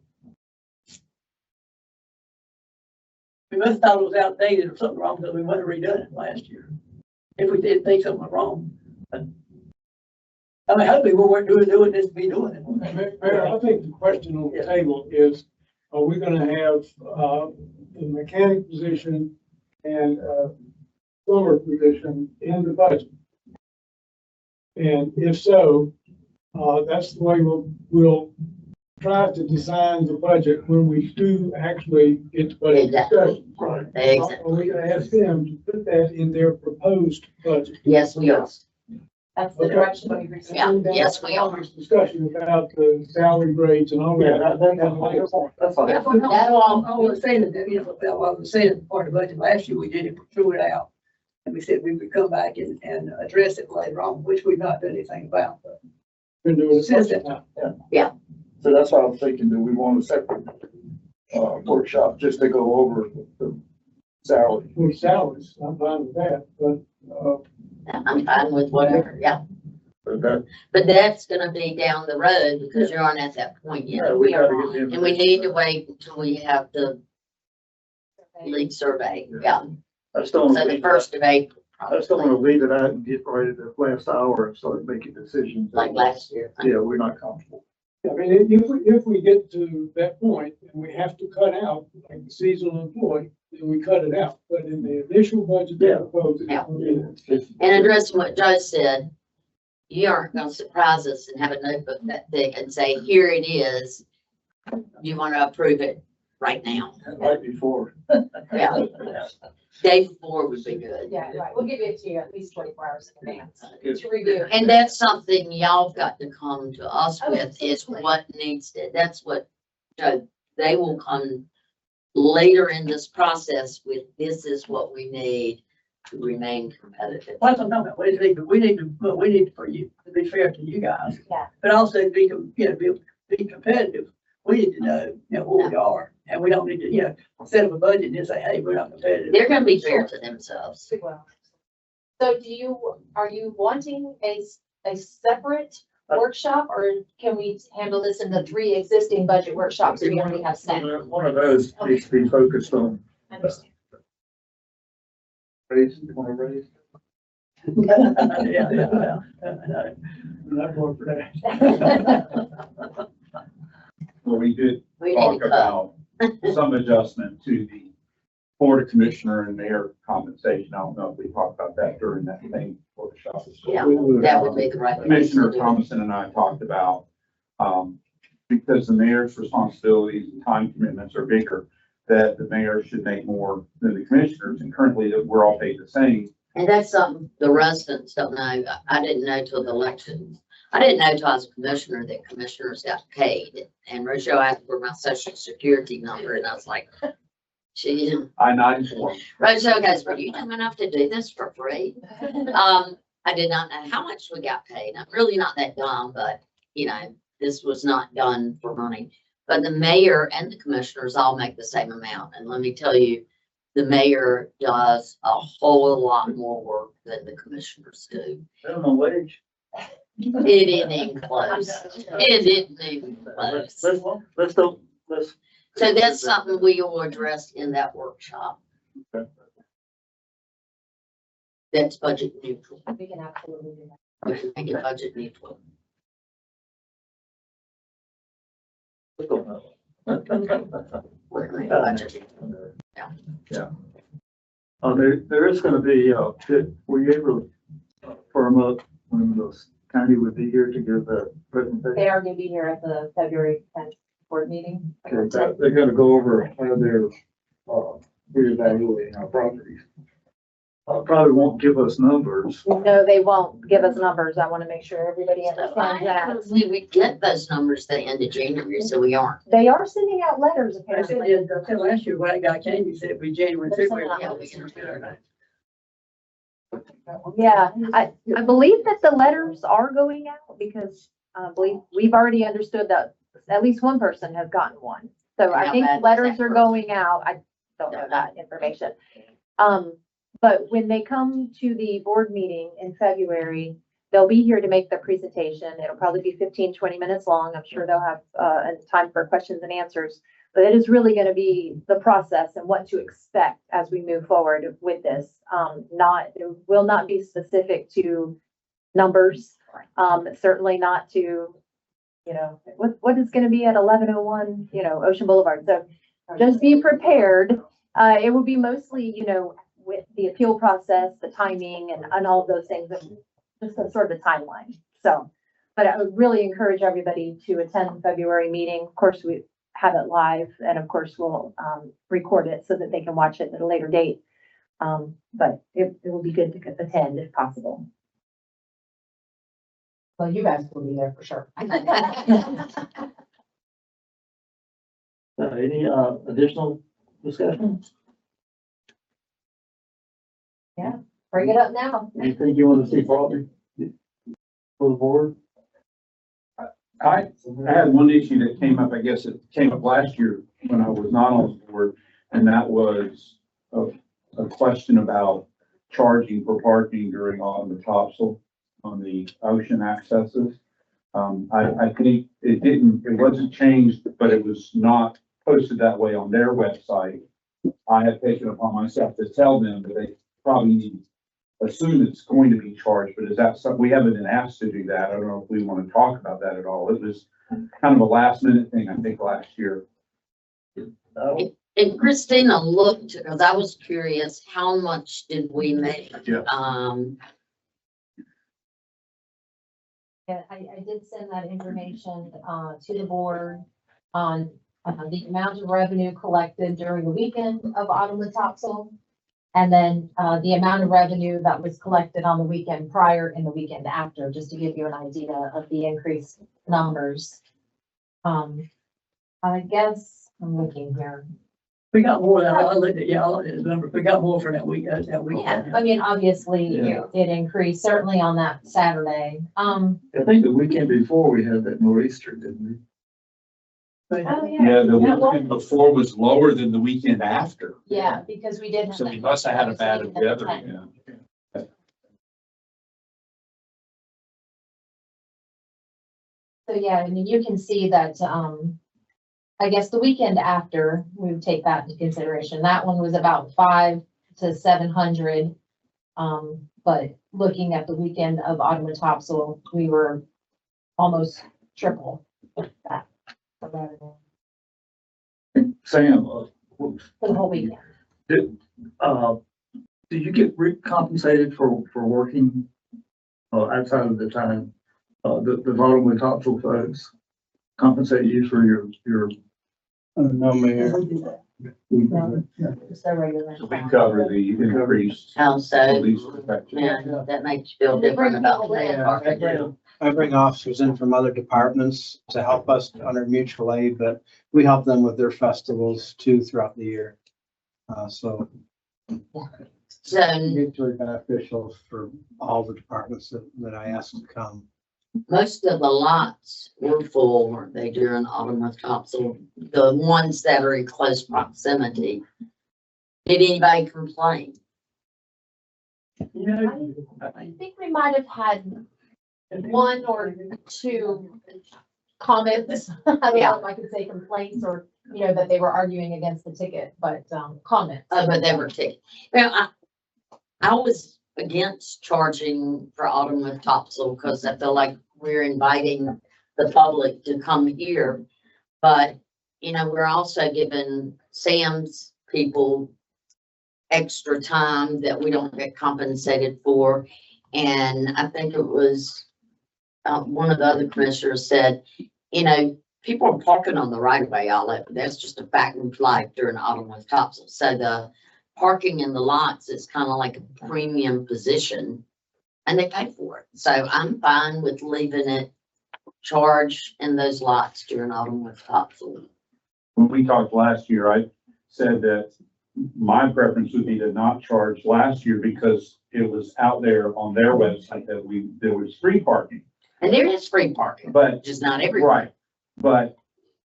We must have thought it was outdated or something wrong because we wouldn't have redone it last year. If we did think something was wrong. But, I mean, hopefully we weren't doing this to be doing it. Mayor, I think the question on the table is, are we gonna have, the mechanic position and, plumber position in the budget? And if so, that's the way we'll try to design the budget when we do actually get to budget Exactly. discussion. Right. Exactly. Are we gonna ask them to put that in their proposed budget? Yes, we are. That's the direction we received. Yeah, yes, we are. This discussion about the salary grades and all that. That's fine. That'll all, I was saying that, you know, I was saying part of the budget last year, we did it, threw it out. And we said we would come back and address it later on, which we've not done anything about. But Been doing it Since since that now. So that's why I'm thinking, do we want a separate, workshop just to go over the salary? For salaries, I'm fine with that, but, I'm fine with whatever, yeah. Okay. But that's gonna be down the road because you aren't at that point Yeah, yet. we gotta get the And we need to wait until we have the league survey, yeah. I just don't So want the to, first of April, I just don't want probably, to leave it out and get right at the last hour and start making decisions. like last year. Yeah, we're not comfortable. I mean, if we get to that point and we have to cut out, like the seasonal employee, then we cut it out. But in the initial budget, they proposed it. Yeah. And addressing what Joe said, you aren't gonna surprise us and have a notebook that thick and say, here it is. You wanna approve it right now. Right before. Yeah. Day before would be good. Yeah, right. We'll give it to you at least 24 hours in advance to review. And that's something y'all got to come to us with is what needs to, that's what, they will come later in this process with, this is what we need to remain competitive. Well, that's what I'm talking about. We need for you, to be fair to you guys. Yeah. But also be competitive. We need to know, what we are, and we don't need to, set up a budget and just say, hey, we're not competitive. They're gonna be fair to themselves. Well, so are you wanting a separate workshop, or can we handle this in the 3 existing budget workshops we already have set? One of those needs to be focused on Understand. raise, you want to raise? Yeah. Not going for that. Well, we did We need talk to cut. about some adjustment to the board of commissioner and their compensation. I don't know if we talked about that during that same workshop. Yeah, that would be the right. place to Commissioner do it. Thomason and I talked about, because the mayor's responsibilities and time commitments are bigger, that the mayor should make more than the commissioners, and currently that we're all paid the same. And that's something the residents don't know. I didn't know till the election. I didn't know till I was a commissioner that commissioners got paid. And Rochelle asked for my social security number and I was like, gee. I-94. Rochelle goes, were you dumb enough to do this for free? I did not know how much we got paid. I'm really not that dumb, but this was not done for money. But the mayor and the commissioners all make the same amount. And let me tell you, the mayor does a whole lot more work than the commissioners do. Minimum wage. It isn't even close. It isn't even close. Let's. So that's something we will address in that workshop. Okay. That's budget neutral. We can absolutely do We can make it budget neutral. We're gonna make it budget neutral. Yeah. There is gonna be, were you able to firm up when those county would be here to give the presentation? They are going to be here at the February 10th board meeting. Okay, they're gonna go over how they're, reevaluating our properties. Probably won't give us numbers. No, they won't give us numbers. I want to make sure everybody So understands that. hopefully we get those numbers the end of January, so we aren't. They are sending out letters I said, apparently. last year when that guy came, he said it'd be January, There's February. something else. Yeah, I believe that the letters are going out because I believe we've already understood that at least one person has gotten one. So I How think bad is letters that are person? going out. I don't know that information. But when they come to the board meeting in February, they'll be here to make the presentation. It'll probably be 15, 20 minutes long. I'm sure they'll have, time for questions and answers. But it is really gonna be the process and what to expect as we move forward with this. It will not be specific to numbers. Certainly not to, what is gonna be at 1101, Ocean Boulevard. So just be prepared. It will be mostly, with the appeal process, the timing and all of those things, just a sort of a timeline. So, but I would really encourage everybody to attend the February meeting. Of course, we have it live and of course we'll, record it so that they can watch it at a later date. But it will be good to attend if possible. Well, you guys will be there for sure. Any, additional discussion? Bring it up now. Anything you want to see for the board? I had one issue that came up, I guess it came up last year when I was not on the board, and that was a question about charging for parking during autumn and topsail on the ocean accesses. I think it wasn't changed, but it was not posted that way on their website. I have taken it upon myself to tell them that they probably need assume it's going to be charged, but is that something, we haven't been asked to do that. I don't know if we want to talk about that at all. It was kind of a last minute thing, I think, last year. And Christina looked, because I was curious, how much did we make? Yeah. Yeah, I did send that information, to the board on, the amount of revenue collected during the weekend of autumn and topsail. And then, the amount of revenue that was collected on the weekend prior and the weekend after, just to give you an idea of the increased numbers. I guess I'm looking here. We got more than, I looked at y'all, his number, we got more for that week, Yeah, weekend. I mean, obviously, Yeah. it increased certainly on that Saturday. I think the weekend before we had that nor'easter, didn't we? Oh, Yeah, the That was- weekend before was lower than the weekend after. Yeah, because we did. have So that- we must have had a bad weather, yeah. So, yeah, I mean, you can see that, I guess the weekend after, we would take that into consideration. That one was about 500 to 700. But looking at the weekend of autumn and topsail, we were almost triple that. For Sam, the whole weekend. do you get compensated for working outside of the time? The bottom and topsail folks compensate you for your. No, Mayor. Just a regular. So we cover the increased Also, police protection. yeah, that makes you feel different about that. I bring officers in from other departments to help us under mutual aid, but we help them with their festivals too throughout the year. So So mutually beneficial for all the departments that I ask to come. most of the lots were full, weren't they, during autumn with topsail? The ones that are in close proximity. Did anybody complain? I think we might have had one or two comments. I don't know if I could say complaints or, that they were arguing against the ticket, but, comments. But they were ticked. Well, I was against charging for autumn with topsail because I feel like we're inviting the public to come here. But, we're also giving Sam's people extra time that we don't get compensated for. And I think it was, one of the other commissioners said, people are parking on the right of way all over. That's just a fact of life during autumn with topsail. So the parking in the lots is kind of like a premium position and they pay for it. So I'm fine with leaving it charged in those lots during autumn with topsail. When we talked last year, I said that my preference would be to not charge last year because it was out there on their website that there was free parking. And there is free parking, But, just not everywhere. right, but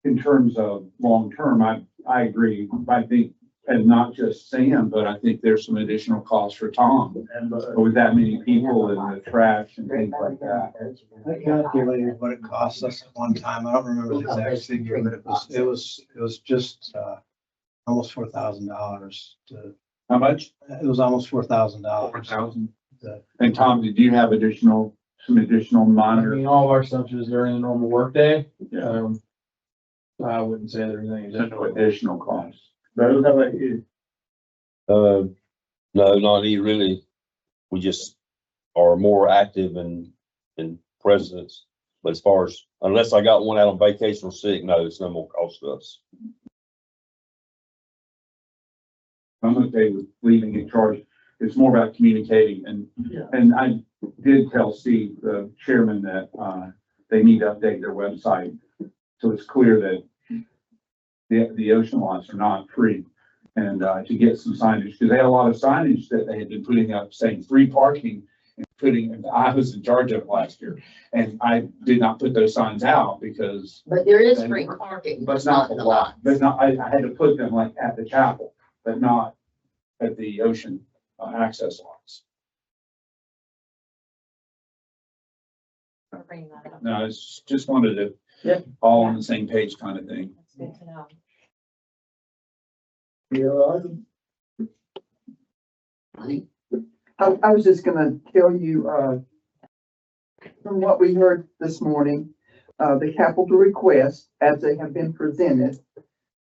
in terms of long-term, I agree. I think, and not just Sam, but I think there's some additional costs for Tom. And, With that many people and the trash and things like that. I calculated what it cost us at one time. I don't remember the exact figure, but it was just, almost $4,000 to, How much? it was almost $4,000. 4,000. And Tom, did you have some additional I minor? mean, all of our stuff is during the normal workday. Yeah. I wouldn't say there's anything. No additional costs. Those, how about you? No, not really. We just are more active in presidents. But as far as, unless I got one out on vacation or sick, no, it's no more cost to us. I'm okay with leaving it charged. It's more about communicating Yeah. and I did tell Steve, the chairman, that, they need to update their website. So it's clear that the ocean lots are not free. And, to get some signage, because they had a lot of signage that they had been putting up saying free parking and I was in charge of it last year. And I did not put those signs out because, But there is free parking, but but not in the lot. but not, I had to put them like at the chapel, but not at the ocean access lots. For bringing that up. No, it's just wanted to, Yeah. all on the same page kind of thing. That's good to know. I was just gonna tell you, from what we heard this morning, the capital requests as they have been presented,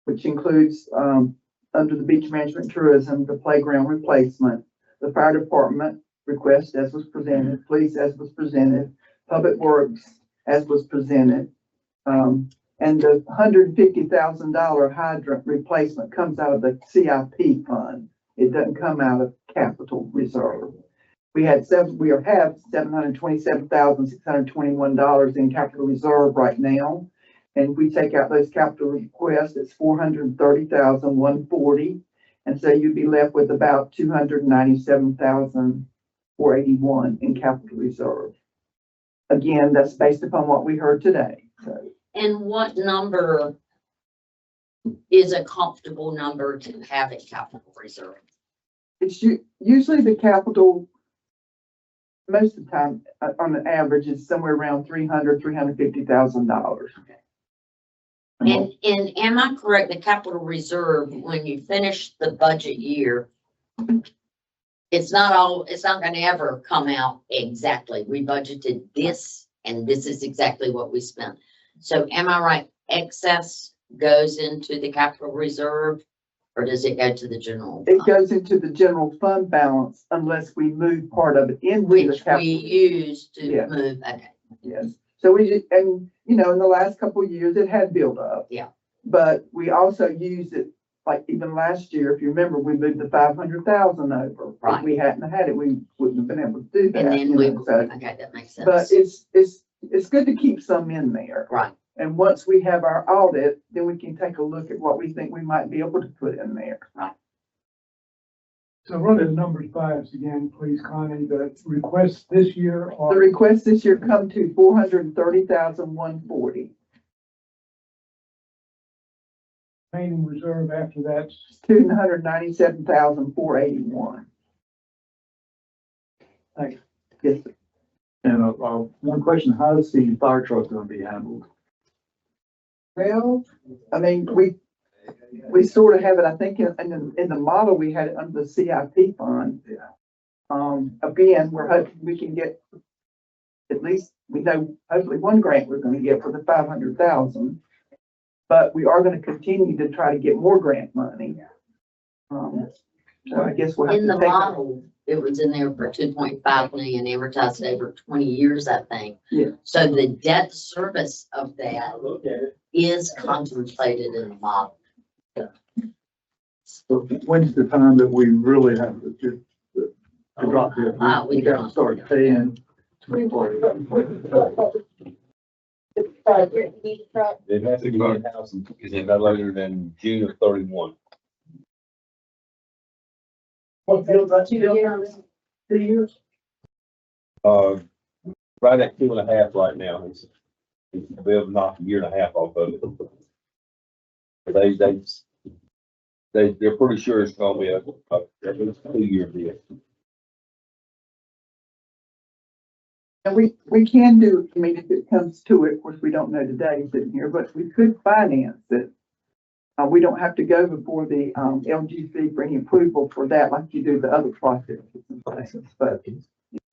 which includes, under the beach management and tourism, the playground replacement, the fire department request as was presented, police as was presented, public works as was presented. And the $150,000 hydrant replacement comes out of the CIP fund. It doesn't come out of capital reserve. We have $727,621 in capital reserve right now. And if we take out those capital requests, it's $430,140. And so you'd be left with about $297,481 in capital reserve. Again, that's based upon what we heard today. So And what number is a comfortable number to have in capital reserve? it's usually the capital, most of the time, on the average, is somewhere around $350,000. And am I correct, the capital reserve, when you finish the budget year, it's not gonna ever come out exactly. We budgeted this and this is exactly what we spent. So am I right? Excess goes into the capital reserve or does it go to the general It fund? goes into the general fund balance unless we move part of it into the Which capital. we use to Yeah. move, okay. Yes, so and in the last couple of years, it had built up. Yeah. But we also used it, like even last year, if you remember, we moved the 500,000 over. Right. If we hadn't had it, we wouldn't have been able to do that. And then we, so. okay, that makes But sense. it's good to keep some in there. Right. And once we have our audit, then we can take a look at what we think we might be able to put in there. So run the numbers by us again, please, Connie. The requests this year The are, requests this year come to 430,140. remaining reserve after that. 297,481. Thanks. Yes, sir. And, one question, how is the fire truck gonna be handled? Well, I mean, we sort of have it, I think, in the model, we had it under the CIP fund. Yeah. Again, we're hoping we can get, at least, we know, hopefully one grant we're gonna get for the 500,000. But we are gonna continue to try to get more grant money. So I guess we'll have In to the take. model, it was in there for 2.5 million, amortized over 20 years, I think. Yeah. So the debt service of that is contemplated in the model. So when's the time that we really have to drop it? We gotta don't. start paying. It has to be in house because it's no later than June of 31. What, build right, 2 years? 2 years? Right at 2.5 right now. We'll knock a year and a half off of it. But they're pretty sure it's gonna be at least 2 year deal. And we can do, I mean, if it comes to it, of course, we don't know today sitting here, but we could finance it. We don't have to go before the, LGC for any approval for that, like you do the other projects. But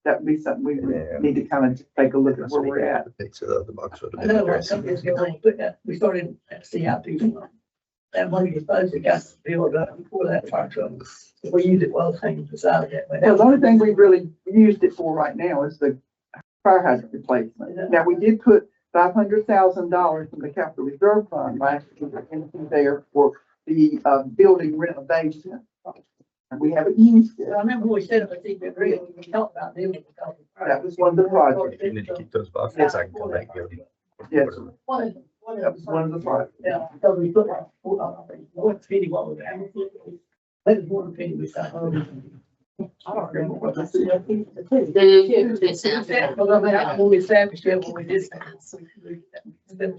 that would be something we would need to kind of take a look at where we're at. I know what companies go on, put that, we started to see how people, that money disposed, it got built up before that fire trouble. If we use it well, things decided that way. Well, the only thing we really used it for right now is the fire hydrant replacement. Now, we did put $500,000 from the capital reserve fund last year into there for the, building renovation. And we haven't used it. I remember we said it was even real, we talked about doing it. That was one of the projects. You need to keep those buckets, I can come back and get Yes, sir. That was one of the projects. Yeah, because we put like, 150 what was that? That was 150 we started. I don't remember what the CLP. When we established it, when we did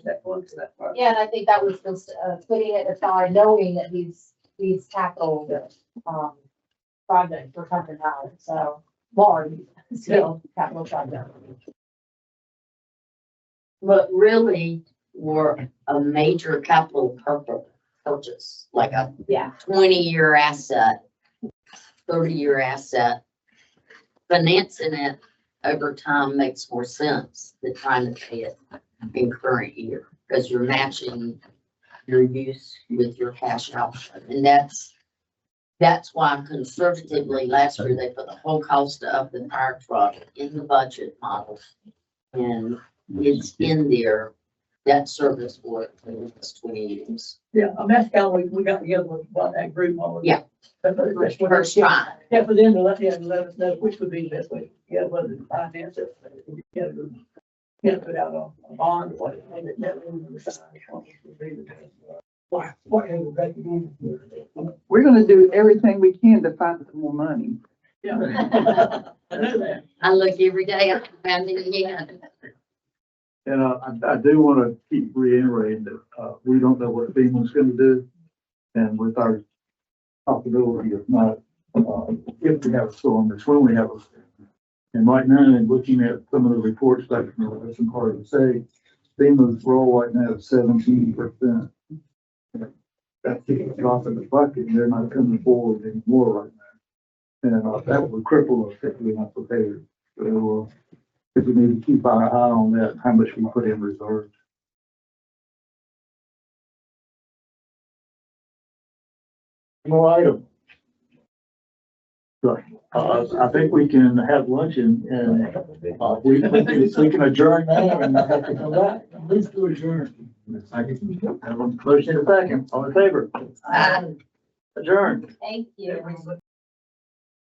that once, that part. Yeah, and I think that was just, putting it aside, knowing that these capital, projects were coming out, so, large, still capital project. But really, for a major capital purchase, like a Yeah. 20-year asset, 30-year asset, financing it over time makes more sense than trying to pay it in current year, because you're matching your use with your cash outflow. And that's why conservatively, last year, they put the whole cost of the fire truck in the budget model. And it's in there, that service for it for the next 20 years. Yeah, I mean, that's kind of, we got together with that group. All of Yeah. That's what First time. Yeah, for them to let us know which would be the best way, yeah, whether to finance it, put out a bond, or what. We're gonna do everything we can to find some more money. Yeah. I know that. I look every day, I'm finding it again. And, I do want to keep reiterating that, we don't know what FEMA's going to do. And with our possibility of not, if we have a storm, it's when we have a storm. And right now, in looking at some of the reports back from the western part of the state, FEMA's role right now is 17%. That's a drop in the bucket, and they're not coming forward anymore right now. And, that would cripple us if we're not prepared. So, we need to keep our eye on that, how much we put in reserves. More item. So, I think we can have lunch and, we can adjourn now and not have to come back. Let's do adjourn. Have a motion in a second. All in favor? Adjourn. Thank you.